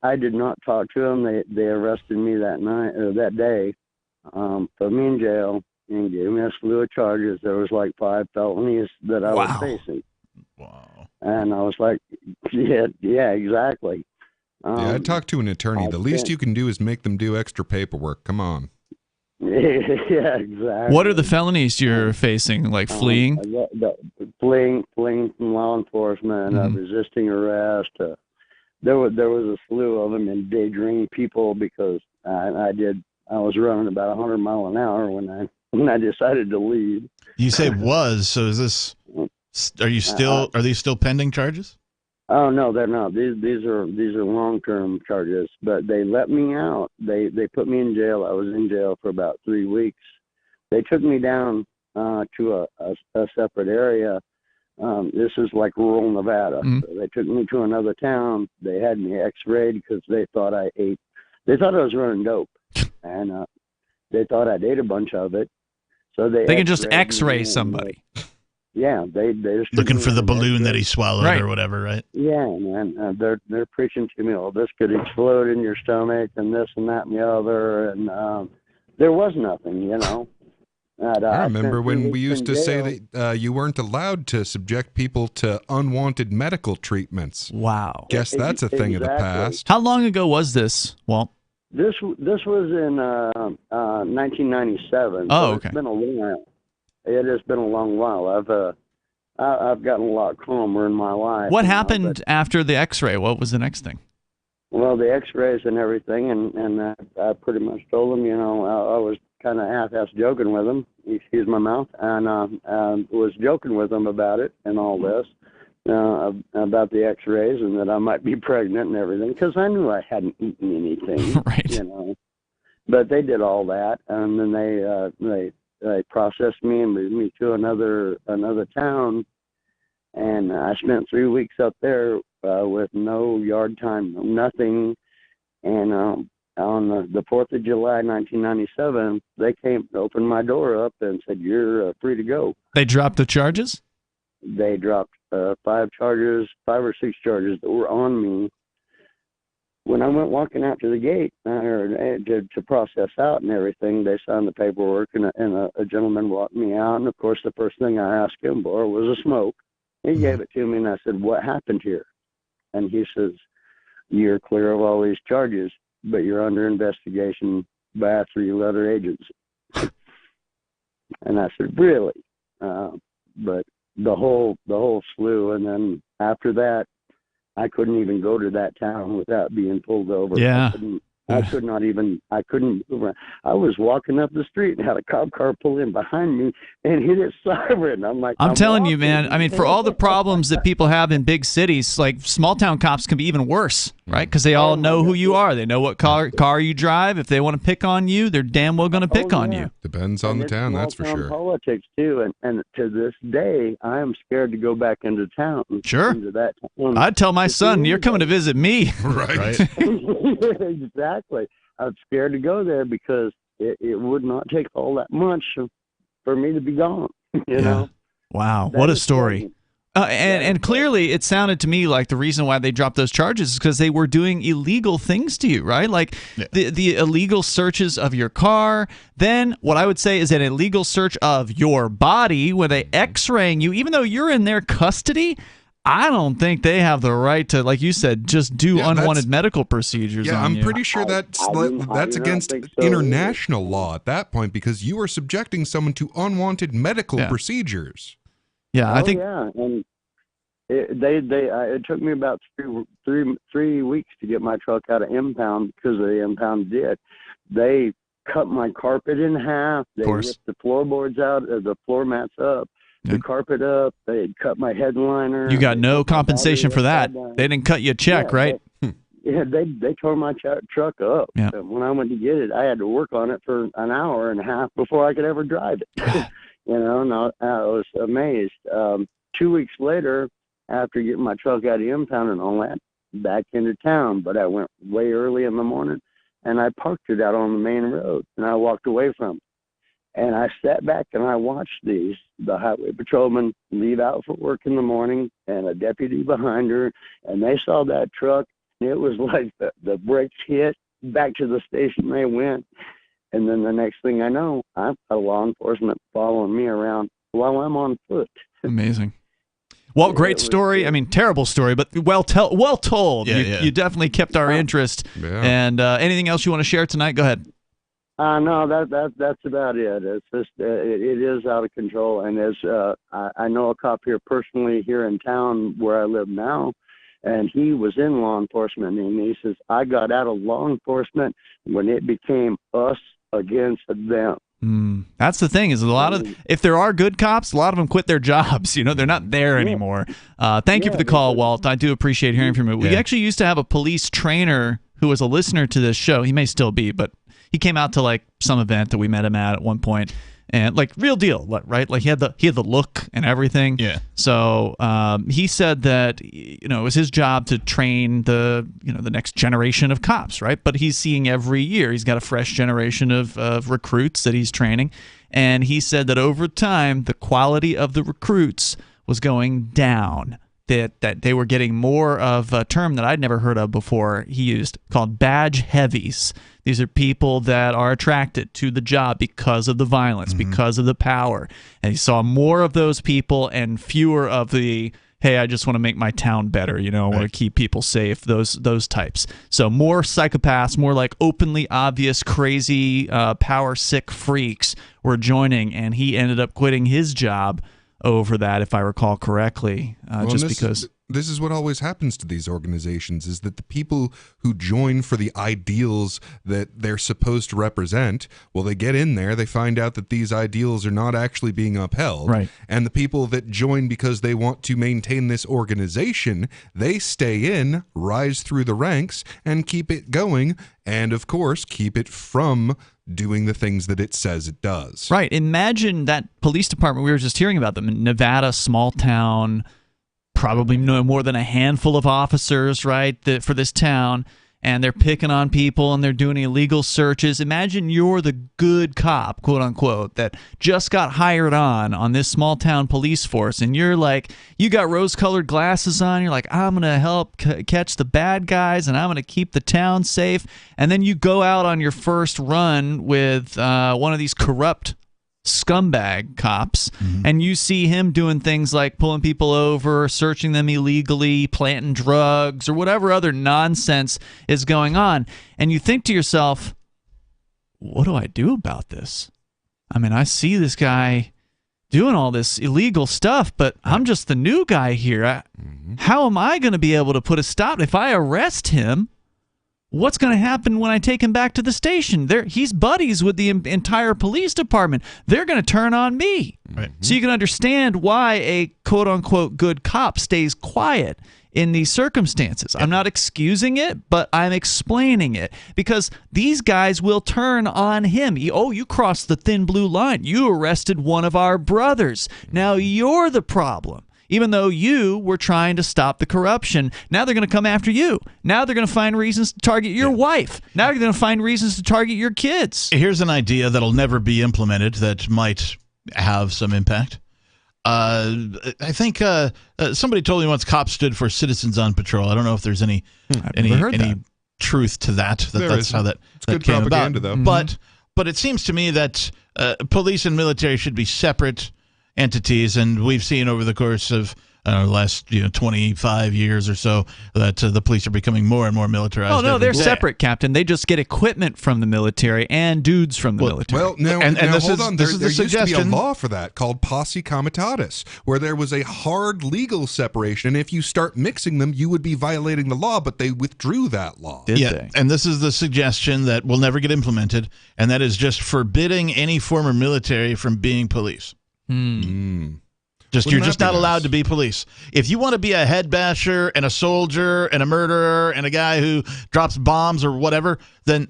Speaker 18: I did not talk to them. They arrested me that day, put me in jail, and gave me a slew of charges. There was like 5 felonies that I was facing.
Speaker 6: Wow.
Speaker 18: And I was like, yeah, exactly.
Speaker 5: I talked to an attorney. The least you can do is make them do extra paperwork. Come on.
Speaker 18: Yeah, exactly.
Speaker 4: What are the felonies you're facing? Like fleeing?
Speaker 18: Fleeing from law enforcement, resisting arrest. There was a slew of them, and endangering people because I was running about 100 miles an hour when I decided to leave.
Speaker 6: You say was, so is this? Are these still pending charges?
Speaker 18: Oh no, they're not. These are long-term charges, but they let me out. They put me in jail. I was in jail for about 3 weeks. They took me down to a separate area. This is like rural Nevada.
Speaker 4: Mm-hmm.
Speaker 18: So they took me to another town. They had me X-rayed because they thought I was running dope, and they thought I'd ate a bunch of it. So they
Speaker 4: can just X-ray somebody.
Speaker 18: Yeah, they just
Speaker 6: looking for the balloon that he swallowed or whatever, right?
Speaker 18: Yeah, and they're preaching to me, this could explode in your stomach and this and that and the other, and there was nothing,
Speaker 5: I remember when we used to say that you weren't allowed to subject people to unwanted medical treatments.
Speaker 4: Wow.
Speaker 5: Guess that's a thing of the past.
Speaker 4: How long ago was this, Walt?
Speaker 18: This was in 1997.
Speaker 4: Oh,
Speaker 18: so
Speaker 4: okay.
Speaker 18: It's been a while. It has been a long while. I've gotten a lot calmer in my life.
Speaker 4: What happened after the X-ray? What was the next thing?
Speaker 18: Well, the X-rays and everything, and I pretty much told them, I was kind of half-ass joking with them, excuse my mouth, and was joking with them about it and all this, about the X-rays and that I might be pregnant and everything, because I knew I hadn't eaten anything,
Speaker 4: right.
Speaker 18: But they did all that, and then they processed me and moved me to another town, and I spent 3 weeks up there with no yard time, nothing, and on the 4th of July, 1997, they came to open my door up and said, you're free to go.
Speaker 4: They dropped the charges?
Speaker 18: They dropped 5 or 6 charges that were on me. When I went walking out to the gate to process out and everything, they signed the paperwork, and a gentleman walked me out. And, of course, the first thing I asked him for was a smoke. He gave it to me, and I said, what happened here? And he says, you're clear of all these charges, but you're under investigation by a 3-letter agency. And I said, really? But the whole slew. And then after that, I couldn't even go to that town without being pulled over.
Speaker 4: Yeah.
Speaker 18: I couldn't move around. I was walking up the street and had a cop car pull in behind me and hit its siren. I'm like,
Speaker 4: I'm telling you, man. I mean, for all the problems that people have in big cities, like small town cops can be even worse, right? Because they all know who you are. They know what car you drive. If they want to pick on you, they're damn well going to pick on you.
Speaker 5: Depends on the town, that's for sure.
Speaker 18: Politics too, and to this day, I am scared to go back into town.
Speaker 4: Sure.
Speaker 18: Into that town.
Speaker 4: I'd tell my son, "You're coming to visit me."
Speaker 5: Right.
Speaker 18: Exactly. I'm scared to go there because it would not take all that much for me to be gone. You know.
Speaker 4: Wow, what a story. And clearly, it sounded to me like the reason why they dropped those charges is because they were doing illegal things to you, right? Like the illegal searches of your car. Then what I would say is an illegal search of your body where they x-raying you, even though you're in their custody. I don't think they have the right to, like you said, just do unwanted medical procedures on
Speaker 5: I'm
Speaker 4: you.
Speaker 5: pretty sure that's against international law at that point because you are subjecting someone to unwanted medical procedures.
Speaker 4: Yeah, I think.
Speaker 18: Yeah, and it took me about three weeks to get my truck out of impound because of the impound did. They cut my carpet in half. They ripped the floorboards out, the floor mats up. The carpet up. They cut my headliner.
Speaker 4: You got no compensation for that. They didn't cut you a check, right?
Speaker 18: They tore my truck up.
Speaker 4: Yeah.
Speaker 18: When I went to get it, I had to work on it for an hour and a half before I could ever drive it. You know, and I was amazed. 2 weeks later, after getting my truck out of impound and all that, back into town. But I went way early in the morning, and I parked it out on the main road, and I walked away from it. And I sat back and I watched the highway patrolman leave out for work in the morning and a deputy behind her. And they saw that truck. And it was like the brakes hit, back to the station they went. And then the next thing I know, I've got law enforcement following me around while I'm on foot.
Speaker 4: Amazing. Well, great story. I mean, terrible story, but well told. You definitely kept our interest.
Speaker 5: Yeah.
Speaker 4: And anything else you want to share tonight? Go ahead.
Speaker 18: No, that's about it. It's just it is out of control, and as I know a cop here personally here in town where I live now, and he was in law enforcement, and he says I got out of law enforcement when it became us against them.
Speaker 4: That's the thing is if there are good cops, a lot of them quit their jobs. You know, they're not there anymore. Thank you for the call, Walt. I do appreciate hearing from you. We actually used to have a police trainer who was a listener to this show. He may still be, but he came out to like some event that we met him at one point, and like real deal, right? Like he had the look and everything. Yeah. So he said that it was his job to train the next generation of cops, right? But he's seeing every year he's got a fresh generation of recruits that he's training, and he said that over time the quality of the recruits was going down. That they were getting more of a term that I'd never heard of before he used called badge heavies. These are people that are attracted to the job because of the violence, because of the power. And he saw more of those people and fewer of the, hey, I just want to make my town better, I want to keep people safe, those types. So more psychopaths, more like openly obvious, crazy, power-sick freaks were joining, and he ended up quitting his job over that, if I recall correctly, because
Speaker 5: this is what always happens to these organizations is that the people who join for the ideals that they're supposed to represent, well, they get in there, they find out that these ideals are not actually being upheld,
Speaker 4: right?
Speaker 5: And the people that join because they want to maintain this organization, they stay in, rise through the ranks, and keep it going, and of course keep it from doing the things that it says it does.
Speaker 4: Right. Imagine that police department we were just hearing about, them, Nevada, small town, probably no more than a handful of officers, right, for this town, and they're picking on people and they're doing illegal searches. Imagine you're the good cop, quote unquote, that just got hired on this small town police force, and you're like, you got rose-colored glasses on, you're like, I'm going to help catch the bad guys and I'm going to keep the town safe, and then you go out on your first run with one of these corrupt scumbag cops, and you see him doing things like pulling people over, searching them illegally, planting drugs, or whatever other nonsense is going on, and you think to yourself, what do I do about this? I mean, I see this guy doing all this illegal stuff, but I'm just the new guy here. How am I going to be able to put a stop? If I arrest him, what's going to happen when I take him back to the station? He's buddies with the entire police department. They're going to turn on me. Right. So you can understand why a quote-unquote good cop stays quiet in these circumstances. I'm not excusing it, but I'm explaining it because these guys will turn on him. You crossed the thin blue line. You arrested one of our brothers. Now you're the problem. Even though you were trying to stop the corruption, now they're going to come after you. Now they're going to find reasons to target your wife. Now they're going to find reasons to target your kids.
Speaker 6: Here's an idea that'll never be implemented that might have some impact. I think somebody told me once cops stood for citizens on patrol. I don't know if there's any truth to that. That's how that
Speaker 5: good
Speaker 6: came
Speaker 5: propaganda,
Speaker 6: about.
Speaker 5: though.
Speaker 6: But it seems to me that police and military should be separate entities, and we've seen over the course of the last 25 years or so that the police are becoming more and more militarized.
Speaker 4: Oh no, they're
Speaker 6: day.
Speaker 4: separate, Captain. They just get equipment from the military and dudes from the military.
Speaker 5: Well, now
Speaker 6: hold on.
Speaker 5: There
Speaker 6: This is the
Speaker 5: used to be a
Speaker 6: suggestion.
Speaker 5: law for that called posse comitatus, where there was a hard legal separation. And if you start mixing them, you would be violating the law, but they withdrew that law.
Speaker 4: Did they?
Speaker 6: And this is the suggestion that will never get implemented, and that is just forbidding any former military from being police. You're just not allowed to be police. If you want to be a head basher and a soldier and a murderer and a guy who drops bombs or whatever, then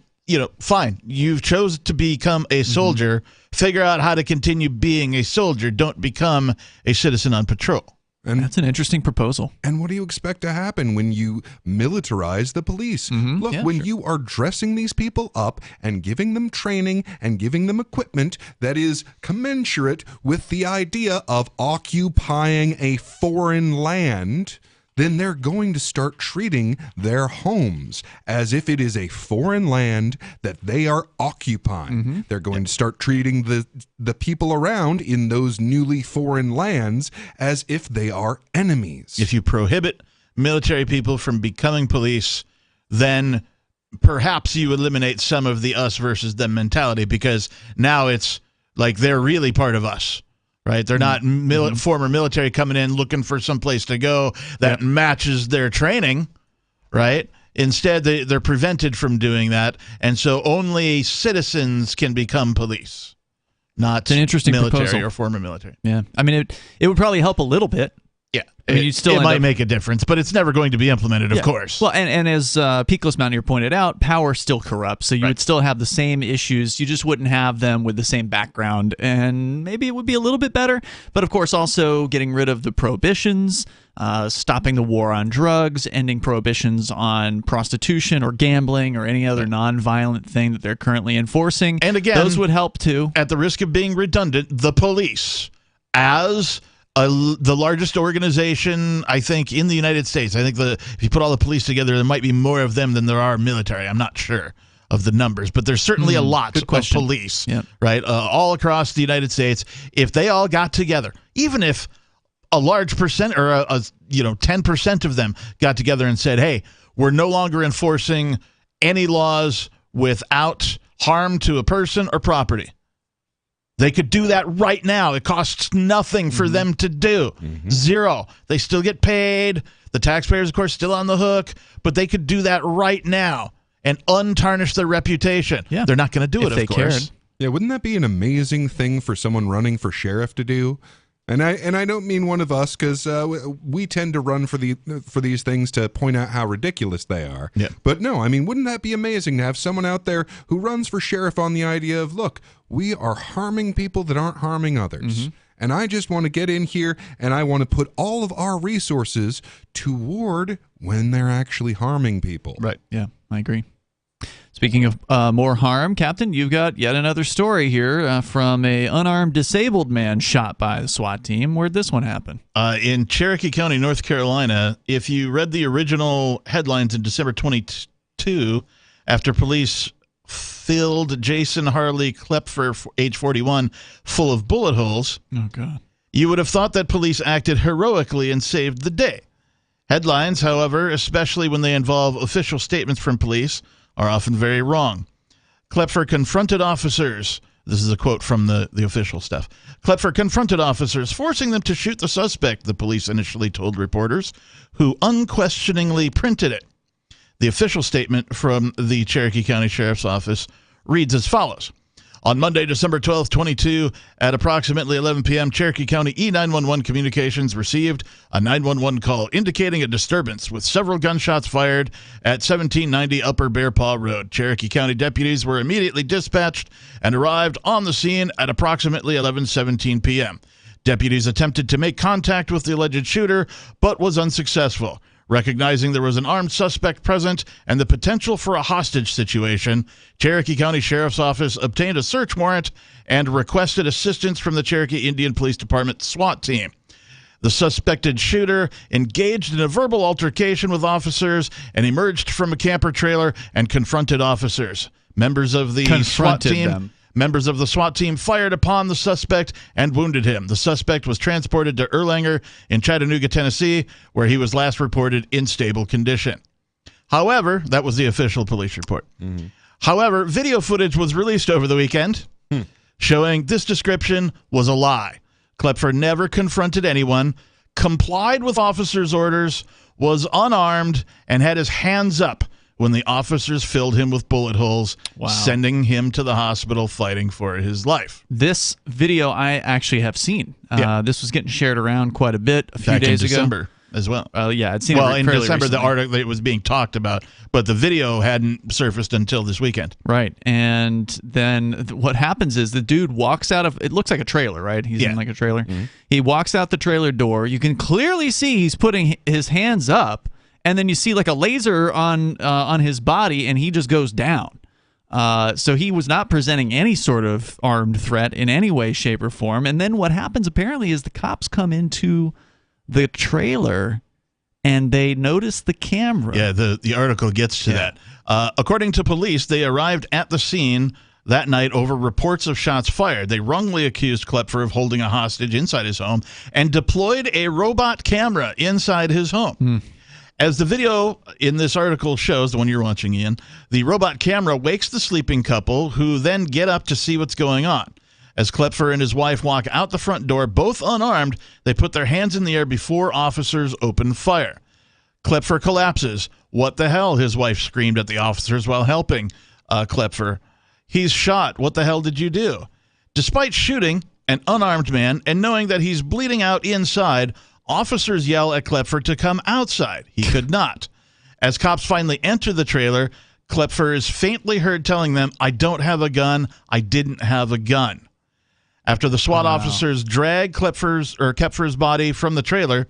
Speaker 6: fine. You've chosen to become a soldier. Figure out how to continue being a soldier. Don't become a citizen on patrol.
Speaker 5: And
Speaker 4: that's an interesting proposal.
Speaker 5: And what do you expect to happen when you militarize the police? Look, when you are dressing these people up and giving them training and giving them equipment that is commensurate with the idea of occupying a foreign land, then they're going to start treating their homes as if it is a foreign land that they are occupying. They're going to start treating the people around in those newly foreign lands as if they are enemies.
Speaker 6: If you prohibit military people from becoming police, then perhaps you eliminate some of the us versus them mentality, because now it's like they're really part of us. Right, they're not former military coming in looking for some place to go that matches their training, right? Instead, they're prevented from doing that, and so only citizens can become police, not
Speaker 4: an interesting
Speaker 6: military
Speaker 4: proposal.
Speaker 6: or former military.
Speaker 4: Yeah, I mean, it would probably help a little bit.
Speaker 6: Yeah,
Speaker 4: I mean,
Speaker 6: it might make a difference, but it's never going to be implemented, of course.
Speaker 4: Well, and as Peakless Mountaineer pointed out, power still corrupts, so you would still have the same issues. You just wouldn't have them with the same background, and maybe it would be a little bit better. But, of course, also getting rid of the prohibitions, stopping the war on drugs, ending prohibitions on prostitution or gambling or any other nonviolent thing that they're currently enforcing.
Speaker 6: And again,
Speaker 4: those would help too.
Speaker 6: At the risk of being redundant, the police, as the largest organization, I think, in the United States. I think if you put all the police together, there might be more of them than there are military. I'm not sure of the numbers, but there's certainly a lot of police, right, all across the United States. If they all got together, even if a large percent or 10% of them got together and said, "Hey, we're no longer enforcing any laws without harm to a person or property." They could do that right now. It costs nothing for them to do. Zero. They still get paid. The taxpayers, of course, still on the hook. But they could do that right now and untarnish their reputation. Yeah. They're not going to do it, of course.
Speaker 5: Yeah, wouldn't that be an amazing thing for someone running for sheriff to do? And I don't mean one of us, because we tend to run for these things to point out how ridiculous they are.
Speaker 6: Yeah.
Speaker 5: But no, I mean, wouldn't that be amazing to have someone out there who runs for sheriff on the idea of, look, we are harming people that aren't harming others. And I just want to get in here and I want to put all of our resources toward when they're actually harming people.
Speaker 4: Right. Yeah, I agree. Speaking of more harm, Captain, you've got yet another story here from a unarmed disabled man shot by the SWAT team. Where'd this one happen?
Speaker 6: In Cherokee County, North Carolina. If you read the original headlines in December 22, after police filled Jason Harley Klepfer, age 41, full of bullet holes,
Speaker 4: oh God,
Speaker 6: you would have thought that police acted heroically and saved the day. Headlines, however, especially when they involve official statements from police, are often very wrong. Klepfer confronted officers This is a quote from the official stuff. Klepfer confronted officers, forcing them to shoot the suspect, the police initially told reporters, who unquestioningly printed it. The official statement from the Cherokee County Sheriff's Office reads as follows. On Monday, December 12, 22, at approximately 11 p.m., Cherokee County E911 Communications received a 911 call indicating a disturbance with several gunshots fired at 1790 Upper Bear Paw Road. Cherokee County deputies were immediately dispatched and arrived on the scene at approximately 11:17 p.m. Deputies attempted to make contact with the alleged shooter, but was unsuccessful. Recognizing there was an armed suspect present and the potential for a hostage situation, Cherokee County Sheriff's Office obtained a search warrant and requested assistance from the Cherokee Indian Police Department SWAT team. The suspected shooter engaged in a verbal altercation with officers and emerged from a camper trailer and confronted officers. Members of the SWAT team fired upon the suspect and wounded him. The suspect was transported to Erlanger in Chattanooga, Tennessee, where he was last reported in stable condition. However, that was the official police report. Mm-hmm. However, video footage was released over the weekend showing this description was a lie. Klepfer never confronted anyone, complied with officers' orders, was unarmed, and had his hands up when the officers filled him with bullet holes, sending him to the hospital fighting for his life.
Speaker 4: This video I actually have seen. This was getting shared around quite a bit a few days
Speaker 6: in
Speaker 4: ago.
Speaker 6: December as well.
Speaker 4: I'd seen it
Speaker 6: in
Speaker 4: fairly
Speaker 6: December,
Speaker 4: recently.
Speaker 6: the article it was being talked about, but the video hadn't surfaced until this weekend.
Speaker 4: Right, and then what happens is the dude walks out of, it looks like a trailer, right? He's in like a trailer. Mm-hmm. He walks out the trailer door. You can clearly see he's putting his hands up, and then you see like a laser on his body, and he just goes down. So he was not presenting any sort of armed threat in any way, shape, or form. And then what happens apparently is the cops come into the trailer, and they notice the camera.
Speaker 6: Yeah, the article gets to that. According to police, they arrived at the scene that night over reports of shots fired. They wrongly accused Klepfer of holding a hostage inside his home and deployed a robot camera inside his home. As the video in this article shows, the one you're watching, Ian, the robot camera wakes the sleeping couple, who then get up to see what's going on. As Klepfer and his wife walk out the front door, both unarmed, they put their hands in the air before officers open fire. Klepfer collapses. What the hell? His wife screamed at the officers while helping Klepfer. He's shot. What the hell did you do? Despite shooting an unarmed man and knowing that he's bleeding out inside, officers yell at Klepfer to come outside. He could not. As cops finally enter the trailer, Klepfer is faintly heard telling them, "I don't have a gun. I didn't have a gun." After the SWAT officers drag Klepfer's body from the trailer,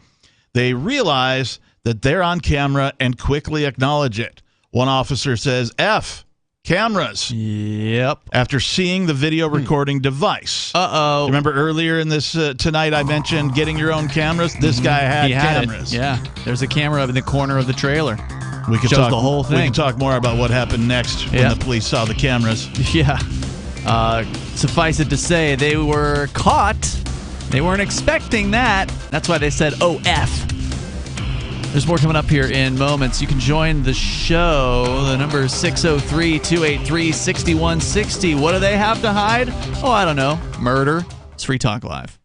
Speaker 6: they realize that they're on camera and quickly acknowledge it. One officer says, "F, cameras."
Speaker 4: Yep.
Speaker 6: After seeing the video recording device.
Speaker 4: Uh-oh.
Speaker 6: Remember earlier in this tonight I mentioned getting your own cameras? This guy had cameras.
Speaker 4: It. Yeah. There's a camera in the corner of the trailer.
Speaker 6: We could
Speaker 4: Shows
Speaker 6: talk
Speaker 4: the whole thing.
Speaker 6: We can talk more about what happened next when the police saw the cameras.
Speaker 4: Yeah. Suffice it to say, they were caught. They weren't expecting that. That's why they said, "Oh, F." There's more coming up here in moments. You can join the show. The number is 603-283-6160. What do they have to hide? Oh, I don't know. Murder. It's Free Talk Live.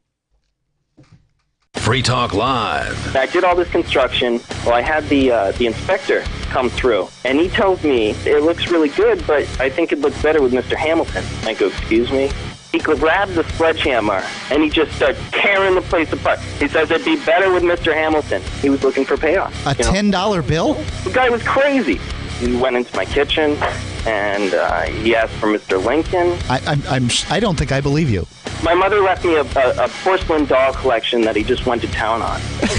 Speaker 3: Free Talk Live.
Speaker 19: I did all this construction. Well, I had the inspector come through, and he tells me it looks really good, but I think it looks better with Mr. Hamilton. I go, "Excuse me?" He grabs a sledgehammer, and he just starts tearing the place apart. He says it'd be better with Mr. Hamilton. He was looking for payoff.
Speaker 20: A $10 bill?
Speaker 19: The guy was crazy. He went into my kitchen, and he asked for Mr. Lincoln.
Speaker 20: I don't think I believe you.
Speaker 19: My mother left me a porcelain doll collection that he just went to town on. And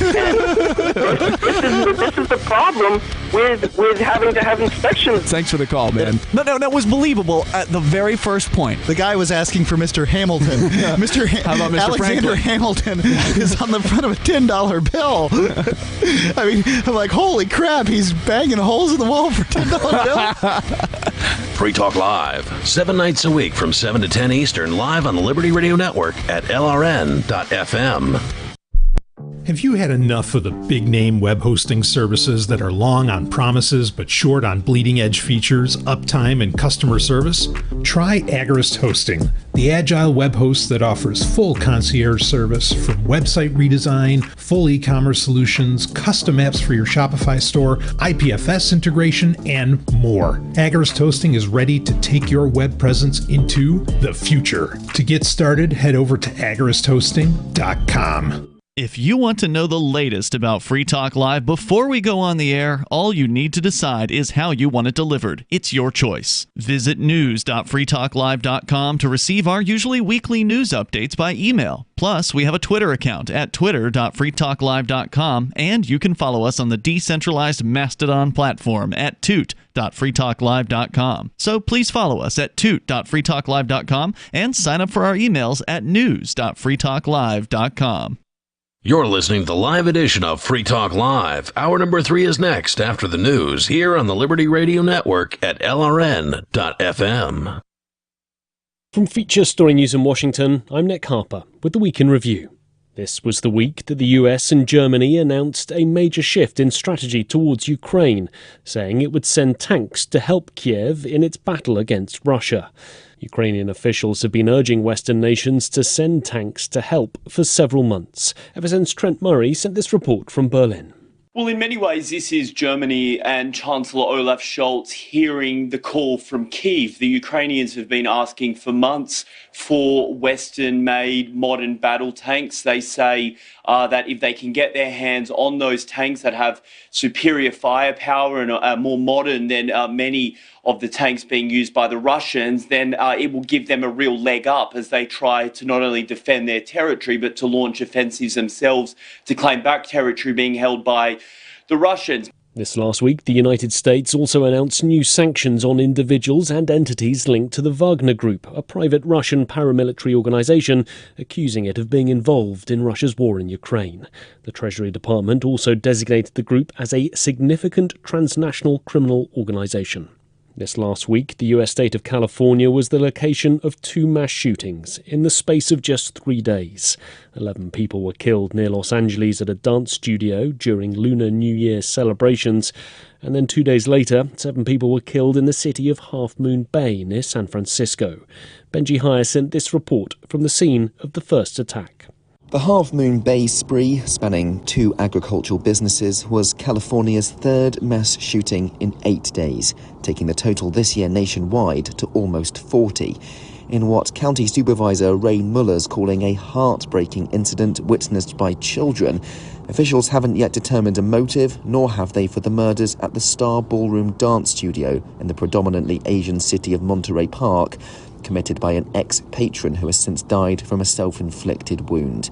Speaker 19: this is the problem with having to have inspections.
Speaker 20: Thanks for the call, man.
Speaker 21: No, that was believable at the very first point.
Speaker 20: The guy was asking for Mr. Hamilton.
Speaker 21: How about Mr.
Speaker 20: Alexander
Speaker 21: Franklin?
Speaker 20: Hamilton is on the front of a $10 bill. I mean, I'm like, holy crap, he's banging holes in the wall for a $10 bill?
Speaker 3: Free Talk Live, 7 nights a week from 7 to 10 Eastern, live on the Liberty Radio Network at LRN.FM.
Speaker 2: Have you had enough of the big-name web hosting services that are long on promises but short on bleeding-edge features, uptime, and customer service? Try Agorist Hosting, the agile web host that offers full concierge service from website redesign, full e-commerce solutions, custom apps for your Shopify store, IPFS integration, and more. Agorist Hosting is ready to take your web presence into the future. To get started, head over to agoristhosting.com.
Speaker 4: If you want to know the latest about Free Talk Live before we go on the air, all you need to decide is how you want it delivered. It's your choice. Visit news.freetalklive.com to receive our usually weekly news updates by email. Plus, we have a Twitter account at twitter.freetalklive.com, and you can follow us on the decentralized Mastodon platform at toot.freetalklive.com. So please follow us at toot.freetalklive.com and sign up for our emails at news.freetalklive.com.
Speaker 3: You're listening to the live edition of Free Talk Live. Hour number 3 is next after the news here on the Liberty Radio Network at LRN.FM.
Speaker 1: From Feature Story News in Washington, I'm Nick Harper with the Week in Review. This was the week that the US and Germany announced a major shift in strategy towards Ukraine, saying it would send tanks to help Kiev in its battle against Russia. Ukrainian officials have been urging Western nations to send tanks to help for several months. FSN's Trent Murray sent this report from Berlin.
Speaker 7: Well, in many ways, this is Germany and Chancellor Olaf Scholz hearing the call from Kyiv. The Ukrainians have been asking for months for Western-made modern battle tanks. They say that if they can get their hands on those tanks that have superior firepower and are more modern than many of the tanks being used by the Russians, then it will give them a real leg up as they try to not only defend their territory, but to launch offensives themselves to claim back territory being held by the Russians.
Speaker 1: This last week, the United States also announced new sanctions on individuals and entities linked to the Wagner Group, a private Russian paramilitary organization, accusing it of being involved in Russia's war in Ukraine. The Treasury Department also designated the group as a significant transnational criminal organization. This last week, the US state of California was the location of 2 mass shootings in the space of just 3 days. 11 people were killed near Los Angeles at a dance studio during Lunar New Year celebrations. And then 2 days later, 7 people were killed in the city of Half Moon Bay near San Francisco. Benji Heyer sent this report from the scene of the first attack.
Speaker 15: The Half Moon Bay spree, spanning 2 agricultural businesses, was California's 3rd mass shooting in 8 days, taking the total this year nationwide to almost 40. In what County Supervisor Ray Muller's calling a heartbreaking incident witnessed by children, officials haven't yet determined a motive, nor have they for the murders at the Star Ballroom Dance Studio in the predominantly Asian city of Monterey Park, committed by an ex-patron who has since died from a self-inflicted wound.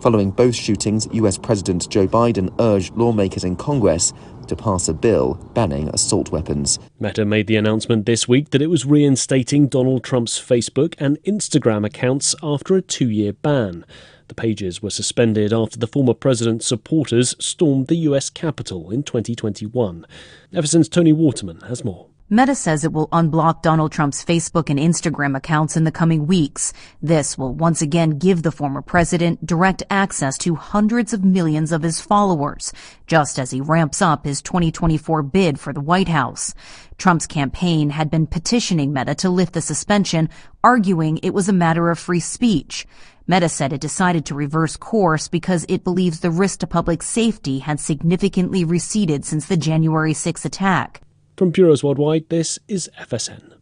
Speaker 15: Following both shootings, US President Joe Biden urged lawmakers in Congress to pass a bill banning assault weapons.
Speaker 1: Meta made the announcement this week that it was reinstating Donald Trump's Facebook and Instagram accounts after a 2-year ban. The pages were suspended after the former president's supporters stormed the US Capitol in 2021. FSN's Tony Waterman has more.
Speaker 8: Meta says it will unblock Donald Trump's Facebook and Instagram accounts in the coming weeks. This will once again give the former president direct access to hundreds of millions of his followers, just as he ramps up his 2024 bid for the White House. Trump's campaign had been petitioning Meta to lift the suspension, arguing it was a matter of free speech. Meta said it decided to reverse course because it believes the risk to public safety had significantly receded since the January 6 attack.
Speaker 1: From bureaus worldwide, this is FSN.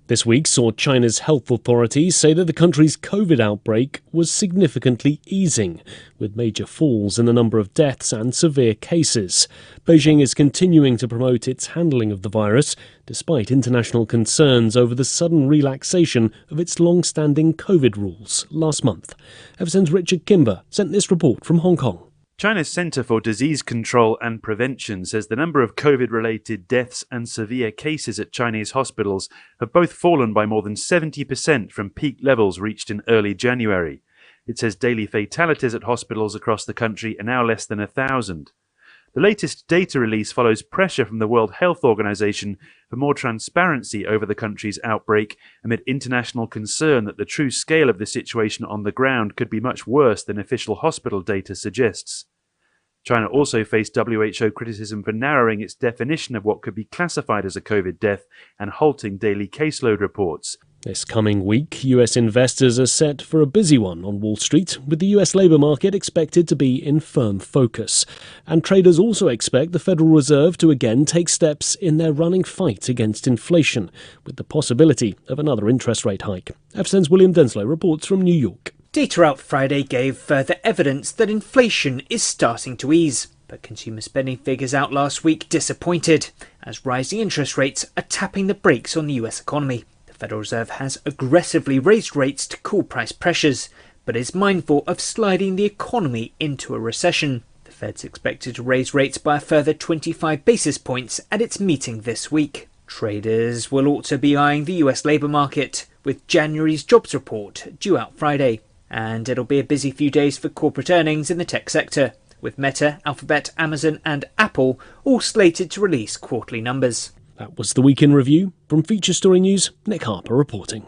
Speaker 1: This week saw China's health authorities say that the country's COVID outbreak was significantly easing, with major falls in the number of deaths and severe cases. Beijing is continuing to promote its handling of the virus, despite international concerns over the sudden relaxation of its long-standing COVID rules last month. FSN's Richard Kimber sent this report from Hong Kong.
Speaker 25: China's Center for Disease Control and Prevention says the number of COVID-related deaths and severe cases at Chinese hospitals have both fallen by more than 70% from peak levels reached in early January. It says daily fatalities at hospitals across the country are now less than 1,000. The latest data release follows pressure from the World Health Organization for more transparency over the country's outbreak amid international concern that the true scale of the situation on the ground could be much worse than official hospital data suggests. China also faced WHO criticism for narrowing its definition of what could be classified as a COVID death and halting daily caseload reports.
Speaker 1: This coming week, US investors are set for a busy one on Wall Street, with the US labour market expected to be in firm focus. And traders also expect the Federal Reserve to again take steps in their running fight against inflation, with the possibility of another interest rate hike. FSN's William Denslow reports from New York.
Speaker 9: Data out Friday gave further evidence that inflation is starting to ease. But consumer spending figures out last week disappointed, as rising interest rates are tapping the brakes on the US economy. The Federal Reserve has aggressively raised rates to cool price pressures, but is mindful of sliding the economy into a recession. The Fed's expected to raise rates by a further 25 basis points at its meeting this week. Traders will also be eyeing the US labour market, with January's jobs report due out Friday. And it'll be a busy few days for corporate earnings in the tech sector, with Meta, Alphabet, Amazon and Apple all slated to release quarterly numbers.
Speaker 1: That was the Week in Review. From Feature Story News, Nick Harper reporting.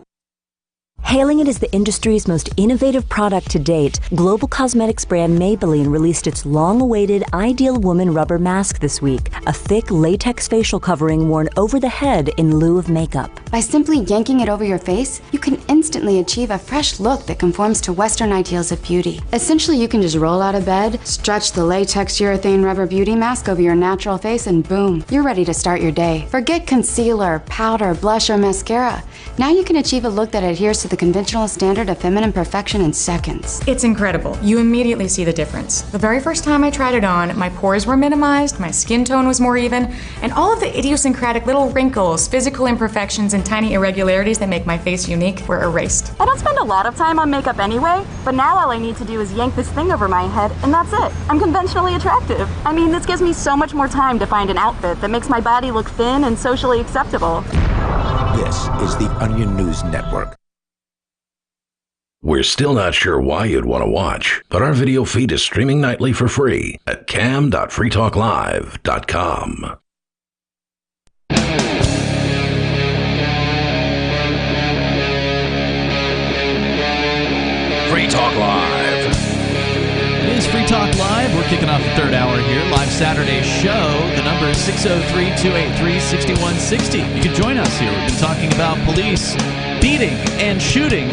Speaker 10: Hailing it as the industry's most innovative product to date, global cosmetics brand Maybelline released its long-awaited Ideal Woman Rubber Mask this week, a thick latex facial covering worn over the head in lieu of makeup.
Speaker 22: By simply yanking it over your face, you can instantly achieve a fresh look that conforms to Western ideals of beauty. Essentially, you can just roll out of bed, stretch the latex urethane rubber beauty mask over your natural face, and boom, you're ready to start your day. Forget concealer, powder, blush, or mascara. Now you can achieve a look that adheres to the conventional standard of feminine perfection in seconds.
Speaker 23: It's incredible. You immediately see the difference. The very first time I tried it on, my pores were minimized, my skin tone was more even, and all of the idiosyncratic little wrinkles, physical imperfections, and tiny irregularities that make my face unique were erased.
Speaker 24: I don't spend a lot of time on makeup anyway, but now all I need to do is yank this thing over my head, and that's it. I'm conventionally attractive. I mean, this gives me so much more time to find an outfit that makes my body look thin and socially acceptable.
Speaker 11: This is the Onion News Network.
Speaker 3: We're still not sure why you'd want to watch, but our video feed is streaming nightly for free at cam.freetalklive.com. Free Talk Live.
Speaker 4: It is Free Talk Live. We're kicking off the third hour here. Live Saturday show. The number is 603-283-6160. You can join us here. We've been talking about police beating and shooting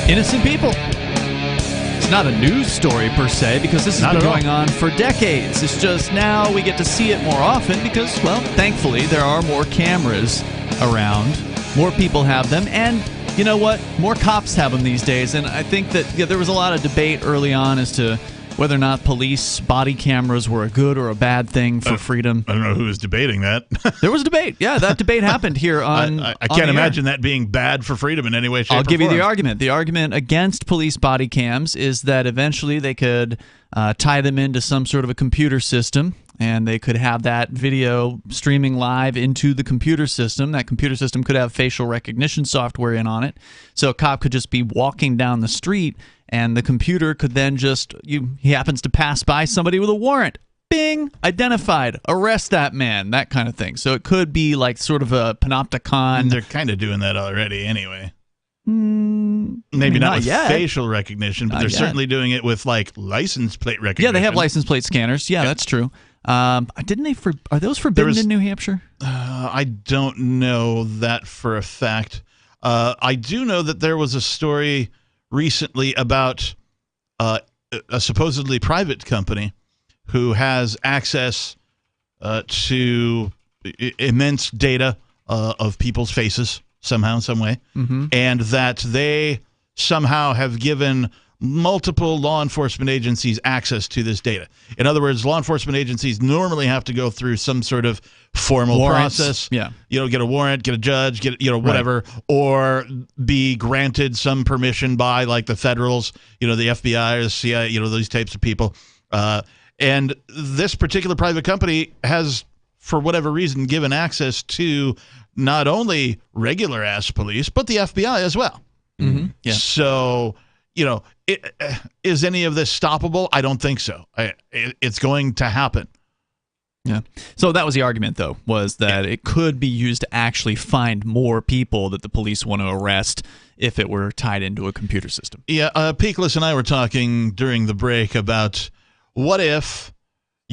Speaker 4: innocent people. It's not a news story per se, because this has been going on for decades. It's just now we get to see it more often because, well, thankfully there are more cameras around. More people have them, and you know what? More cops have them these days. And I think that there was a lot of debate early on as to whether or not police body cameras were a good or a bad thing for freedom.
Speaker 6: I don't know who was debating that.
Speaker 4: There was a debate. Yeah, that debate happened here on
Speaker 6: I can't imagine that being bad for freedom in any way, shape, or form.
Speaker 4: I'll give you the argument. The argument against police body cams is that eventually they could tie them into some sort of a computer system, and they could have that video streaming live into the computer system. That computer system could have facial recognition software in on it, so a cop could just be walking down the street, and the computer could then just, he happens to pass by somebody with a warrant. Bing! Identified. Arrest that man. That kind of thing. So it could be like sort of a panopticon.
Speaker 6: They're kind of doing that already anyway. Maybe not with
Speaker 4: yet.
Speaker 6: facial recognition, but they're certainly doing it with like license plate recognition.
Speaker 4: Yeah, they have license plate scanners. Yeah, that's true. Didn't they? Are those forbidden in New Hampshire?
Speaker 6: I don't know that for a fact. I do know that there was a story recently about a supposedly private company who has access to immense data of people's faces somehow, some way, and that they somehow have given multiple law enforcement agencies access to this data. In other words, law enforcement agencies normally have to go through some sort of formal process.
Speaker 4: Yeah.
Speaker 6: Get a warrant, get a judge, get whatever, or be granted some permission by like the federals, the FBI or the CIA, those types of people. And this particular private company has, for whatever reason, given access to not only regular ass police, but the FBI as well.
Speaker 4: Mm-hmm. Yeah.
Speaker 6: So, is any of this stoppable? I don't think so. It's going to happen.
Speaker 4: Yeah. So that was the argument, though, was that it could be used to actually find more people that the police want to arrest if it were tied into a computer system.
Speaker 6: Yeah. Peakless and I were talking during the break about what if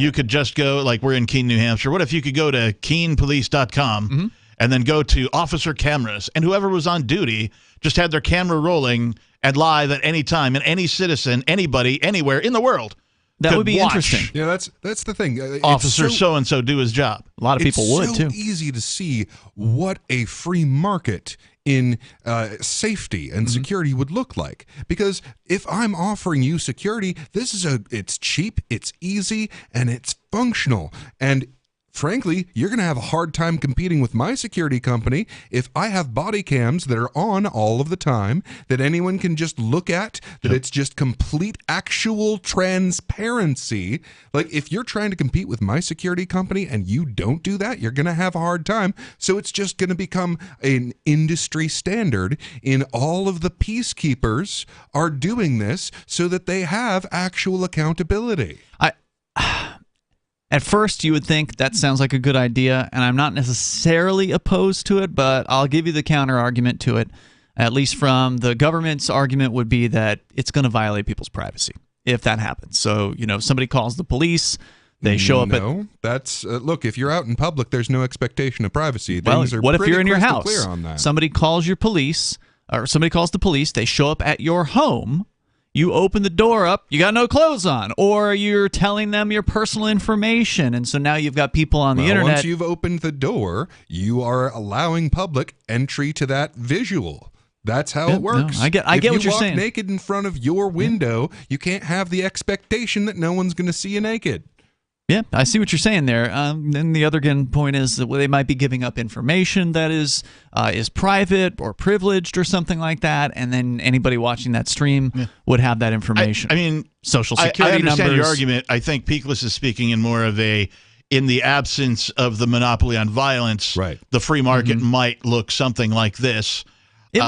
Speaker 6: you could just go, like we're in Keene, New Hampshire. What if you could go to KeenePolice.com and then go to Officer Cameras, and whoever was on duty just had their camera rolling and live at any time, and any citizen, anybody, anywhere in the world
Speaker 4: That would be
Speaker 6: watch
Speaker 4: interesting.
Speaker 5: Yeah, that's the thing.
Speaker 6: Officer so-and-so do his job.
Speaker 4: A lot of people would, too.
Speaker 5: It's so easy to see what a free market in safety and security would look like. Because if I'm offering you security, it's cheap, it's easy, and it's functional. And frankly, you're going to have a hard time competing with my security company if I have body cams that are on all of the time, that anyone can just look at, that it's just complete actual transparency. Like, if you're trying to compete with my security company and you don't do that, you're going to have a hard time. So it's just going to become an industry standard in all of the peacekeepers are doing this so that they have actual accountability.
Speaker 4: At first, you would think that sounds like a good idea, and I'm not necessarily opposed to it, but I'll give you the counter-argument to it, at least from the government's argument would be that it's going to violate people's privacy if that happens. So, somebody calls the police, they show up
Speaker 5: that's look, if you're out in public, there's no expectation of privacy.
Speaker 4: Well,
Speaker 5: Things are
Speaker 4: what if you're in your
Speaker 5: crystal
Speaker 4: house?
Speaker 5: clear on that.
Speaker 4: Somebody calls your police, or somebody calls the police, they show up at your home. You open the door up, you got no clothes on, or you're telling them your personal information, and so now you've got people on the internet.
Speaker 5: Once you've opened the door, you are allowing public entry to that visual. That's how it works.
Speaker 4: No, I get what you're saying.
Speaker 5: If you walk naked in front of your window, you can't have the expectation that no one's going to see you naked.
Speaker 4: Yeah, I see what you're saying there. Then the other point is that they might be giving up information that is private or privileged or something like that, and then anybody watching that stream would have that information.
Speaker 6: I mean,
Speaker 4: Social Security
Speaker 6: I understand
Speaker 4: numbers.
Speaker 6: your argument. I think Peakless is speaking in more of in the absence of the monopoly on violence, the free market might look something like this.
Speaker 4: It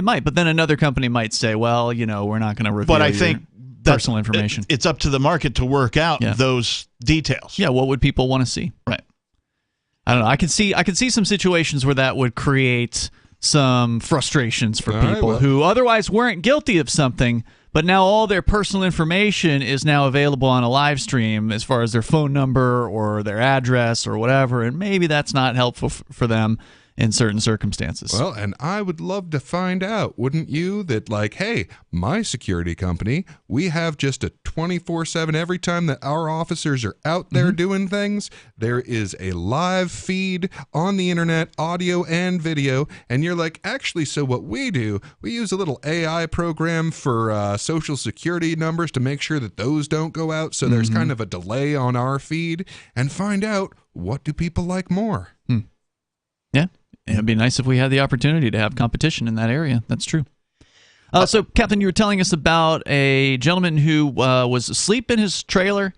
Speaker 4: might, but then another company might say, well, we're not going to reveal your personal information.
Speaker 6: It's up to the market to work out those details.
Speaker 4: Yeah, what would people want to see?
Speaker 6: Right.
Speaker 4: I don't know. I could see some situations where that would create some frustrations for people who otherwise weren't guilty of something, but now all their personal information is now available on a live stream as far as their phone number or their address or whatever, and maybe that's not helpful for them in certain circumstances.
Speaker 5: Well, and I would love to find out, wouldn't you, that hey, my security company, we have just a 24/7, every time that our officers are out there doing things, there is a live feed on the internet, audio and video, and you're like, actually, so what we do, we use a little AI program for social security numbers to make sure that those don't go out, so there's kind of a delay on our feed, and find out, what do people like more?
Speaker 4: Yeah. It'd be nice if we had the opportunity to have competition in that area. That's true. So, Captain, you were telling us about a gentleman who was asleep in his trailer,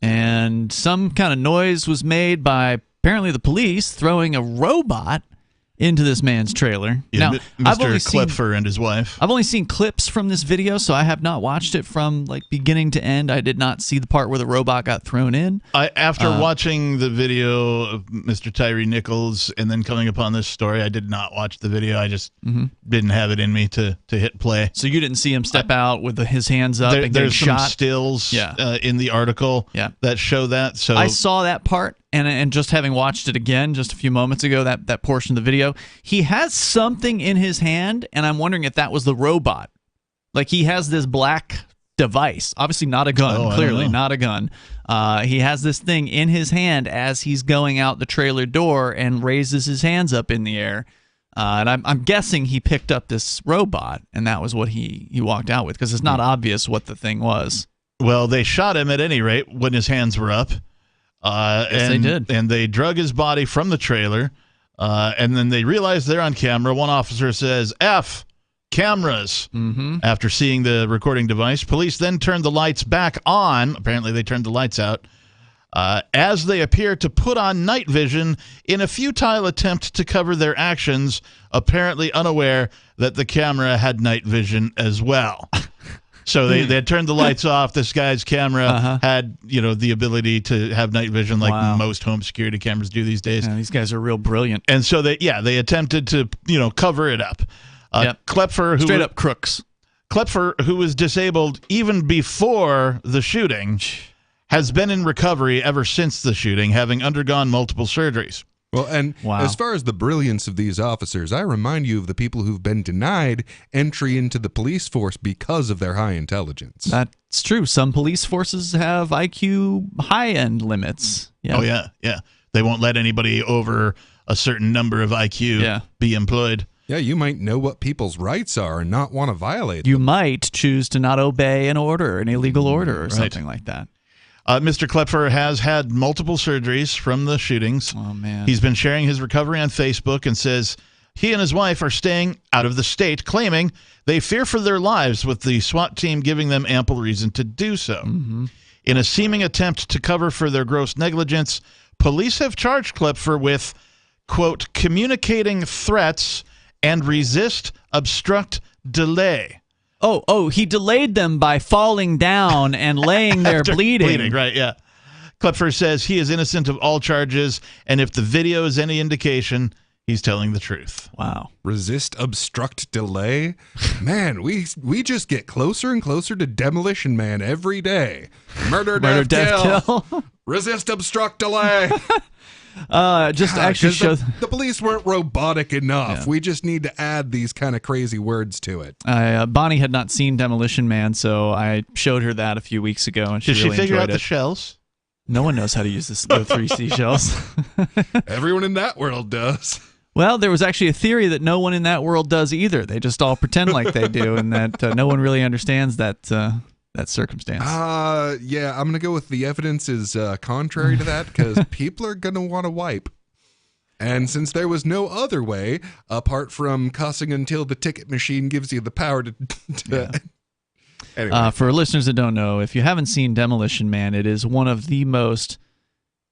Speaker 4: and some kind of noise was made by apparently the police throwing a robot into this man's trailer.
Speaker 6: Yeah,
Speaker 4: now,
Speaker 6: Mr. Klepfer and his wife.
Speaker 4: I've only seen clips from this video, so I have not watched it from beginning to end. I did not see the part where the robot got thrown in.
Speaker 6: After watching the video of Mr. Tyree Nichols and then coming upon this story, I did not watch the video. I just didn't have it in me to hit play.
Speaker 4: So you didn't see him step out with his hands up and get
Speaker 6: there's
Speaker 4: shot?
Speaker 6: some stills in the article that show that. So
Speaker 4: I saw that part. And just having watched it again just a few moments ago, that portion of the video, he has something in his hand, and I'm wondering if that was the robot. He has this black device, obviously not a gun, clearly not a gun. He has this thing in his hand as he's going out the trailer door and raises his hands up in the air. And I'm guessing he picked up this robot, and that was what he walked out with, because it's not obvious what the thing was.
Speaker 6: Well, they shot him at any rate when his hands were up.
Speaker 4: Yes, they did.
Speaker 6: And they drug his body from the trailer, and then they realized they're on camera. One officer says, F, cameras, after seeing the recording device. Police then turned the lights back on. Apparently they turned the lights out, as they appear to put on night vision in a futile attempt to cover their actions, apparently unaware that the camera had night vision as well. So they had turned the lights off. This guy's camera had, the ability to have night vision like most home security cameras do these days.
Speaker 4: Yeah, these guys are real brilliant.
Speaker 6: And so they attempted to, cover it up. Klepfer,
Speaker 4: straight up crooks.
Speaker 6: Klepfer, who was disabled even before the shooting, has been in recovery ever since the shooting, having undergone multiple surgeries.
Speaker 5: Well, and as far as the brilliance of these officers, I remind you of the people who've been denied entry into the police force because of their high intelligence.
Speaker 4: That's true. Some police forces have IQ high-end limits. Yeah.
Speaker 6: Oh, yeah. They won't let anybody over a certain number of IQ be employed.
Speaker 5: Yeah, you might know what people's rights are and not want to violate them.
Speaker 4: You might choose to not obey an order, an illegal order or something like that.
Speaker 6: Mr. Klepfer has had multiple surgeries from the shootings.
Speaker 4: Oh, man.
Speaker 6: He's been sharing his recovery on Facebook and says he and his wife are staying out of the state, claiming they fear for their lives with the SWAT team giving them ample reason to do so.
Speaker 4: Mm-hmm.
Speaker 6: In a seeming attempt to cover for their gross negligence, police have charged Klepfer with, quote, communicating threats and resist, obstruct, delay.
Speaker 4: Oh, he delayed them by falling down and laying there bleeding.
Speaker 6: Right, yeah. Klepfer says he is innocent of all charges, and if the video is any indication, he's telling the truth.
Speaker 4: Wow.
Speaker 5: Resist, obstruct, delay? Man, we just get closer and closer to Demolition Man every day. Murder, death, kill. Resist, obstruct, delay.
Speaker 4: Actually show
Speaker 5: the police weren't robotic enough. Yeah. We just need to add these kind of crazy words to it.
Speaker 4: Bonnie had not seen Demolition Man, so I showed her that a few weeks ago, and
Speaker 6: Did
Speaker 4: she really
Speaker 6: figure
Speaker 4: enjoyed
Speaker 6: out the shells?
Speaker 4: No one knows how to use the 3 seashells.
Speaker 5: Everyone in that world does.
Speaker 4: Well, there was actually a theory that no one in that world does either. They just all pretend like they do, and that no one really understands that circumstance.
Speaker 5: Yeah, I'm going to go with the evidence is contrary to that, because people are going to want to wipe. And since there was no other way, apart from cussing until the ticket machine gives you the power to Anyway.
Speaker 4: For listeners that don't know, if you haven't seen Demolition Man, it is one of the most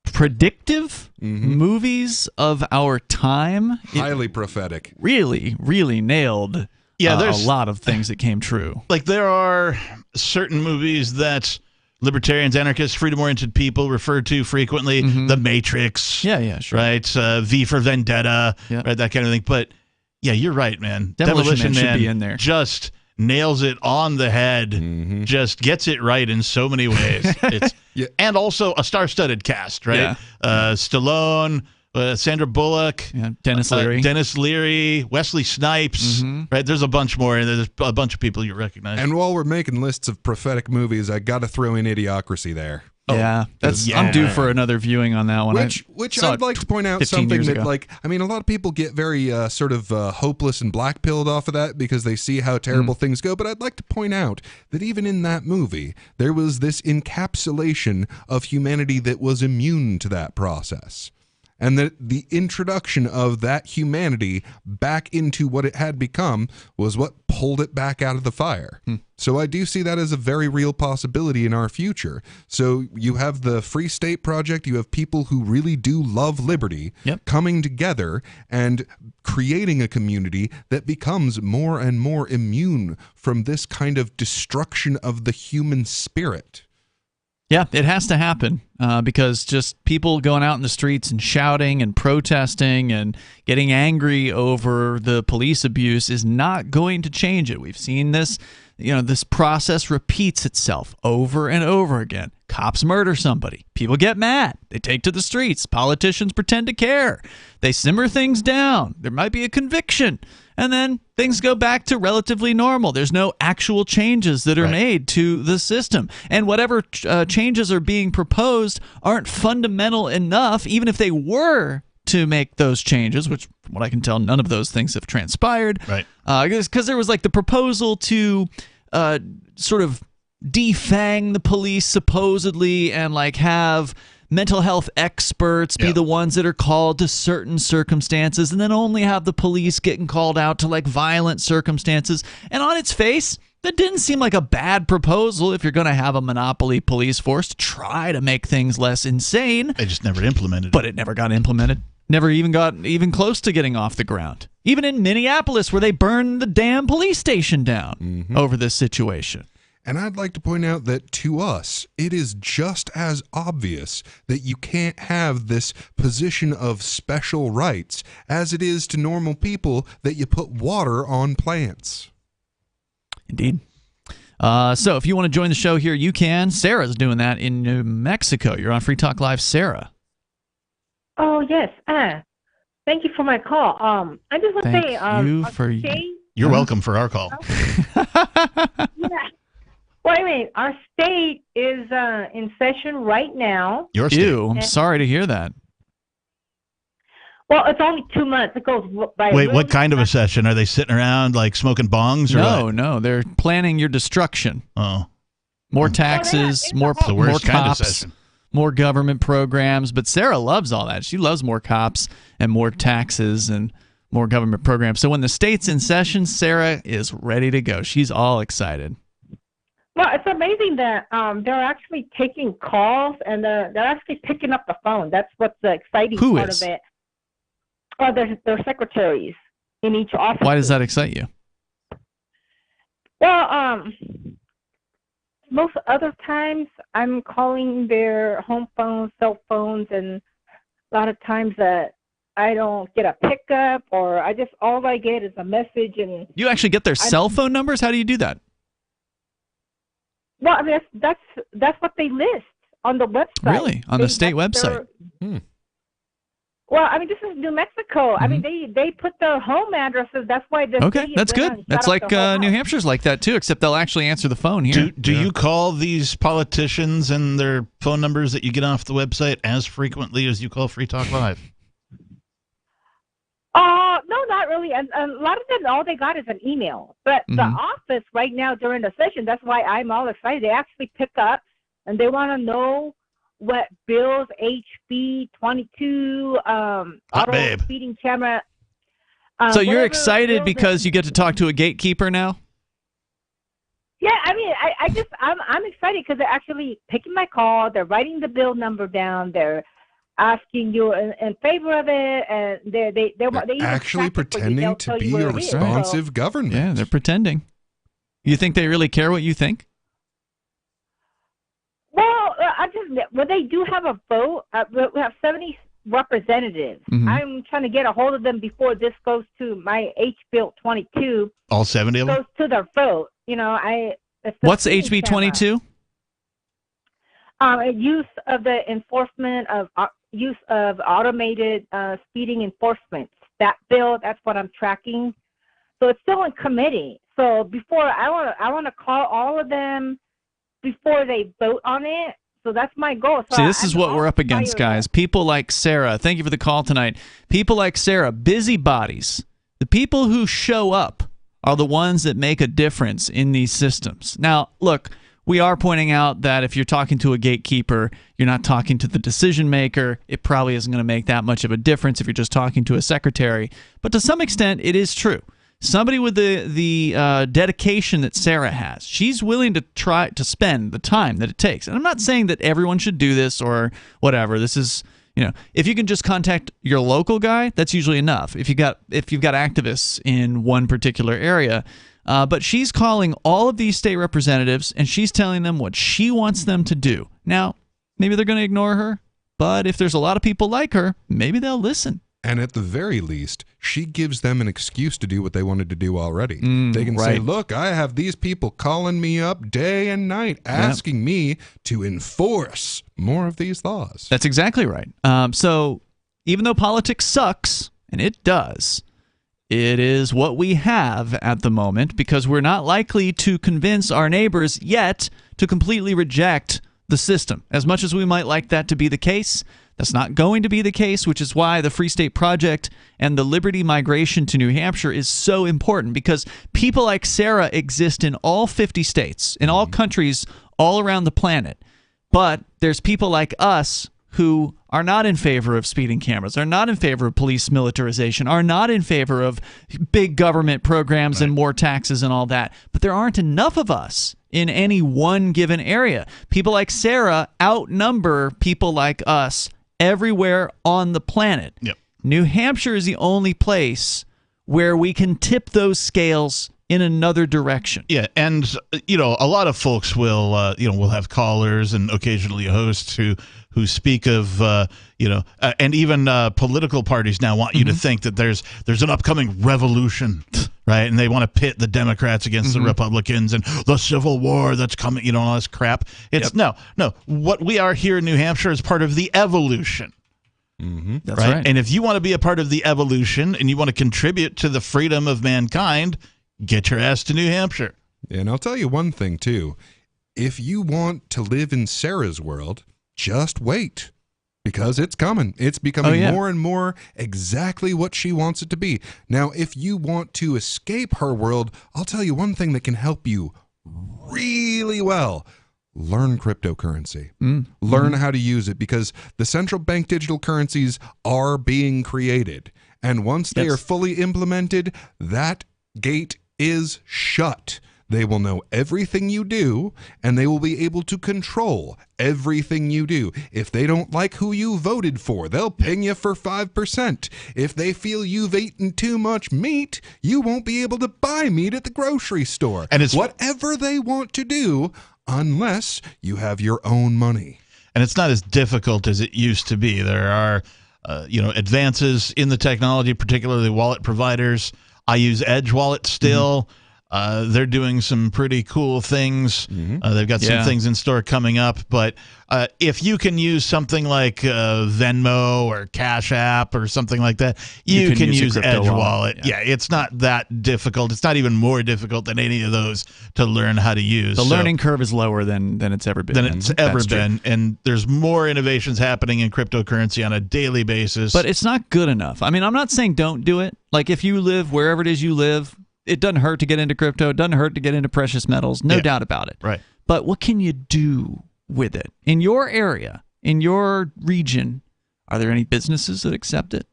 Speaker 4: predictive movies of our time.
Speaker 5: Highly prophetic.
Speaker 4: Really, really nailed there's a lot of things that came true.
Speaker 6: Like, there are certain movies that libertarians, anarchists, freedom-oriented people refer to frequently. The Matrix.
Speaker 4: Yeah, sure.
Speaker 6: Right? V for Vendetta. Right? That kind of thing. But, yeah, you're right, man.
Speaker 4: Demolition Man should be in there.
Speaker 6: Just nails it on the head. Just gets it right in so many ways. And also a star-studded cast, right?
Speaker 4: Yeah.
Speaker 6: Stallone, Sandra Bullock,
Speaker 4: Dennis
Speaker 6: Leary, Wesley Snipes, right? There's a bunch more, and there's a bunch of people you recognize.
Speaker 5: And while we're making lists of prophetic movies, I got to throw in Idiocracy there.
Speaker 4: Yeah, I'm due for another viewing on that one.
Speaker 5: Which I'd like to point out something that, like, I mean, a lot of people get very sort of hopeless and black-pilled off of that because they see how terrible things go. But I'd like to point out that even in that movie, there was this encapsulation of humanity that was immune to that process. And that the introduction of that humanity back into what it had become was what pulled it back out of the fire. So I do see that as a very real possibility in our future. So you have the Free State Project, you have people who really do love liberty coming together and creating a community that becomes more and more immune from this kind of destruction of the human spirit.
Speaker 4: Yeah, it has to happen because just people going out in the streets and shouting and protesting and getting angry over the police abuse is not going to change it. We've seen this, this process repeats itself over and over again. Cops murder somebody. People get mad. They take to the streets. Politicians pretend to care. They simmer things down. There might be a conviction. And then things go back to relatively normal. There's no actual changes that are made to the system. And whatever changes are being proposed aren't fundamental enough, even if they were to make those changes, which, from what I can tell, none of those things have transpired.
Speaker 6: Right.
Speaker 4: Because there was like the proposal to sort of defang the police supposedly and like have mental health experts be the ones that are called to certain circumstances and then only have the police getting called out to like violent circumstances. And on its face, that didn't seem like a bad proposal if you're going to have a monopoly police force to try to make things less insane.
Speaker 6: They just never implemented it.
Speaker 4: But it never got implemented. Never even got even close to getting off the ground. Even in Minneapolis, where they burned the damn police station down over this situation.
Speaker 5: And I'd like to point out that to us, it is just as obvious that you can't have this position of special rights as it is to normal people that you put water on plants.
Speaker 4: Indeed. So if you want to join the show here, you can. Sarah's doing that in New Mexico. You're on Free Talk Live, Sarah.
Speaker 12: Oh, yes. Thank you for my call. I just want to say,
Speaker 6: You're welcome for our call.
Speaker 12: Yeah. Well, I mean, our state is in session right now.
Speaker 6: Your state.
Speaker 4: Ew, I'm sorry to hear that.
Speaker 12: Well, it's only 2 months. It goes by.
Speaker 6: Wait, what kind of a session? Are they sitting around like smoking bongs? Or
Speaker 4: No, they're planning your destruction.
Speaker 6: Oh.
Speaker 4: More taxes, more
Speaker 6: the worst kind of
Speaker 4: cops,
Speaker 6: session.
Speaker 4: more government programs. But Sarah loves all that. She loves more cops and more taxes and more government programs. So when the state's in session, Sarah is ready to go. She's all excited.
Speaker 12: Well, it's amazing that they're actually taking calls and they're actually picking up the phone. That's what's the exciting part of it. Well, they're secretaries in each office.
Speaker 4: Why does that excite you?
Speaker 12: Well, most other times I'm calling their home phones, cell phones, and a lot of times that I don't get a pickup, or all I get is a message. And
Speaker 4: you actually get their cell phone numbers? How do you do that?
Speaker 12: Well, I mean, that's what they list on the website.
Speaker 4: Really? On the state website?
Speaker 12: Well, I mean, this is New Mexico. I mean, they put their home addresses. That's why the
Speaker 4: Okay, that's good. That's like New Hampshire's like that too, except they'll actually answer the phone here.
Speaker 6: Do you call these politicians and their phone numbers that you get off the website as frequently as you call Free Talk Live?
Speaker 12: No, not really. And a lot of them, all they got is an email. But the office right now during the session, that's why I'm all excited. They actually pick up and they want to know what bills, HB 22, auto speeding camera.
Speaker 4: So you're excited because you get to talk to a gatekeeper now?
Speaker 12: Yeah, I mean, I'm excited because they're actually picking my call. They're writing the bill number down. They're asking you in favor of it, and they're
Speaker 5: actually pretending to be a responsive government.
Speaker 4: Yeah, they're pretending. You think they really care what you think?
Speaker 12: Well, when they do have a vote, we have 70 representatives. I'm trying to get a hold of them before this goes to my HB 22.
Speaker 6: All 70 of them?
Speaker 12: Goes to their vote. You know,
Speaker 4: What's HB 22?
Speaker 12: Use of the enforcement of use of automated speeding enforcement. That bill, that's what I'm tracking. So it's still in committee. So before I want to call all of them before they vote on it. So that's my goal. So
Speaker 4: See, this is what we're up against, guys. People like Sarah. Thank you for the call tonight. People like Sarah, busybodies. The people who show up are the ones that make a difference in these systems. Now, look, we are pointing out that if you're talking to a gatekeeper, you're not talking to the decision maker. It probably isn't going to make that much of a difference if you're just talking to a secretary. But to some extent, it is true. Somebody with the dedication that Sarah has, she's willing to try to spend the time that it takes. And I'm not saying that everyone should do this or whatever. This is, if you can just contact your local guy, that's usually enough. If you've got activists in one particular area. But she's calling all of these state representatives, and she's telling them what she wants them to do. Now, maybe they're going to ignore her, but if there's a lot of people like her, maybe they'll listen.
Speaker 5: And at the very least, she gives them an excuse to do what they wanted to do already. They can say, look, I have these people calling me up day and night, asking me to enforce more of these laws.
Speaker 4: That's exactly right. So even though politics sucks, and it does, it is what we have at the moment because we're not likely to convince our neighbors yet to completely reject the system. As much as we might like that to be the case, that's not going to be the case, which is why the Free State Project and the Liberty migration to New Hampshire is so important because people like Sarah exist in all 50 states, in all countries all around the planet. But there's people like us who are not in favor of speeding cameras, are not in favor of police militarization, are not in favor of big government programs and more taxes and all that. But there aren't enough of us in any one given area. People like Sarah outnumber people like us everywhere on the planet. New Hampshire is the only place where we can tip those scales in another direction.
Speaker 6: Yeah, and a lot of folks will will have callers and occasionally hosts who speak of and even political parties now want you to think that there's an upcoming revolution, right? And they want to pit the Democrats against the Republicans and the Civil War that's coming, all this crap. It's no. What we are here in New Hampshire is part of the evolution.
Speaker 4: That's right.
Speaker 6: And if you want to be a part of the evolution and you want to contribute to the freedom of mankind, get your ass to New Hampshire.
Speaker 5: And I'll tell you one thing, too. If you want to live in Sarah's world, just wait. Because it's coming. It's becoming more and more exactly what she wants it to be. Now, if you want to escape her world, I'll tell you one thing that can help you really well. Learn cryptocurrency. Learn how to use it, because the central bank digital currencies are being created. And once they are fully implemented, that gate is shut. They will know everything you do, and they will be able to control everything you do. If they don't like who you voted for, they'll ping you for 5%. If they feel you've eaten too much meat, you won't be able to buy meat at the grocery store. And it's whatever they want to do, unless you have your own money.
Speaker 6: And it's not as difficult as it used to be. There are, advances in the technology, particularly wallet providers. I use Edge Wallet still. They're doing some pretty cool things. They've got some things in store coming up. But if you can use something like Venmo or Cash App or something like that, you can use Edge Wallet. Yeah, it's not that difficult. It's not even more difficult than any of those to learn how to use.
Speaker 4: The learning curve is lower than it's ever been.
Speaker 6: And there's more innovations happening in cryptocurrency on a daily basis.
Speaker 4: But it's not good enough. I mean, I'm not saying don't do it. Like, if you live wherever it is you live, it doesn't hurt to get into crypto. It doesn't hurt to get into precious metals. No doubt about it.
Speaker 6: Right.
Speaker 4: But what can you do with it? In your area, in your region, are there any businesses that accept it?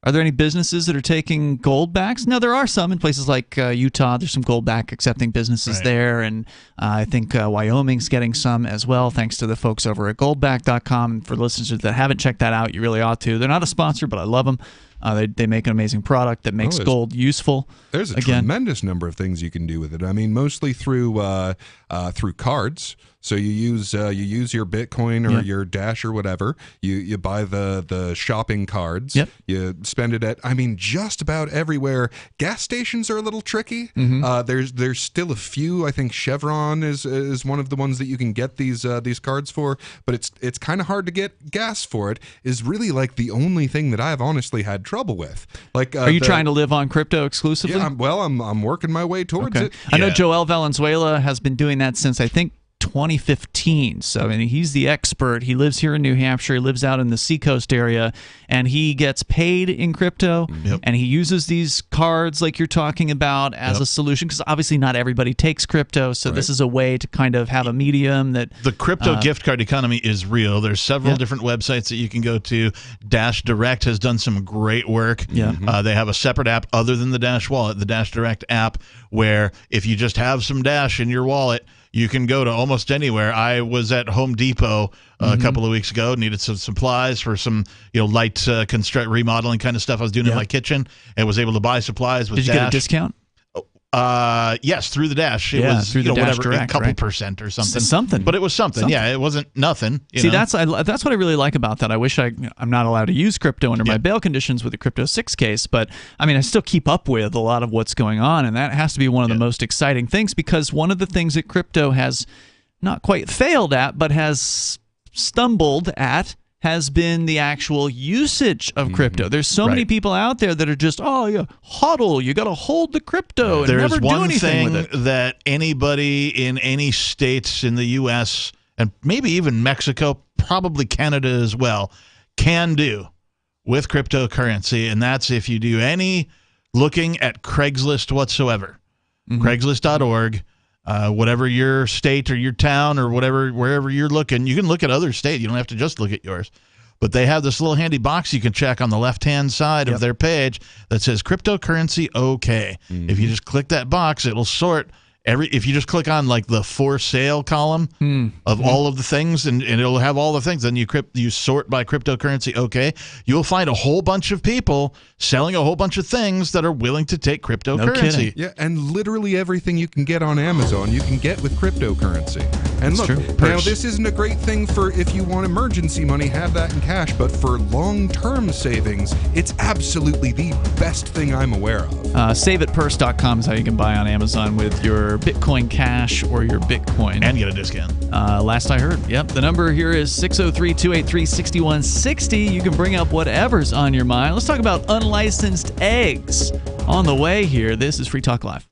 Speaker 4: Are there any businesses that are taking gold backs? No, there are some in places like Utah. There's some gold back accepting businesses there. And I think Wyoming's getting some as well, thanks to the folks over at goldback.com. For listeners that haven't checked that out, you really ought to. They're not a sponsor, but I love them. They make an amazing product that makes gold useful.
Speaker 5: There's a tremendous number of things you can do with it. I mean, mostly through cards. So you use your Bitcoin or your Dash or whatever. You buy the shopping cards. You spend it at, I mean, just about everywhere. Gas stations are a little tricky. There's still a few. I think Chevron is one of the ones that you can get these cards for, but it's kind of hard to get gas for it. Is really like the only thing that I've honestly had trouble with. Like,
Speaker 4: are you trying to live on crypto exclusively?
Speaker 5: Yeah, I'm working my way towards it.
Speaker 4: I know Joel Valenzuela has been doing that since, I think, 2015. So, I mean, he's the expert. He lives here in New Hampshire. He lives out in the Seacoast area, and he gets paid in crypto, and he uses these cards like you're talking about as a solution, because obviously not everybody takes crypto, so this is a way to kind of have a medium that...
Speaker 6: The crypto gift card economy is real. There's several different websites that you can go to. Dash Direct has done some great work. They have a separate app other than the Dash Wallet, the Dash Direct app, where if you just have some Dash in your wallet, you can go to almost anywhere. I was at Home Depot a couple of weeks ago, needed some supplies for some light remodeling kind of stuff I was doing in my kitchen, and was able to buy supplies with Dash.
Speaker 4: Did you get a discount?
Speaker 6: Yes, through the Dash. It was
Speaker 4: through the Dash
Speaker 6: whatever,
Speaker 4: Direct,
Speaker 6: a couple percent or something.
Speaker 4: Something.
Speaker 6: But it was something. Yeah, it wasn't nothing.
Speaker 4: See, that's what I really like about that. I wish I'm not allowed to use crypto under my bail conditions with the Crypto 6 case, but I mean, I still keep up with a lot of what's going on, and that has to be one of the most exciting things, because one of the things that crypto has not quite failed at, but has stumbled at, has been the actual usage of crypto. There's so many people out there that are just, hodl, you got to hold the crypto and never do anything with it.
Speaker 6: There's one thing that anybody in any states in the U.S., and maybe even Mexico, probably Canada as well, can do with cryptocurrency, and that's if you do any looking at Craigslist whatsoever. Craigslist.org. Whatever your state or your town or wherever you're looking, you can look at other states. You don't have to just look at yours. But they have this little handy box you can check on the left-hand side of their page that says cryptocurrency okay. If you just click that box, it'll sort If you just click on like the for sale column of all of the things, and it'll have all the things, then you sort by cryptocurrency. Okay, you'll find a whole bunch of people selling a whole bunch of things that are willing to take cryptocurrency.
Speaker 5: Yeah, and literally everything you can get on Amazon, you can get with cryptocurrency. And look, now this isn't a great thing for if you want emergency money, have that in cash, but for long-term savings, it's absolutely the best thing I'm aware of.
Speaker 4: SaveItPurse.com is how you can buy on Amazon with your Bitcoin Cash or your Bitcoin.
Speaker 6: And get a discount.
Speaker 4: Last I heard. Yep. The number here is 603-283-6160. You can bring up whatever's on your mind. Let's talk about unlicensed eggs. On the way here, this is Free Talk Live.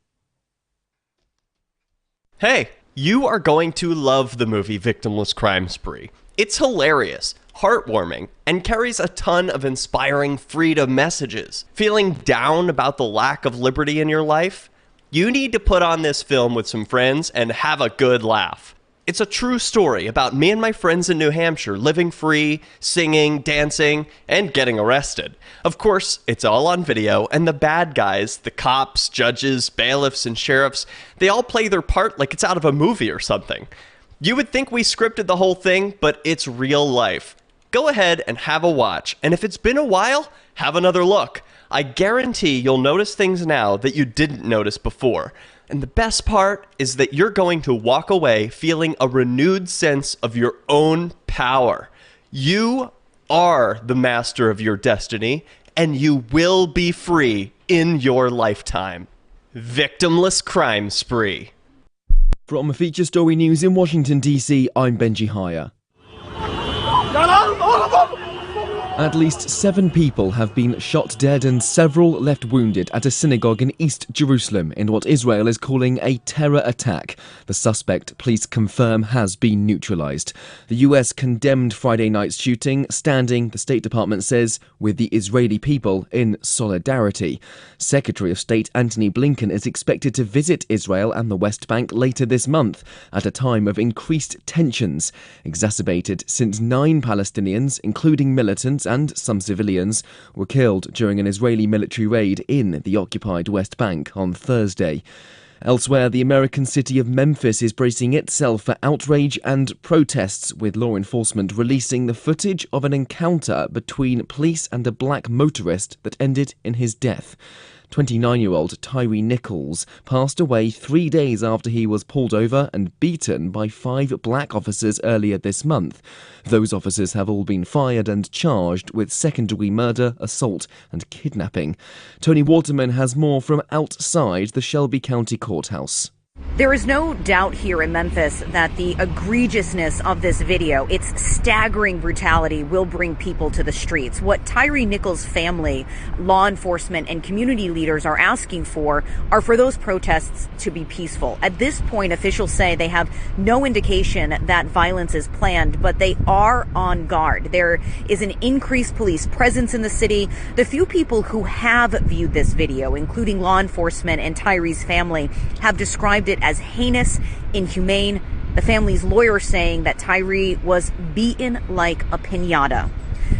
Speaker 13: Hey, you are going to love the movie Victimless Crime Spree. It's hilarious, heartwarming, and carries a ton of inspiring freedom messages. Feeling down about the lack of liberty in your life? You need to put on this film with some friends and have a good laugh. It's a true story about me and my friends in New Hampshire living free, singing, dancing, and getting arrested. Of course, it's all on video, and the bad guys, the cops, judges, bailiffs, and sheriffs, they all play their part like it's out of a movie or something. You would think we scripted the whole thing, but it's real life. Go ahead and have a watch, and if it's been a while, have another look. I guarantee you'll notice things now that you didn't notice before. And the best part is that you're going to walk away feeling a renewed sense of your own power. You are the master of your destiny, and you will be free in your lifetime. Victimless Crime Spree.
Speaker 15: From Feature Story News in Washington, D.C., I'm Benji Hire. At least 7 people have been shot dead and several left wounded at a synagogue in East Jerusalem in what Israel is calling a terror attack. The suspect, police confirm, has been neutralized. The US condemned Friday night's shooting, standing, the State Department says, with the Israeli people in solidarity. Secretary of State Antony Blinken is expected to visit Israel and the West Bank later this month at a time of increased tensions, exacerbated since 9 Palestinians, including militants and some civilians, were killed during an Israeli military raid in the occupied West Bank on Thursday. Elsewhere, the American city of Memphis is bracing itself for outrage and protests, with law enforcement releasing the footage of an encounter between police and a black motorist that ended in his death. 29-year-old Tyree Nichols passed away 3 days after he was pulled over and beaten by 5 black officers earlier this month. Those officers have all been fired and charged with second-degree murder, assault and kidnapping. Tony Waterman has more from outside the Shelby County Courthouse.
Speaker 8: There is no doubt here in Memphis that the egregiousness of this video, its staggering brutality, will bring people to the streets. What Tyree Nichols' family, law enforcement, and community leaders are asking for are for those protests to be peaceful. At this point, officials say they have no indication that violence is planned, but they are on guard. There is an increased police presence in the city. The few people who have viewed this video, including law enforcement and Tyree's family, have described it as heinous, inhumane. The family's lawyer saying that Tyree was beaten like a piñata.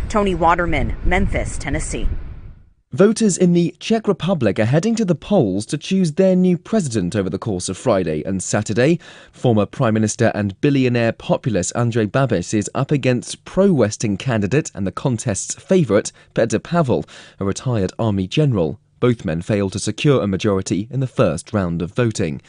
Speaker 8: Tony Waterman, Memphis, Tennessee.
Speaker 15: Voters in the Czech Republic are heading to the polls to choose their new president over the course of Friday and Saturday. Former Prime Minister and billionaire populist Andrej Babiš is up against pro-Western candidate and the contest's favourite, Petr Pavel, a retired army general. Both men failed to secure a majority in the first round of voting.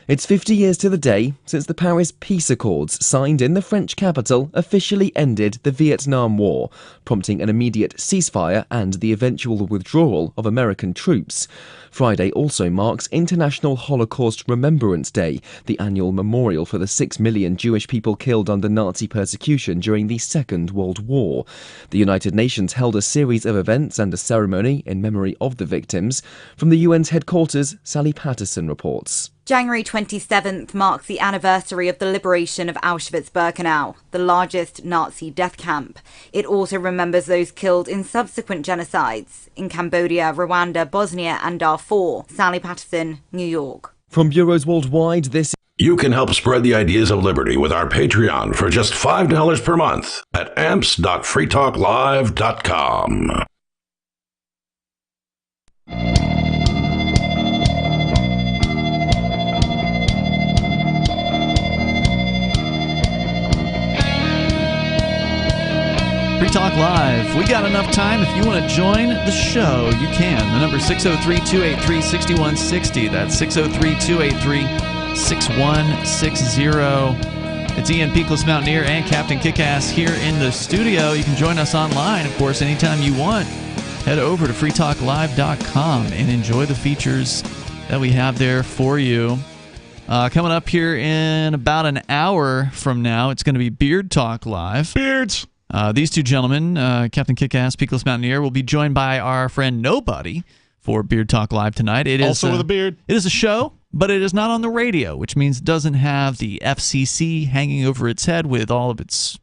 Speaker 15: It's 50 years to the day since the Paris Peace Accords signed in the French capital officially ended the Vietnam War, prompting an immediate ceasefire and the eventual withdrawal of American troops. Friday also marks International Holocaust Remembrance Day, the annual memorial for the 6 million Jewish people killed under Nazi persecution during the Second World War. The United Nations held a series of events and a ceremony in memory of the victims. From the UN's headquarters, Sally Patterson reports.
Speaker 14: January 27th marks the anniversary of the liberation of Auschwitz-Birkenau, the largest Nazi death camp. It also remembers those killed in subsequent genocides in Cambodia, Rwanda, Bosnia and Darfur. Sally Patterson, New York.
Speaker 15: From bureaus worldwide, this...
Speaker 3: You can help spread the ideas of liberty with our Patreon for just $5 per month at amps.freetalklive.com.
Speaker 4: Free Talk Live. We got enough time. If you want to join the show, you can. The number is 603-283-6160. That's 603-283-6160. It's Ian Peakless Mountaineer and Captain Kickass here in the studio. You can join us online, of course, anytime you want. Head over to freetalklive.com and enjoy the features that we have there for you. Coming up here in about an hour from now, it's going to be Beard Talk Live.
Speaker 6: Beards!
Speaker 4: These two gentlemen, Captain Kickass, Peakless Mountaineer, will be joined by our friend Nobody for Beard Talk Live tonight. It
Speaker 6: Also
Speaker 4: is
Speaker 6: with a beard.
Speaker 4: It is a show, but it is not on the radio, which means it doesn't have the FCC hanging over its head with all of its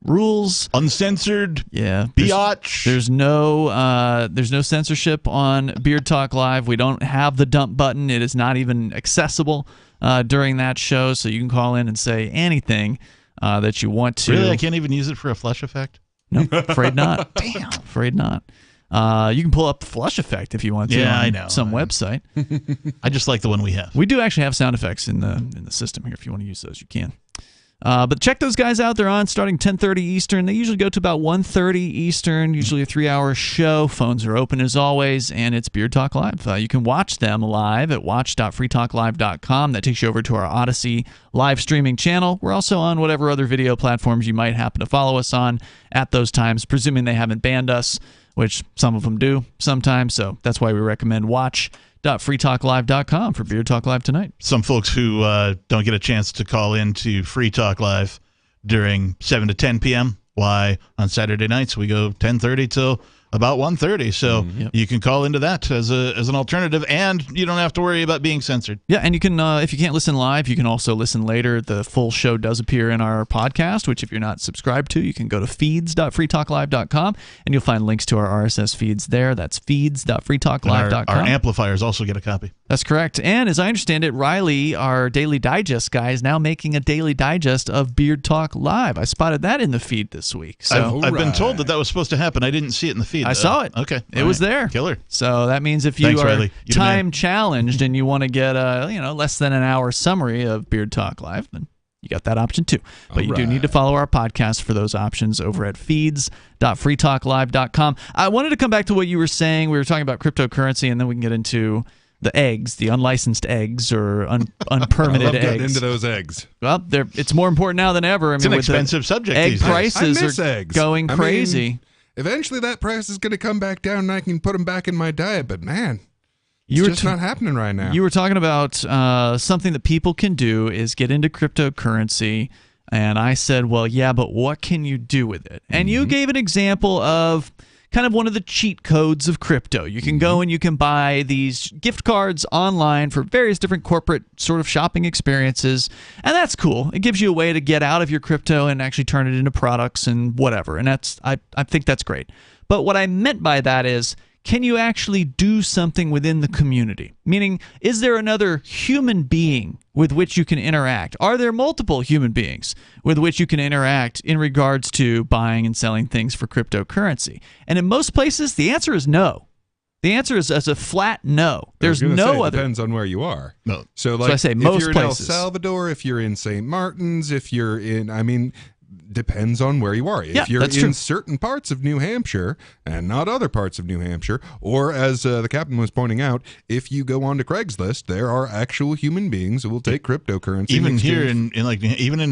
Speaker 4: rules.
Speaker 6: Uncensored.
Speaker 4: Yeah.
Speaker 6: Biatch.
Speaker 4: There's no censorship on Beard Talk Live. We don't have the dump button. It is not even accessible during that show, so you can call in and say anything that you want to.
Speaker 6: Really? I can't even use it for a flush effect?
Speaker 4: No, afraid not. Damn. Afraid not. You can pull up the flush effect if you want to.
Speaker 6: Yeah,
Speaker 4: on
Speaker 6: I know.
Speaker 4: Some website.
Speaker 6: I just like the one we have.
Speaker 4: We do actually have sound effects in the system here. If you want to use those, you can. But check those guys out. They're on starting 10:30 Eastern. They usually go to about 1:30 Eastern, usually a 3-hour show. Phones are open as always, and it's Beard Talk Live. You can watch them live at watch.freetalklive.com. That takes you over to our Odyssey live streaming channel. We're also on whatever other video platforms you might happen to follow us on at those times, presuming they haven't banned us, which some of them do sometimes. So that's why we recommend watch.freetalklive.com for Beard Talk Live tonight.
Speaker 6: Some folks who don't get a chance to call in to Free Talk Live during 7 to 10 p.m. Why, on Saturday nights, we go 10:30 till about 1:30. So you can call into that as an alternative, and you don't have to worry about being censored.
Speaker 4: Yeah, and you can, if you can't listen live, you can also listen later. The full show does appear in our podcast, which if you're not subscribed to, you can go to feeds.freetalklive.com, and you'll find links to our RSS feeds there. That's feeds.freetalklive.com.
Speaker 6: Our amplifiers also get a copy.
Speaker 4: That's correct. And as I understand it, Riley, our Daily Digest guy, is now making a Daily Digest of Beard Talk Live. I spotted that in the feed this week. So
Speaker 6: I've been told that was supposed to happen. I didn't see it in the feed.
Speaker 4: I saw it.
Speaker 6: Okay.
Speaker 4: It was there.
Speaker 6: Killer.
Speaker 4: So that means if you
Speaker 6: Thanks,
Speaker 4: are
Speaker 6: Riley.
Speaker 4: time challenged and you want to get a less than an hour summary of Beard Talk Live, then you got that option too. But you do need to follow our podcast for those options over at feeds.freetalklive.com. I wanted to come back to what you were saying. We were talking about cryptocurrency, and then we can get into the eggs, the unlicensed eggs or unpermitted
Speaker 5: I love
Speaker 4: eggs.
Speaker 5: getting into those eggs.
Speaker 4: Well, it's more important now than ever. I
Speaker 6: It's
Speaker 4: mean,
Speaker 6: an
Speaker 4: with the
Speaker 6: expensive subject
Speaker 4: Egg
Speaker 6: these days.
Speaker 4: prices
Speaker 5: I miss
Speaker 4: are
Speaker 5: eggs.
Speaker 4: going
Speaker 5: I
Speaker 4: crazy.
Speaker 5: mean, eventually that price is going to come back down and I can put them back in my diet, but man, it's just not happening right now.
Speaker 4: You were talking about something that people can do is get into cryptocurrency, and I said, well, yeah, but what can you do with it? And you gave an example of kind of one of the cheat codes of crypto. You can go and you can buy these gift cards online for various different corporate sort of shopping experiences, and that's cool. It gives you a way to get out of your crypto and actually turn it into products and whatever, and I think that's great. But what I meant by that is, can you actually do something within the community? Meaning, is there another human being with which you can interact? Are there multiple human beings with which you can interact in regards to buying and selling things for cryptocurrency? And in most places, the answer is no. The answer is as a flat no. There's no other.
Speaker 5: It depends on where you are.
Speaker 6: No.
Speaker 5: So,
Speaker 4: I say most
Speaker 5: if you're
Speaker 4: places.
Speaker 5: in El Salvador, if you're in St. Martin's, if you're in, depends on where you are.
Speaker 4: Yeah,
Speaker 5: If you're
Speaker 4: that's
Speaker 5: in
Speaker 4: true.
Speaker 5: certain parts of New Hampshire and not other parts of New Hampshire, or as the captain was pointing out, if you go onto Craigslist, there are actual human beings who will take cryptocurrency.
Speaker 6: Even here in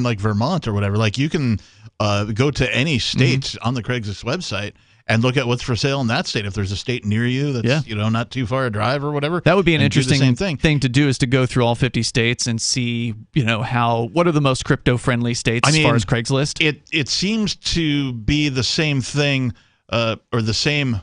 Speaker 6: like Vermont or whatever, like you can go to any state on the Craigslist website and look at what's for sale in that state. If there's a state near you that's not too far a drive or whatever,
Speaker 4: that would be an
Speaker 6: and do the
Speaker 4: interesting
Speaker 6: same
Speaker 4: thing to do, is to go through all 50 states and see, what are the most crypto-friendly states as far as Craigslist?
Speaker 6: It seems to be the same thing or the same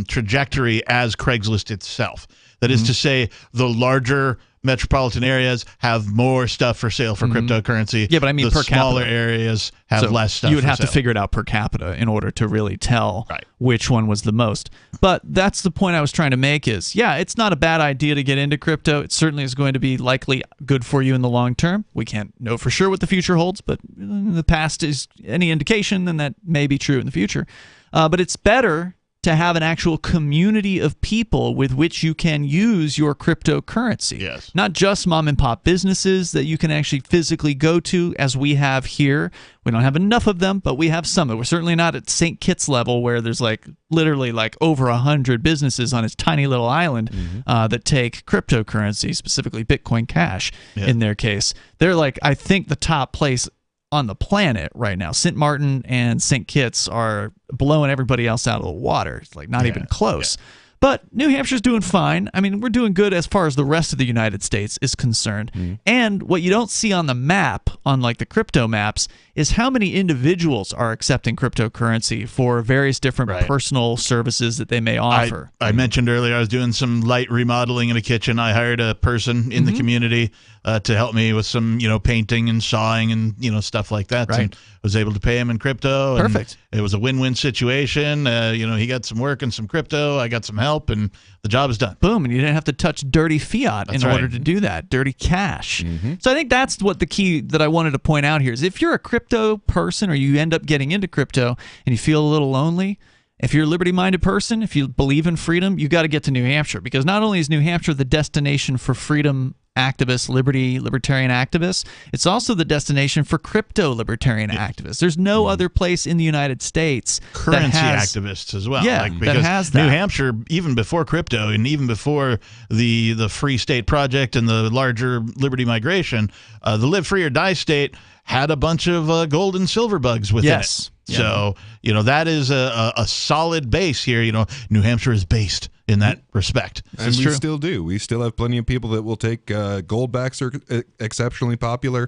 Speaker 6: trajectory as Craigslist itself. That is to say, the larger metropolitan areas have more stuff for sale for cryptocurrency.
Speaker 4: Yeah, but I mean
Speaker 6: the
Speaker 4: per capita.
Speaker 6: smaller areas have less stuff.
Speaker 4: You would
Speaker 6: for
Speaker 4: have to
Speaker 6: sale.
Speaker 4: figure it out per capita in order to really tell which one was the most. But that's the point I was trying to make is, it's not a bad idea to get into crypto. It certainly is going to be likely good for you in the long term. We can't know for sure what the future holds, but the past is any indication, then that may be true in the future. But it's better to have an actual community of people with which you can use your cryptocurrency.
Speaker 6: Yes.
Speaker 4: Not just mom and pop businesses that you can actually physically go to, as we have here. We don't have enough of them, but we have some. We're certainly not at St. Kitts level where there's literally over 100 businesses on its tiny little island that take cryptocurrency, specifically Bitcoin Cash in their case. They're I think the top place on the planet right now. St. Martin and St. Kitts are blowing everybody else out of the water. It's not even close. Yeah. But New Hampshire's doing fine. I mean, we're doing good as far as the rest of the United States is concerned. And what you don't see on the map, on the crypto maps, is how many individuals are accepting cryptocurrency for various different personal services that they may offer.
Speaker 6: I mentioned earlier I was doing some light remodeling in a kitchen. I hired a person in the community to help me with some, painting and sawing and, stuff like that.
Speaker 4: Right.
Speaker 6: And was able to pay him in crypto.
Speaker 4: Perfect.
Speaker 6: It was a win-win situation. He got some work and some crypto. I got some help, and the job is done.
Speaker 4: Boom, and you didn't have to touch dirty fiat in order to do that, dirty cash. So I think that's what the key that I wanted to point out here is if you're a crypto person or you end up getting into crypto and you feel a little lonely, if you're a liberty-minded person, if you believe in freedom, you got to get to New Hampshire, because not only is New Hampshire the destination for freedom activists, libertarian activists, it's also the destination for crypto libertarian activists. There's no other place in the United States
Speaker 6: currency
Speaker 4: that has,
Speaker 6: activists as well.
Speaker 4: Because that has that.
Speaker 6: New Hampshire, even before crypto and even before the Free State Project and the larger Liberty Migration, the Live Free or Die state had a bunch of gold and silver bugs within it. So, that is a solid base here. New Hampshire is based in that respect.
Speaker 5: And we still do. We still have plenty of people that will take goldbacks are exceptionally popular.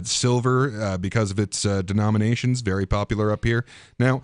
Speaker 5: Silver, because of its denominations, very popular up here. Now,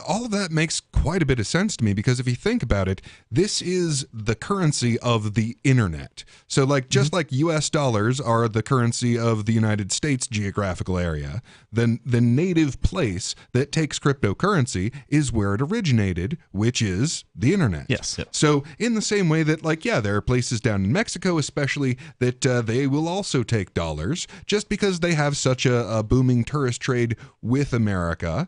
Speaker 5: all of that makes quite a bit of sense to me, because if you think about it, this is the currency of the internet. So just like US dollars are the currency of the United States geographical area, then the native place that takes cryptocurrency is where it originated, which is the internet.
Speaker 4: Yes.
Speaker 5: So in the same way that, there are places down in Mexico especially that they will also take dollars just because they have such a booming tourist trade with America.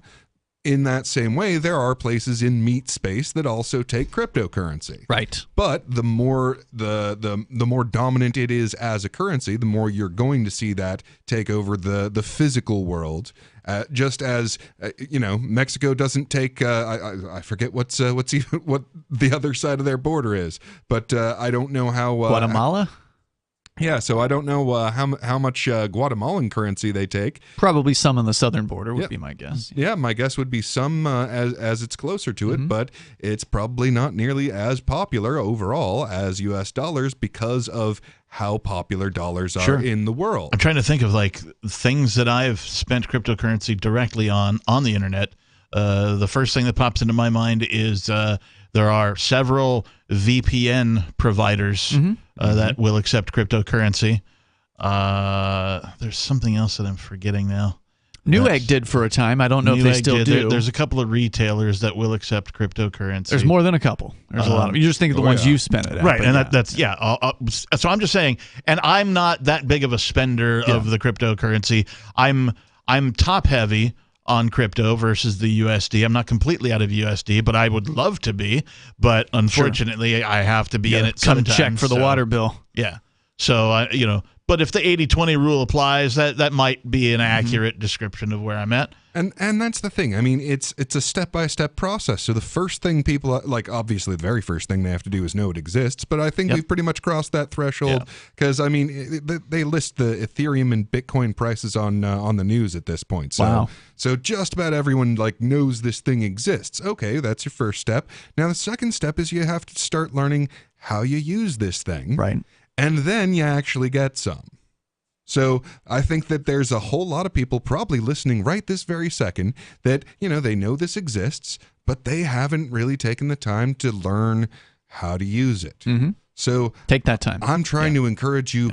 Speaker 5: In that same way, there are places in meat space that also take cryptocurrency.
Speaker 4: Right.
Speaker 5: But the more the more dominant it is as a currency, the more you're going to see that take over the physical world. Just as Mexico doesn't take I forget what the other side of their border is, but I don't know how
Speaker 4: Guatemala.
Speaker 5: Yeah, so I don't know how much Guatemalan currency they take.
Speaker 4: Probably some on the southern border would be my guess.
Speaker 5: Yeah, my guess would be some as it's closer to it, but it's probably not nearly as popular overall as U.S. dollars because of how popular dollars are in the world.
Speaker 6: I'm trying to think of things that I've spent cryptocurrency directly on the internet. The first thing that pops into my mind is there are several VPN providers that will accept cryptocurrency. There's something else that I'm forgetting now.
Speaker 4: Newegg did for a time. I don't know if they still do.
Speaker 6: There's a couple of retailers that will accept cryptocurrency.
Speaker 4: There's more than a couple. There's a lot of. You just think of the ones you spent it at.
Speaker 6: Right, and that's so I'm just saying, and I'm not that big of a spender of the cryptocurrency. I'm top heavy on crypto versus the USD. I'm not completely out of USD, but I would love to be. But unfortunately, I have to be in it sometimes.
Speaker 4: Come check for the water bill.
Speaker 6: Yeah. So, but if the 80-20 rule applies, that might be an accurate description of where I'm at.
Speaker 5: And that's the thing. I mean, it's a step-by-step process. So the first thing people, obviously the very first thing they have to do is know it exists, but I think we've pretty much crossed that threshold because, I mean, they list the Ethereum and Bitcoin prices on the news at this point. So, so just about everyone, knows this thing exists. Okay, that's your first step. Now, the second step is you have to start learning how you use this thing.
Speaker 4: Right.
Speaker 5: And then you actually get some. So I think that there's a whole lot of people probably listening right this very second that, they know this exists, but they haven't really taken the time to learn how to use it. So
Speaker 4: take that time.
Speaker 5: I'm trying to encourage you.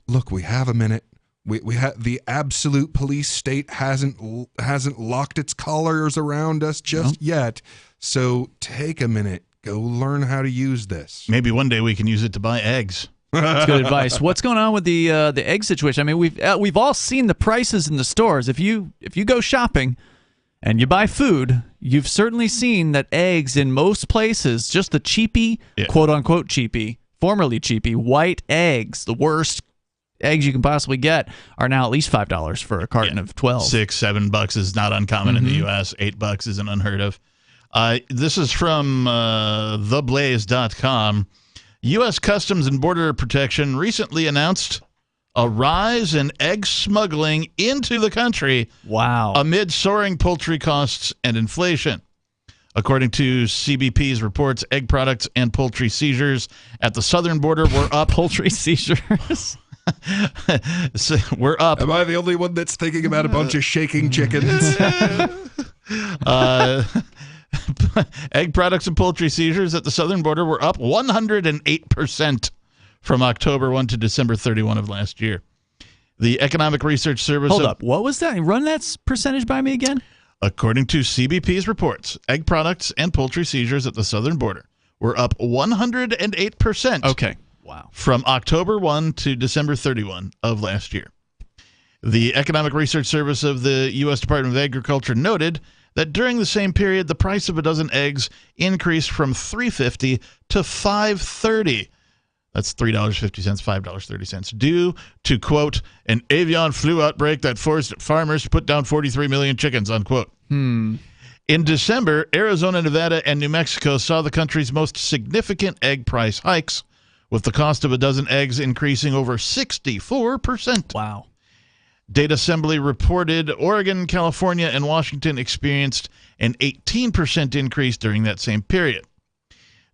Speaker 5: Look, we have a minute. We have the absolute police state hasn't locked its collars around us just yet. So take a minute. Go learn how to use this.
Speaker 6: Maybe one day we can use it to buy eggs.
Speaker 4: That's good advice. What's going on with the egg situation? I mean, we've all seen the prices in the stores. If you go shopping, and you buy food, you've certainly seen that eggs in most places, just the cheapy, quote-unquote cheapy, formerly cheapy, white eggs, the worst eggs you can possibly get, are now at least $5 for a carton of 12.
Speaker 6: $6-7 is not uncommon in the U.S. $8 isn't unheard of. This is from theblaze.com. U.S. Customs and Border Protection recently announced a rise in egg smuggling into the country amid soaring poultry costs and inflation. According to CBP's reports, egg products and poultry seizures at the southern border were up.
Speaker 4: Poultry seizures?
Speaker 6: We're up.
Speaker 5: Am I the only one that's thinking about a bunch of shaking chickens?
Speaker 6: Egg products and poultry seizures at the southern border were up 108% from October 1 to December 31 of last year. The Economic Research Service...
Speaker 4: Hold up. What was that? Run that percentage by me again?
Speaker 6: According to CBP's reports, egg products and poultry seizures at the southern border were up 108%.
Speaker 4: Okay. Wow.
Speaker 6: From October 1 to December 31 of last year. The Economic Research Service of the U.S. Department of Agriculture noted that during the same period, the price of a dozen eggs increased from $3.50 to $5.30. That's $3.50, $5.30, due to, quote, an avian flu outbreak that forced farmers to put down 43 million chickens, unquote. In December, Arizona, Nevada, and New Mexico saw the country's most significant egg price hikes, with the cost of a dozen eggs increasing over 64%.
Speaker 4: Wow.
Speaker 6: Data Assembly reported Oregon, California, and Washington experienced an 18% increase during that same period.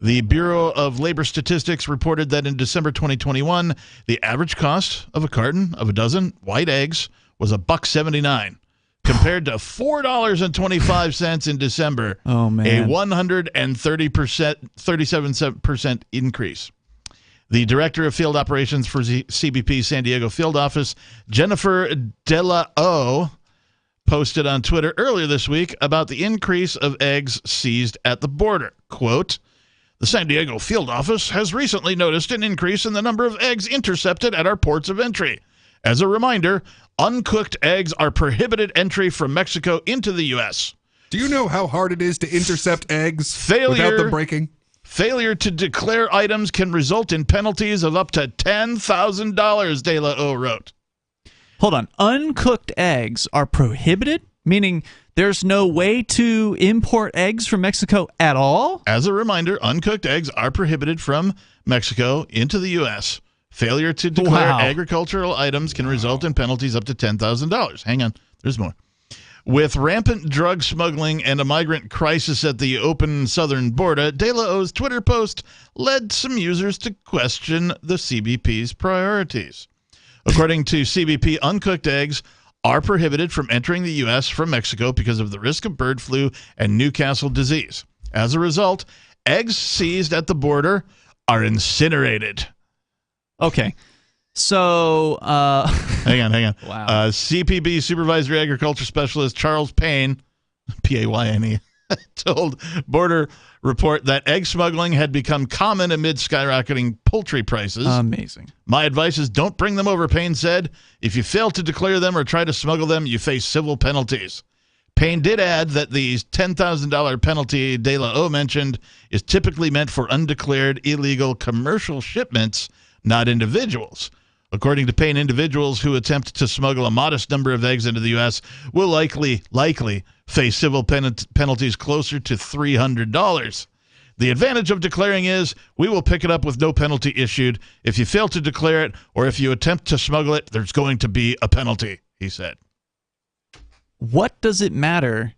Speaker 6: The Bureau of Labor Statistics reported that in December 2021, the average cost of a carton of a dozen white eggs was $1.79, compared to $4.25 in December.
Speaker 4: Oh, man.
Speaker 6: A 137% increase. The Director of Field Operations for CBP's San Diego Field Office, Jennifer Della O, posted on Twitter earlier this week about the increase of eggs seized at the border. Quote, the San Diego Field Office has recently noticed an increase in the number of eggs intercepted at our ports of entry. As a reminder, uncooked eggs are prohibited entry from Mexico into the U.S.
Speaker 5: Do you know how hard it is to intercept eggs without them breaking?
Speaker 6: Failure to declare items can result in penalties of up to $10,000, De La O wrote.
Speaker 4: Hold on. Uncooked eggs are prohibited? Meaning there's no way to import eggs from Mexico at all?
Speaker 6: As a reminder, uncooked eggs are prohibited from Mexico into the U.S. Failure to declare agricultural items can result in penalties up to $10,000. Hang on. There's more. With rampant drug smuggling and a migrant crisis at the open southern border, De La O's Twitter post led some users to question the CBP's priorities. According to CBP, uncooked eggs are prohibited from entering the U.S. from Mexico because of the risk of bird flu and Newcastle disease. As a result, eggs seized at the border are incinerated.
Speaker 4: Okay. So,
Speaker 6: hang on.
Speaker 4: Wow.
Speaker 6: CPB Supervisory Agriculture Specialist Charles Payne, P-A-Y-N-E, told Border Report that egg smuggling had become common amid skyrocketing poultry prices.
Speaker 4: Amazing.
Speaker 6: My advice is don't bring them over, Payne said. If you fail to declare them or try to smuggle them, you face civil penalties. Payne did add that the $10,000 penalty De La O mentioned is typically meant for undeclared illegal commercial shipments, not individuals. According to Payne, individuals who attempt to smuggle a modest number of eggs into the U.S. will likely face civil penalties closer to $300. The advantage of declaring is we will pick it up with no penalty issued. If you fail to declare it or if you attempt to smuggle it, there's going to be a penalty, he said.
Speaker 4: What does it matter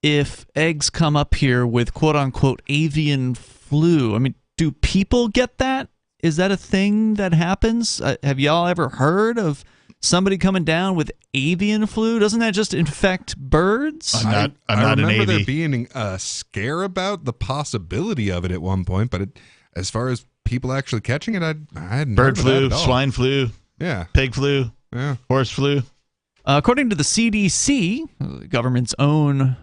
Speaker 4: if eggs come up here with quote-unquote avian flu? I mean, do people get that? Is that a thing that happens? Have y'all ever heard of somebody coming down with avian flu? Doesn't that just infect birds?
Speaker 6: I'm not
Speaker 5: I
Speaker 6: an
Speaker 5: remember
Speaker 6: AV.
Speaker 5: there being a scare about the possibility of it at one point, but as far as people actually catching it, I hadn't
Speaker 6: Bird
Speaker 5: heard of
Speaker 6: flu,
Speaker 5: that at all.
Speaker 6: swine flu, pig flu, horse flu.
Speaker 4: According to the CDC, the government's own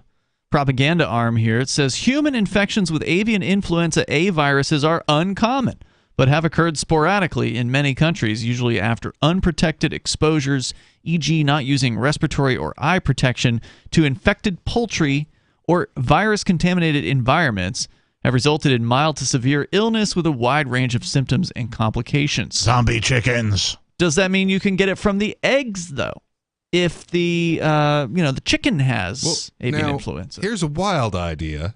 Speaker 4: propaganda arm here, it says human infections with avian influenza A viruses are uncommon. but have occurred sporadically in many countries, usually after unprotected exposures, e.g. not using respiratory or eye protection to infected poultry or virus-contaminated environments, have resulted in mild to severe illness with a wide range of symptoms and complications.
Speaker 6: Zombie chickens.
Speaker 4: Does that mean you can get it from the eggs, though? If the the chicken has avian influenza.
Speaker 5: Here's a wild idea: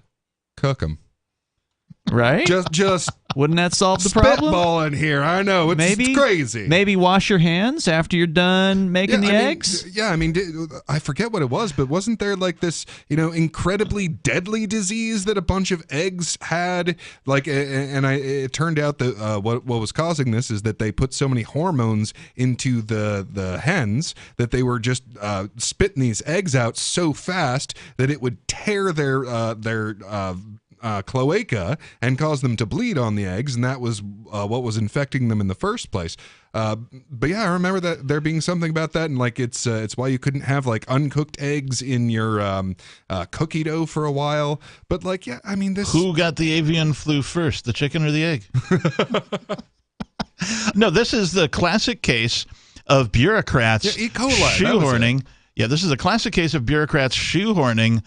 Speaker 5: cook them.
Speaker 4: Right?
Speaker 5: Just
Speaker 4: wouldn't that solve the problem?
Speaker 5: Spitballing here. I know it's crazy.
Speaker 4: Maybe wash your hands after you're done making the eggs.
Speaker 5: I forget what it was, but wasn't there like this, incredibly deadly disease that a bunch of eggs had? Like, it turned out that what was causing this is that they put so many hormones into the hens that they were just spitting these eggs out so fast that it would tear their cloaca and cause them to bleed on the eggs, and that was what was infecting them in the first place. But yeah, I remember that there being something about that, and like it's why you couldn't have like uncooked eggs in your cookie dough for a while. But like, yeah, I mean,
Speaker 6: who got the avian flu first, the chicken or the egg? No, this is the classic case of bureaucrats
Speaker 5: E. coli,
Speaker 6: shoehorning. Yeah, this is a classic case of bureaucrats shoehorning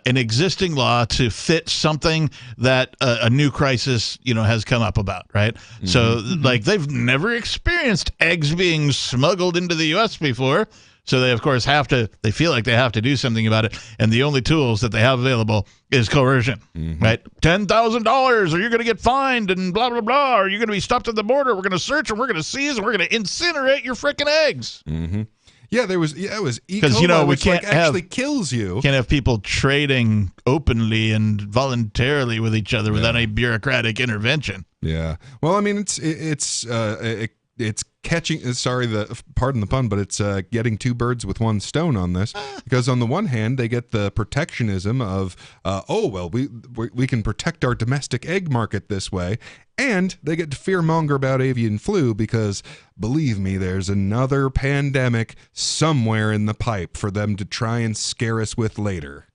Speaker 6: an existing law to fit something that a new crisis, has come up about, right? Mm-hmm. So, like, they've never experienced eggs being smuggled into the U.S. before, so they, of course, they feel like they have to do something about it, and the only tools that they have available is coercion, right? $10,000, or you're going to get fined, and blah, blah, blah, or you're going to be stopped at the border, we're going to search, and we're going to seize, and we're going to incinerate your frickin' eggs.
Speaker 5: Mm-hmm. Yeah, it was E. coli, which actually kills you.
Speaker 6: Can't have people trading openly and voluntarily with each other without any bureaucratic intervention.
Speaker 5: Yeah. Well, I mean, it's catching. Pardon the pun, but it's getting two birds with one stone on this, because on the one hand they get the protectionism of we can protect our domestic egg market this way, and they get to fearmonger about avian flu because, believe me, there's another pandemic somewhere in the pipe for them to try and scare us with later.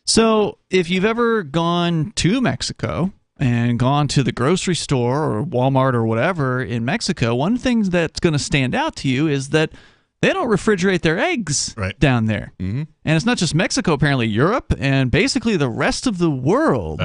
Speaker 4: So if you've ever gone to Mexico and gone to the grocery store or Walmart or whatever in Mexico, one thing that's going to stand out to you is that they don't refrigerate their eggs down there. Mm-hmm. And it's not just Mexico, apparently Europe and basically the rest of the world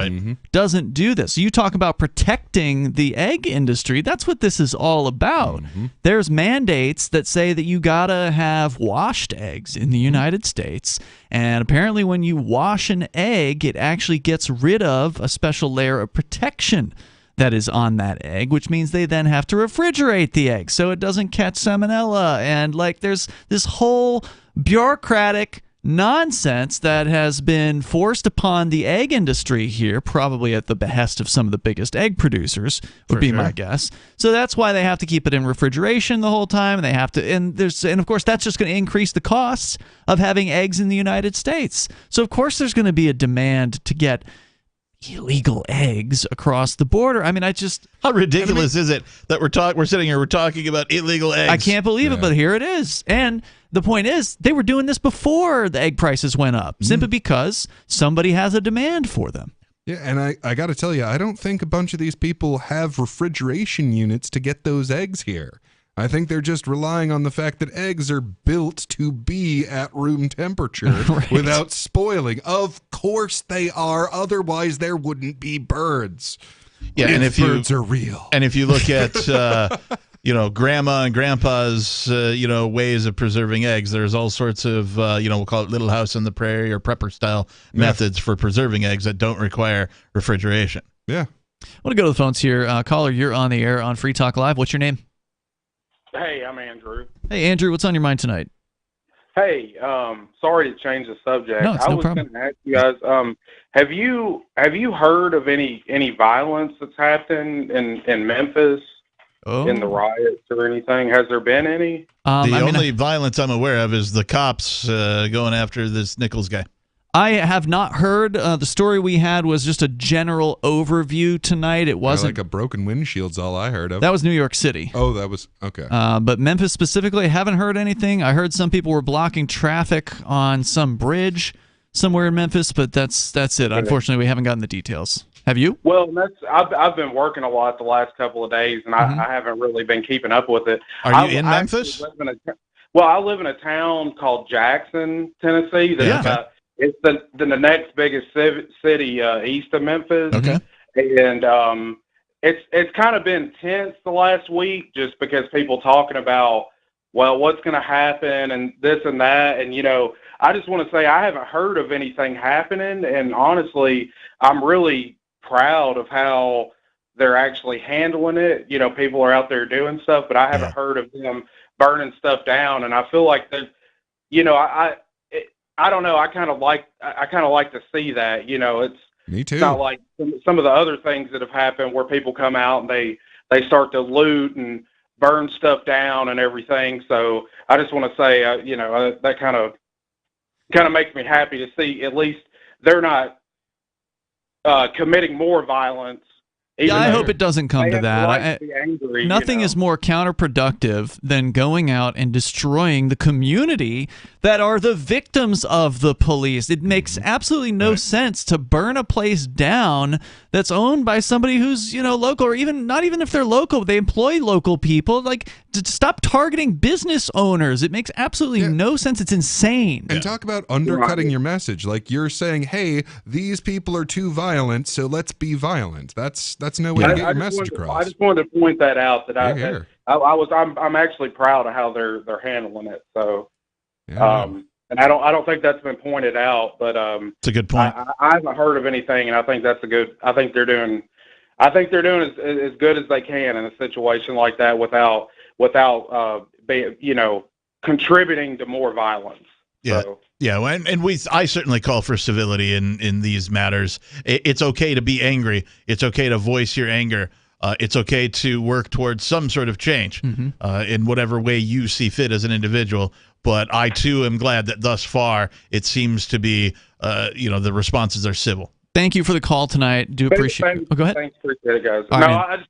Speaker 4: doesn't do this. So you talk about protecting the egg industry. That's what this is all about. Mm-hmm. There's mandates that say that you got to have washed eggs in the United States. And apparently when you wash an egg, it actually gets rid of a special layer of protection that is on that egg, which means they then have to refrigerate the egg so it doesn't catch salmonella. And like there's this whole bureaucratic nonsense that has been forced upon the egg industry here, probably at the behest of some of the biggest egg producers, would be my guess. So that's why they have to keep it in refrigeration the whole time. And they have to, and of course that's just going to increase the costs of having eggs in the United States. So of course there's going to be a demand to get illegal eggs across the border. I mean,
Speaker 6: how ridiculous is it that we're sitting here, we're talking about illegal eggs?
Speaker 4: I can't believe it, but here it is. And the point is, they were doing this before the egg prices went up, simply because somebody has a demand for them.
Speaker 5: Yeah, and I got to tell you, I don't think a bunch of these people have refrigeration units to get those eggs here. I think they're just relying on the fact that eggs are built to be at room temperature without spoiling. Of course they are. Otherwise, there wouldn't be birds.
Speaker 6: Yeah, and if
Speaker 5: birds are real.
Speaker 6: And if you look at grandma and grandpa's ways of preserving eggs, there's all sorts of we'll call it Little House on the Prairie or prepper style methods for preserving eggs that don't require refrigeration.
Speaker 5: Yeah.
Speaker 4: I want to go to the phones here. Caller, you're on the air on Free Talk Live. What's your name?
Speaker 16: Hey, I'm Andrew.
Speaker 4: Hey, Andrew, what's on your mind tonight?
Speaker 16: Hey, sorry to change the subject.
Speaker 4: No, it's no problem.
Speaker 16: I was going to ask you guys, have you heard of any violence that's happened in Memphis in the riots or anything? Has there been any?
Speaker 6: The only violence I'm aware of is the cops going after this Nichols guy.
Speaker 4: I have not heard. The story we had was just a general overview tonight. It wasn't
Speaker 5: like a broken windshield's all I heard of.
Speaker 4: That was New York City.
Speaker 5: Oh, that was okay.
Speaker 4: But Memphis specifically, I haven't heard anything. I heard some people were blocking traffic on some bridge somewhere in Memphis, but that's it. Unfortunately, we haven't gotten the details. Have you?
Speaker 16: Well, I've been working a lot the last couple of days, and I haven't really been keeping up with it.
Speaker 6: Are you in Memphis?
Speaker 16: I live in a town called Jackson, Tennessee. It's the next biggest city east of Memphis.
Speaker 6: Okay.
Speaker 16: And it's kind of been tense the last week just because people talking about, well, what's going to happen and this and that. And, I just want to say I haven't heard of anything happening. And honestly, I'm really proud of how they're actually handling it. People are out there doing stuff, but I haven't heard of them burning stuff down. And I feel like that, I don't know. I kind of like to see that,
Speaker 5: Me too.
Speaker 16: It's not like some of the other things that have happened where people come out and they start to loot and burn stuff down and everything. So I just want to say, that kind of makes me happy to see at least they're not committing more violence.
Speaker 4: I hope it doesn't come to that.
Speaker 16: Angry,
Speaker 4: nothing is more counterproductive than going out and destroying the community that are the victims of the police. It makes absolutely no sense to burn a place down that's owned by somebody who's, local, or even not even if they're local, they employ local people. Like, to stop targeting business owners. It makes absolutely no sense. It's insane.
Speaker 5: And talk about undercutting your message. Like, you're saying, hey, these people are too violent, so let's be violent. That's no way to get your message across.
Speaker 16: I just wanted to point that out that I'm actually proud of how they're handling it. So, and I don't think that's been pointed out, but
Speaker 6: it's a good point.
Speaker 16: I haven't heard of anything, and I think that's I think they're doing as good as they can in a situation like that without contributing to more violence.
Speaker 6: Yeah.
Speaker 16: So.
Speaker 6: Yeah, and I certainly call for civility in these matters. It's okay to be angry. It's okay to voice your anger. It's okay to work towards some sort of change in whatever way you see fit as an individual. But I, too, am glad that thus far it seems to be, the responses are civil.
Speaker 4: Thank you for the call tonight. Do appreciate it. Go ahead.
Speaker 16: Thanks, appreciate it, guys.
Speaker 4: All right,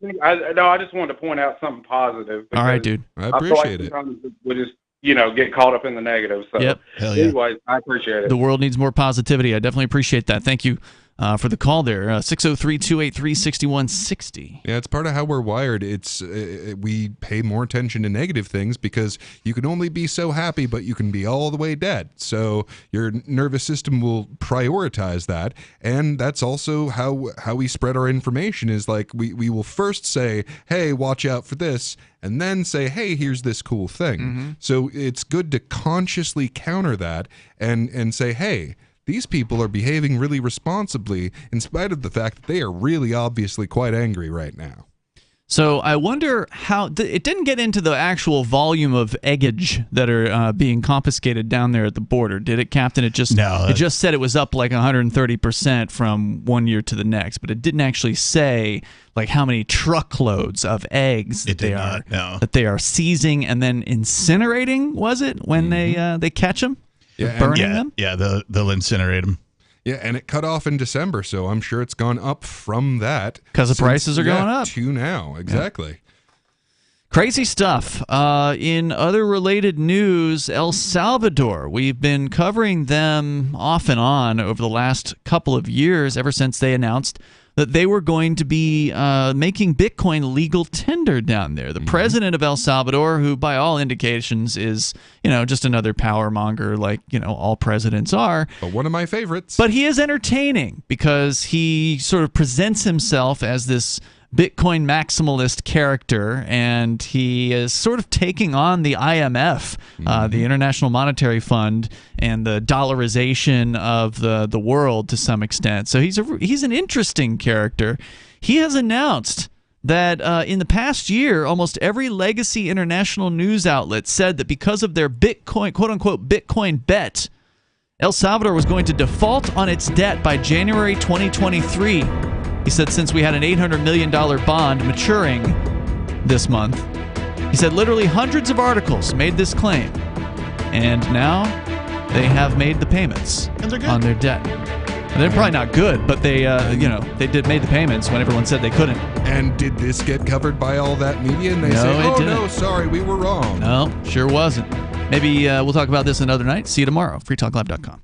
Speaker 16: I just wanted to point out something positive.
Speaker 4: All right, dude.
Speaker 5: I appreciate it.
Speaker 16: We just get caught up in the negative. So, anyways, I appreciate it.
Speaker 4: The world needs more positivity. I definitely appreciate that. Thank you for the call there. 603-283-6160.
Speaker 5: Yeah, it's part of how we're wired. We pay more attention to negative things because you can only be so happy, but you can be all the way dead. So your nervous system will prioritize that. And that's also how we spread our information is like we will first say, hey, watch out for this, and then say, hey, here's this cool thing. So it's good to consciously counter that and say, hey, these people are behaving really responsibly in spite of the fact that they are really obviously quite angry right now.
Speaker 4: So I wonder how it didn't get into the actual volume of eggage that are being confiscated down there at the border, did it, Captain? It just said it was up like 130% from one year to the next, but it didn't actually say like how many truckloads of eggs that they are seizing and then incinerating. Was it when they catch them? Burning them?
Speaker 6: Yeah, they'll incinerate them.
Speaker 5: Yeah, and it cut off in December, so I'm sure it's gone up from that.
Speaker 4: Because the prices are going up.
Speaker 5: To now, exactly.
Speaker 4: Yeah. Crazy stuff. In other related news, El Salvador. We've been covering them off and on over the last couple of years, ever since they announced that they were going to be making Bitcoin legal tender down there. The president of El Salvador, who by all indications is, just another power monger like, all presidents are.
Speaker 5: But one of my favorites.
Speaker 4: But he is entertaining because he sort of presents himself as this Bitcoin maximalist character, and he is sort of taking on the IMF, the International Monetary Fund, and the dollarization of the world to some extent. So he's an interesting character. He has announced that in the past year, almost every legacy international news outlet said that because of their Bitcoin, quote-unquote, Bitcoin bet, El Salvador was going to default on its debt by January 2023. He said since we had an $800 million bond maturing this month, he said literally hundreds of articles made this claim. And now they have made the payments on their debt. And they're probably not good, but they made the payments when everyone said they couldn't.
Speaker 5: And did this get covered by all that media? And they say, no, sorry, we were wrong.
Speaker 4: No, sure wasn't. Maybe we'll talk about this another night. See you tomorrow. freetalklive.com.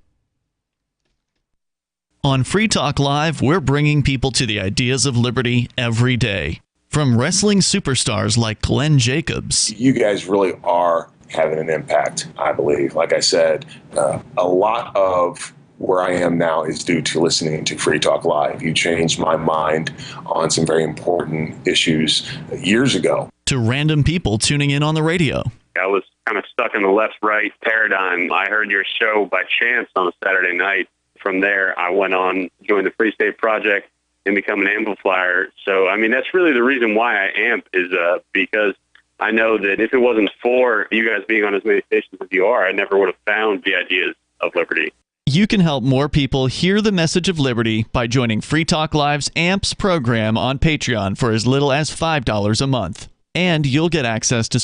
Speaker 4: On Free Talk Live, we're bringing people to the ideas of liberty every day. From wrestling superstars like Glenn Jacobs.
Speaker 17: You guys really are having an impact, I believe. Like I said, a lot of where I am now is due to listening to Free Talk Live. You changed my mind on some very important issues years ago.
Speaker 4: To random people tuning in on the radio.
Speaker 18: I was kind of stuck in the left-right paradigm. I heard your show by chance on a Saturday night. From there, I went on, joined the Free State Project, and become an amplifier. So, I mean, that's really the reason why I amp is because I know that if it wasn't for you guys being on as many stations as you are, I never would have found the ideas of liberty.
Speaker 4: You can help more people hear the message of liberty by joining Free Talk Live's AMPS program on Patreon for as little as $5 a month. And you'll get access to